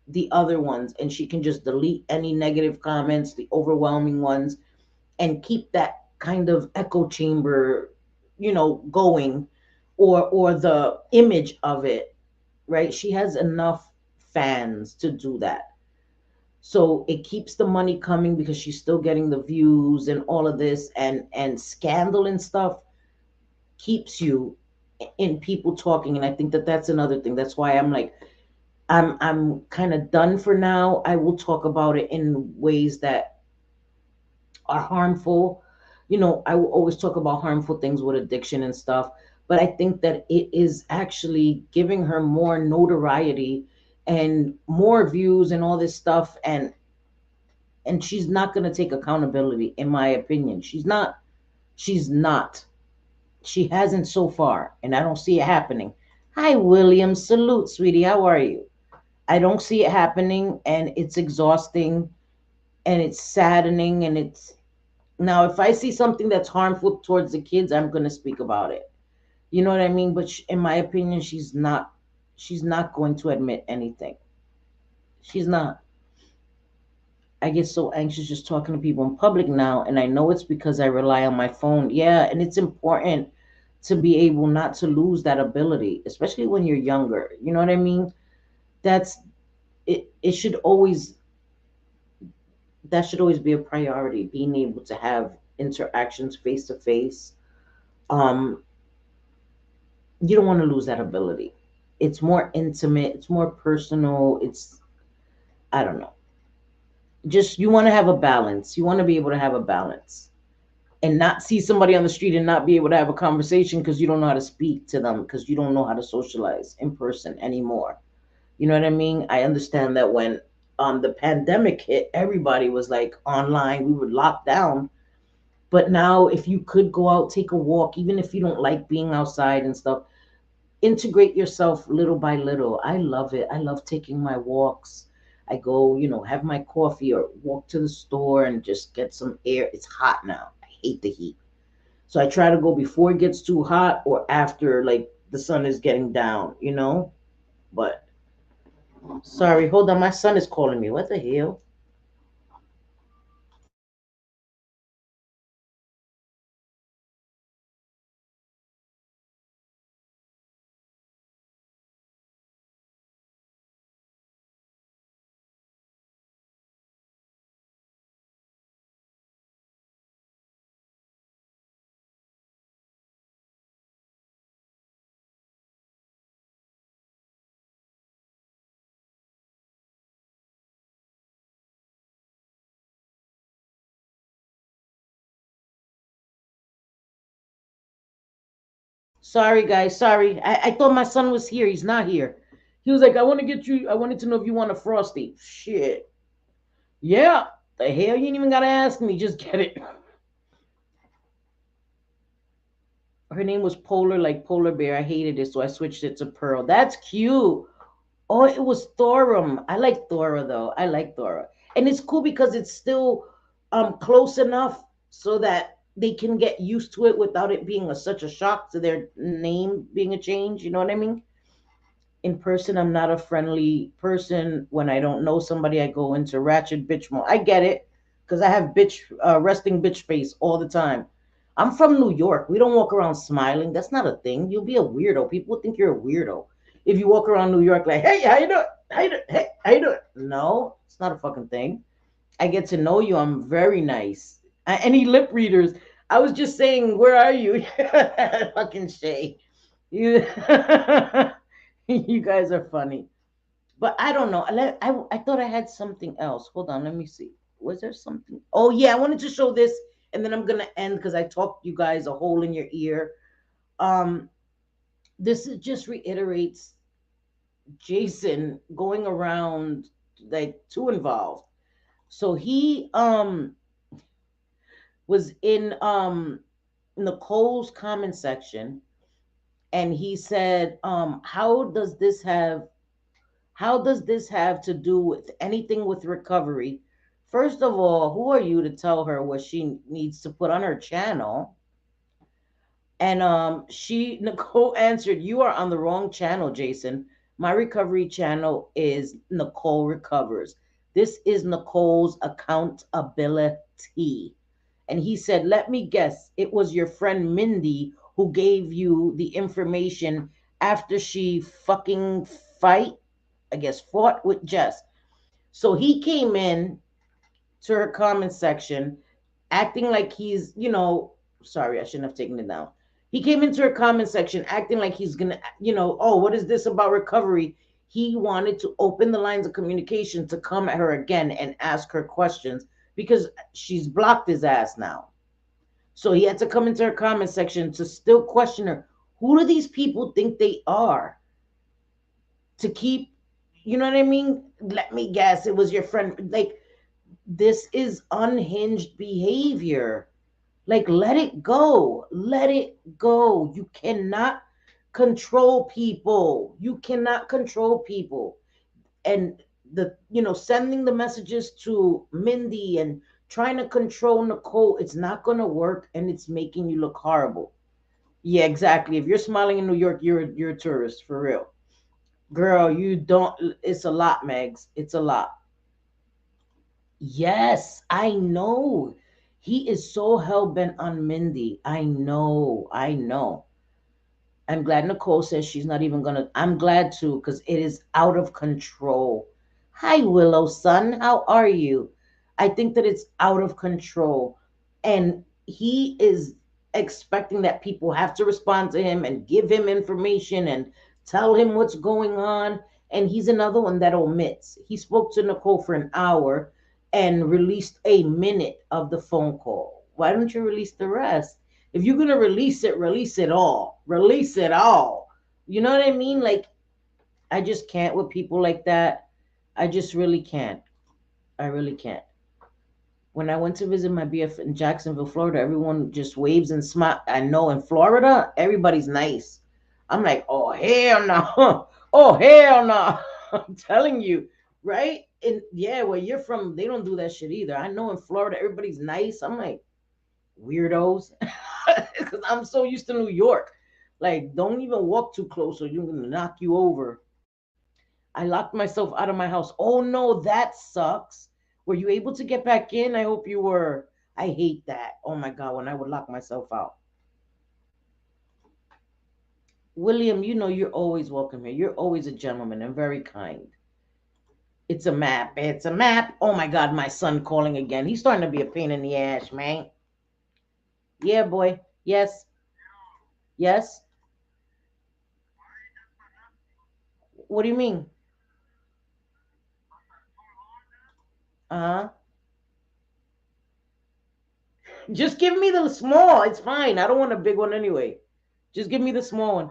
the other ones, and she can just delete any negative comments, the overwhelming ones, and keep that kind of echo chamber, going, or the image of it, right? She has enough fans to do that. So it keeps the money coming because she's still getting the views and all of this, and scandal and stuff keeps you in people talking. And I think that that's another thing. That's why I'm like, I'm kind of done for now. I will talk about it in ways that are harmful. I will always talk about harmful things with addiction and stuff, but I think that it is actually giving her more notoriety and more views and all this stuff, and she's not going to take accountability, in my opinion. She's not she hasn't so far, and I don't see it happening. Hi, William. Salute, sweetie. How are you? I don't see it happening, and it's exhausting, and it's saddening, and it's now if I see something that's harmful towards the kids, I'm going to speak about it. You know what I mean? But in my opinion, she's not going to admit anything. She's not. I get so anxious just talking to people in public now, and I know it's because I rely on my phone. Yeah, and it's important to be able not to lose that ability, especially when you're younger. You know what I mean? That's it should always that should always be a priority, being able to have interactions face to face. Um you don't want to lose that ability. It's more intimate, it's more personal, it's I don't know. Just you want to have a balance. You want to be able to have a balance and not see somebody on the street and not be able to have a conversation because you don't know how to speak to them, because you don't know how to socialize in person anymore. You know what I mean? I understand that when the pandemic hit, everybody was like online. We were locked down. But now, if you could go out, take a walk, even if you don't like being outside and stuff, integrate yourself little by little. I love it. I love taking my walks. I go, have my coffee or walk to the store and just get some air. It's hot now. I hate the heat. So I try to go before it gets too hot or after like the sun is getting down. But sorry, hold on, my son is calling me. What the hell? Sorry, guys. Sorry. I thought my son was here. He's not here. He was like, I wanted to know if you want a Frosty. Shit. Yeah. The hell? You ain't even got to ask me. Just get it. Her name was Polar, like Polar Bear. I hated it, so I switched it to Pearl. That's cute. Oh, it was Thorum. I like Thora, though. I like Thora. And it's cool because it's still close enough so that they can get used to it without it being such a shock to their name being a change. You know what I mean? In person, I'm not a friendly person. When I don't know somebody, I go into ratchet bitch mode. I get it, because I have resting bitch face all the time. I'm from New York. We don't walk around smiling. That's not a thing. You'll be a weirdo. People think you're a weirdo if you walk around New York like, hey, how you doing? How you doing? Hey, how you doing? No, it's not a fucking thing. I get to know you. I'm very nice. Any lip readers? I was just saying, where are you? Fucking Shay. You, you guys are funny. But I don't know. I thought I had something else. Hold on, let me see. Was there something? Oh yeah, I wanted to show this, and then I'm gonna end because I talked you guys a hole in your ear. Um, this just reiterates Jason going around like too involved. So he was in Nicole's comment section, and he said, how does this have to do with anything with recovery? First of all, who are you to tell her what she needs to put on her channel? And Nicole answered, "You are on the wrong channel, Jason. My recovery channel is Nicole Recovers. This is Nicole's accountability." And he said, "Let me guess, it was your friend Mindy who gave you the information after she fucking fought with Jess." So he came in to her comment section acting like sorry, I shouldn't have taken it down. He came into her comment section acting like he's gonna, oh, what is this about recovery? He wanted to open the lines of communication to come at her again and ask her questions because she's blocked his ass now. So he had to come into her comment section to still question her. Who do these people think they are to keep, you know what I mean? Let me guess, it was your friend. Like, this is unhinged behavior. Like, let it go. Let it go. You cannot control people. You cannot control people. And sending the messages to Mindy and trying to control Nicole, it's not gonna work, and it's making you look horrible. Yeah, exactly. If you're smiling in New York, you're a tourist for real. Girl, you don't, it's a lot, Megs. It's a lot. Yes, I know. He is so hell bent on Mindy. I know. I know. I'm glad Nicole says she's not even gonna. I'm glad too, because it is out of control. Hi, Willow son. How are you? I think that it's out of control. And he is expecting that people have to respond to him and give him information and tell him what's going on. And he's another one that omits. He spoke to Nicole for an hour and released a minute of the phone call. Why don't you release the rest? If you're gonna release it all. Release it all. You know what I mean? Like, I just can't with people like that. I just really can't. I really can't. When I went to visit my BF in Jacksonville, Florida, everyone just waves and smiles. I know in Florida, everybody's nice. I'm like, oh hell no. Oh hell no. I'm telling you, right? And yeah, where you're from, they don't do that shit either. I know in Florida everybody's nice. I'm like, weirdos. Because I'm so used to New York. Like, don't even walk too close or you're gonna knock you over. I locked myself out of my house. Oh no, that sucks. Were you able to get back in? I hope you were. I hate that. Oh my god, when I would lock myself out. William, you know you're always welcome here. You're always a gentleman and very kind. It's a map. It's a map. Oh my god, my son calling again. He's starting to be a pain in the ass, man. Yeah, boy. Yes. Yes. What do you mean? Uh-huh. Just give me the small. It's fine. I don't want a big one anyway. Just give me the small one.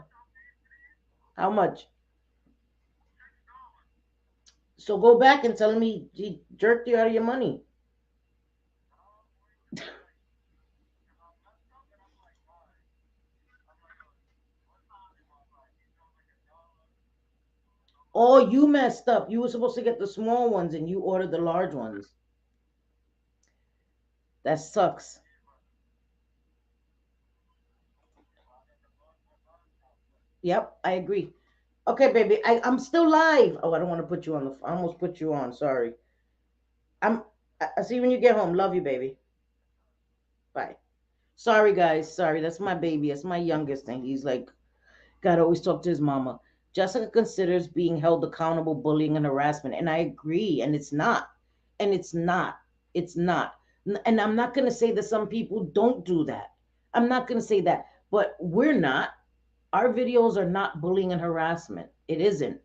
How much? So go back and tell him he jerked you out of your money. Oh, you messed up. You were supposed to get the small ones and you ordered the large ones. That sucks. Yep, I agree. Okay, baby. I'm still live. Oh, I don't want to put you on the. I almost put you on. Sorry. I'm. I see you when you get home. Love you, baby. Bye. Sorry, guys. Sorry. That's my baby. That's my youngest thing. He's like, gotta always talk to his mama. Jessica considers being held accountable bullying and harassment, and I agree. And it's not. And it's not. It's not. And I'm not gonna say that some people don't do that. I'm not gonna say that. But we're not. Our videos are not bullying and harassment. It isn't.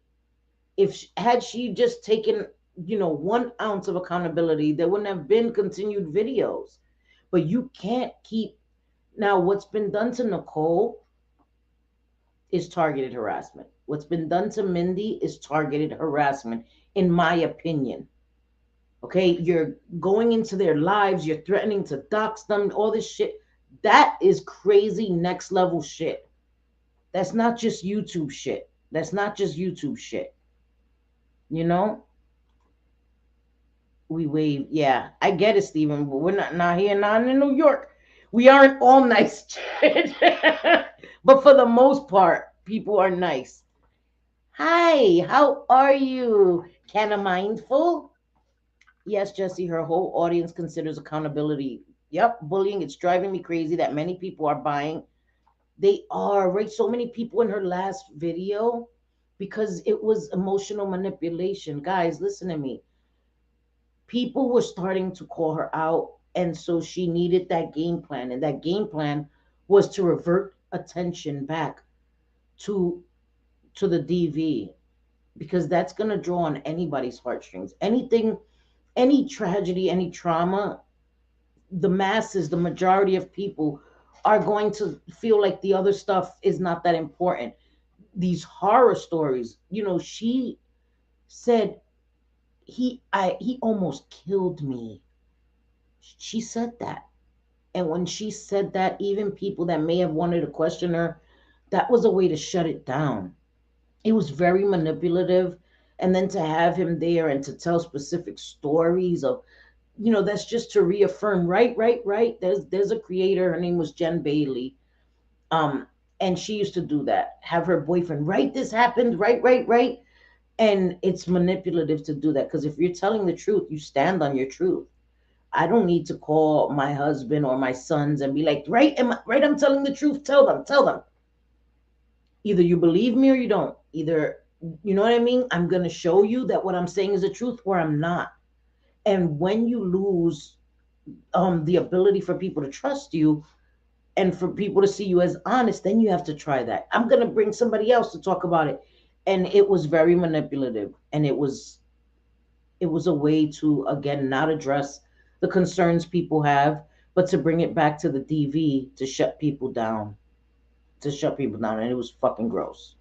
If had she just taken 1 ounce of accountability, there wouldn't have been continued videos. But you can't keep now. What's been done to Nicole is targeted harassment. What's been done to Mindy is targeted harassment, in my opinion. Okay, you're going into their lives, you're threatening to dox them, all this shit. That is crazy next level shit. That's not just YouTube shit. That's not just YouTube shit. You know, we wave. Yeah, I get it, Stephen, but we're not here, not in New York. We aren't all nice, but for the most part, people are nice. Hi, how are you? Kind of mindful? Yes, Jesse, her whole audience considers accountability. Yep, bullying. It's driving me crazy that many people are buying. They are, right? So many people in her last video because it was emotional manipulation. Guys, listen to me. People were starting to call her out, and so she needed that game plan. And that game plan was to revert attention back to the DV because that's going to draw on anybody's heartstrings. Anything, any tragedy, any trauma, the masses, the majority of people are going to feel like the other stuff is not that important. These horror stories, she said he almost killed me. She said that. And when she said that, even people that may have wanted to question her, that was a way to shut it down. It was very manipulative. And then to have him there and to tell specific stories of, that's just to reaffirm, right. There's a creator, her name was Jen Bailey. Um, and she used to do that, have her boyfriend, right, this happened, right. And it's manipulative to do that because if you're telling the truth, you stand on your truth. I don't need to call my husband or my sons and be like, right, right, I'm telling the truth. Tell them. Either you believe me or you don't. Either, you know what I mean? I'm going to show you that what I'm saying is the truth or I'm not. And when you lose the ability for people to trust you and for people to see you as honest, then you have to try that. I'm going to bring somebody else to talk about it. And it was very manipulative. And it was a way to, again, not address the concerns people have, but to bring it back to the DV to shut people down. And it was fucking gross.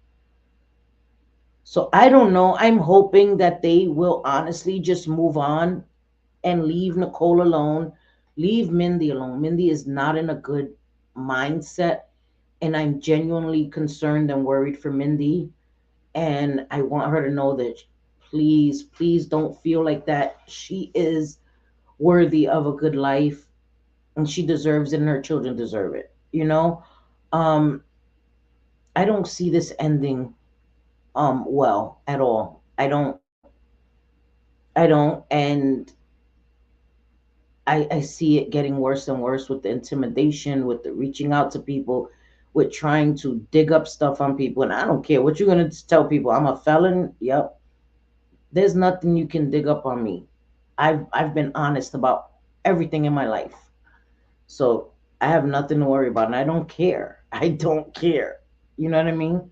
So I don't know. I'm hoping that they will honestly just move on and leave Nicole alone, leave Mindy alone. Mindy is not in a good mindset. And I'm genuinely concerned and worried for Mindy. And I want her to know that please, please don't feel like that. She is worthy of a good life and she deserves it and her children deserve it. Um, I don't see this ending well at all. I don't and I see it getting worse and worse with the intimidation, with the reaching out to people, with trying to dig up stuff on people. And I don't care what you're gonna tell people. I'm a felon. Yep. There's nothing you can dig up on me. I've been honest about everything in my life. So I have nothing to worry about and I don't care. I don't care. You know what I mean?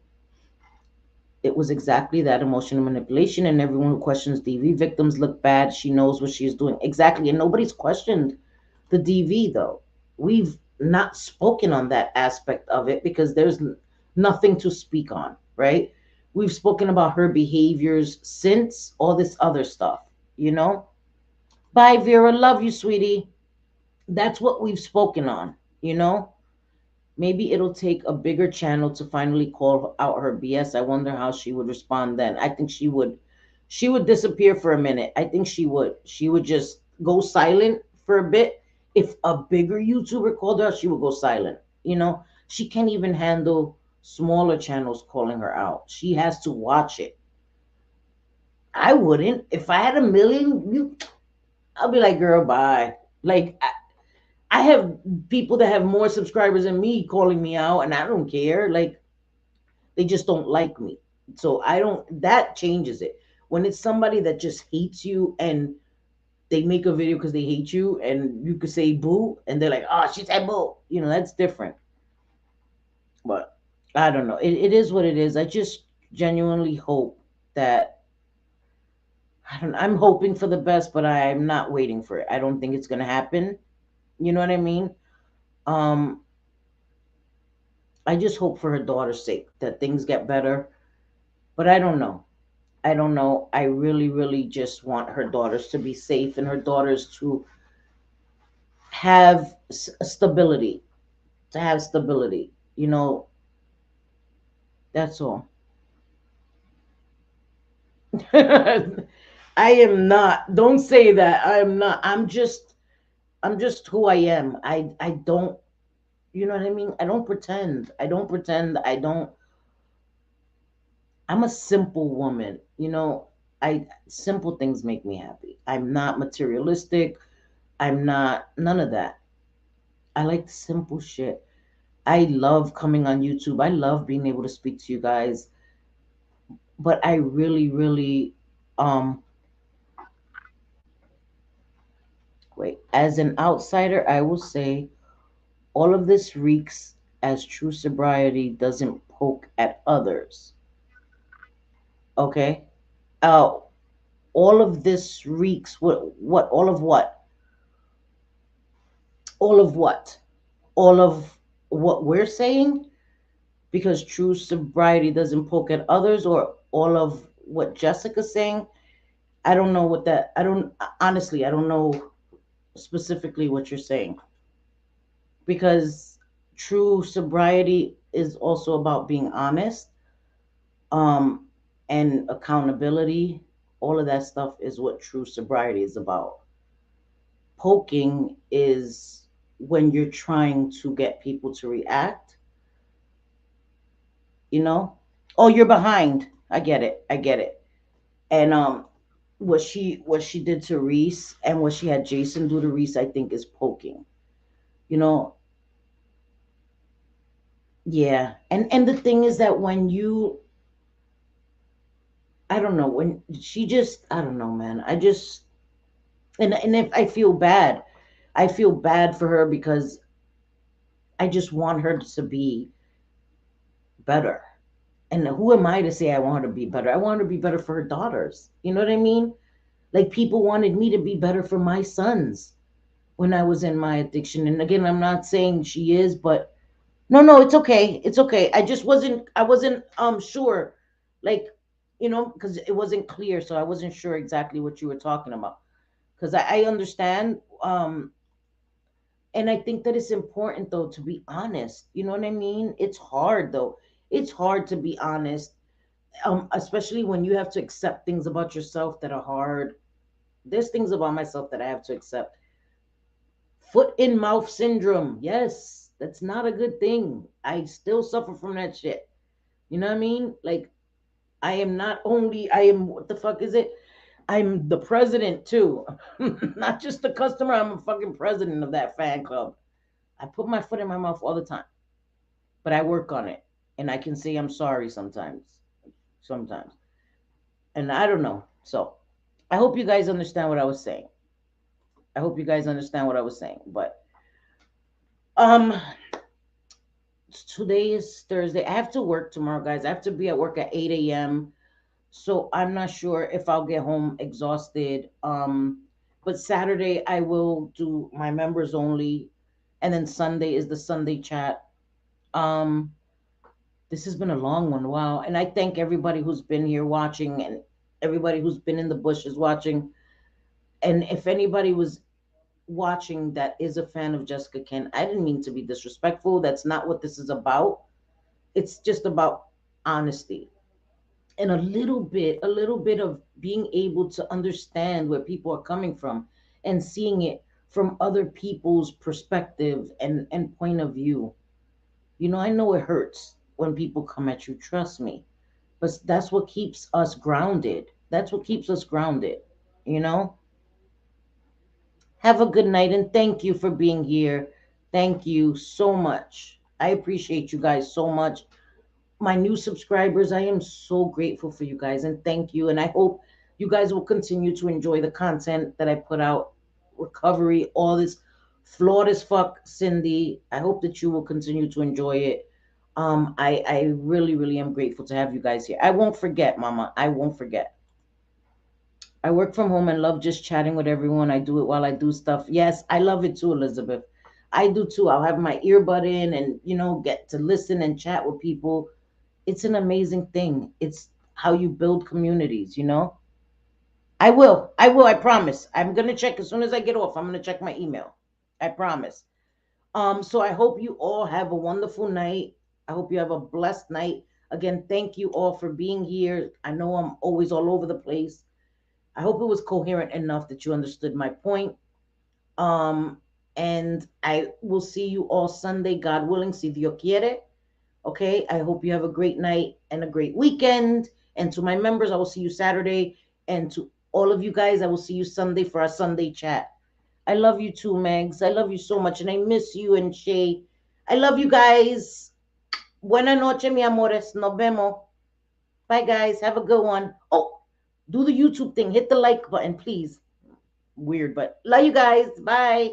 It was exactly that emotional manipulation, and everyone who questions DV victims look bad. She knows what she's doing. Exactly. And nobody's questioned the DV, though. We've not spoken on that aspect of it because there's nothing to speak on, right? We've spoken about her behaviors since all this other stuff, you know? Bye, Vera. Love you, sweetie. That's what we've spoken on, you know? Maybe it'll take a bigger channel to finally call out her BS. I wonder how she would respond then. I think she would disappear for a minute. I think she would. She would just go silent for a bit. If a bigger YouTuber called her, she would go silent. She can't even handle smaller channels calling her out. She has to watch it. I wouldn't. If I had a million, I'll be like, girl, bye. Like I have people that have more subscribers than me calling me out, and I don't care. Like they just don't like me. So I don't. That changes it. When it's somebody that just hates you and they make a video because they hate you, and you could say boo, and they're like, "Oh, she said boo." That's different. But I don't know. It is what it is. I just genuinely hope that I'm hoping for the best, but I'm not waiting for it. I don't think it's gonna happen. You know what I mean? Um, I just hope for her daughter's sake that things get better. But I don't know. I don't know. I really, really just want her daughters to be safe and her daughters to have stability. To have stability. That's all. I am not. Don't say that. I am not. I'm just who I am. I don't, you know what I mean? I don't pretend. I don't pretend. I'm a simple woman. I simple things make me happy. I'm not materialistic. I'm not none of that. I like simple shit. I love coming on YouTube. I love being able to speak to you guys. But I really, really, um, wait. As an outsider, I will say all of this reeks as true sobriety doesn't poke at others. Okay. Uh, all of this reeks. What? All of what? All of what? All of what we're saying? Because true sobriety doesn't poke at others, or all of what Jessica's saying. I don't know what that. I don't honestly. I don't know specifically what you're saying because true sobriety is also about being honest, um, and accountability. All of that stuff is what true sobriety is about. Poking is when you're trying to get people to react. You know. Oh, you're behind. I get it. I get it. And what she did to Reese and what she had Jason do to Reese, I think is poking. You know, yeah. And the thing is that when you, I don't know, when she just, I don't know, man. I just, and if I feel bad, I feel bad for her because I just want her to be better. And who am I to say I want her to be better? I want her to be better for her daughters. You know what I mean? Like people wanted me to be better for my sons when I was in my addiction. And again, I'm not saying she is, but no, no, it's okay. It's okay. I wasn't sure, like, because it wasn't clear, so I wasn't sure exactly what you were talking about. Because I understand And I think that it's important though to be honest. You know what I mean? It's hard though. It's hard to be honest, especially when you have to accept things about yourself that are hard. There's things about myself that I have to accept. Foot in mouth syndrome. Yes, that's not a good thing. I still suffer from that shit. You know what I mean? Like, I am not only, I am, what the fuck is it? I'm the president too. Not just the customer, I'm a fucking president of that fan club. I put my foot in my mouth all the time, but I work on it. And I can say I'm sorry sometimes. Sometimes. And I don't know. So I hope you guys understand what I was saying. I hope you guys understand what I was saying. But um today is Thursday. I have to work tomorrow, guys. I have to be at work at 8 a.m. So I'm not sure if I'll get home exhausted. But Saturday I will do my members only, and then Sunday is the Sunday chat. Um, this has been a long one, wow! And I thank everybody who's been here watching, and everybody who's been in the bushes watching. And if anybody was watching that is a fan of Jessica Ken, I didn't mean to be disrespectful. That's not what this is about. It's just about honesty and a little bit of being able to understand where people are coming from and seeing it from other people's perspective and point of view. You know, I know it hurts when people come at you, trust me, but that's what keeps us grounded. That's what keeps us grounded, you know. Have a good night and thank you for being here. Thank you so much. I appreciate you guys so much. My new subscribers, I am so grateful for you guys and thank you. And I hope you guys will continue to enjoy the content that I put out. Recovery, all this flawed as fuck, Cindy. I hope that you will continue to enjoy it. I really, really am grateful to have you guys here. I won't forget, Mama. I won't forget. I work from home and love just chatting with everyone. I do it while I do stuff. Yes, I love it too, Elizabeth. I do too. I'll have my earbud in and, get to listen and chat with people. It's an amazing thing. It's how you build communities. I promise. I'm gonna check as soon as I get off. I'm gonna check my email. I promise. So I hope you all have a wonderful night. I hope you have a blessed night. Again, thank you all for being here. I know I'm always all over the place. I hope it was coherent enough that you understood my point. Um, and I will see you all Sunday, God willing, si Dios quiere. Okay, I hope you have a great night and a great weekend. And to my members, I will see you Saturday. And to all of you guys, I will see you Sunday for our Sunday chat. I love you too, Megs. I love you so much. And I miss you and Shay. I love you guys. Buena noche, mi amores. Nos vemos. Bye, guys. Have a good one. Oh, do the YouTube thing. Hit the like button, please. Weird, but love you guys. Bye.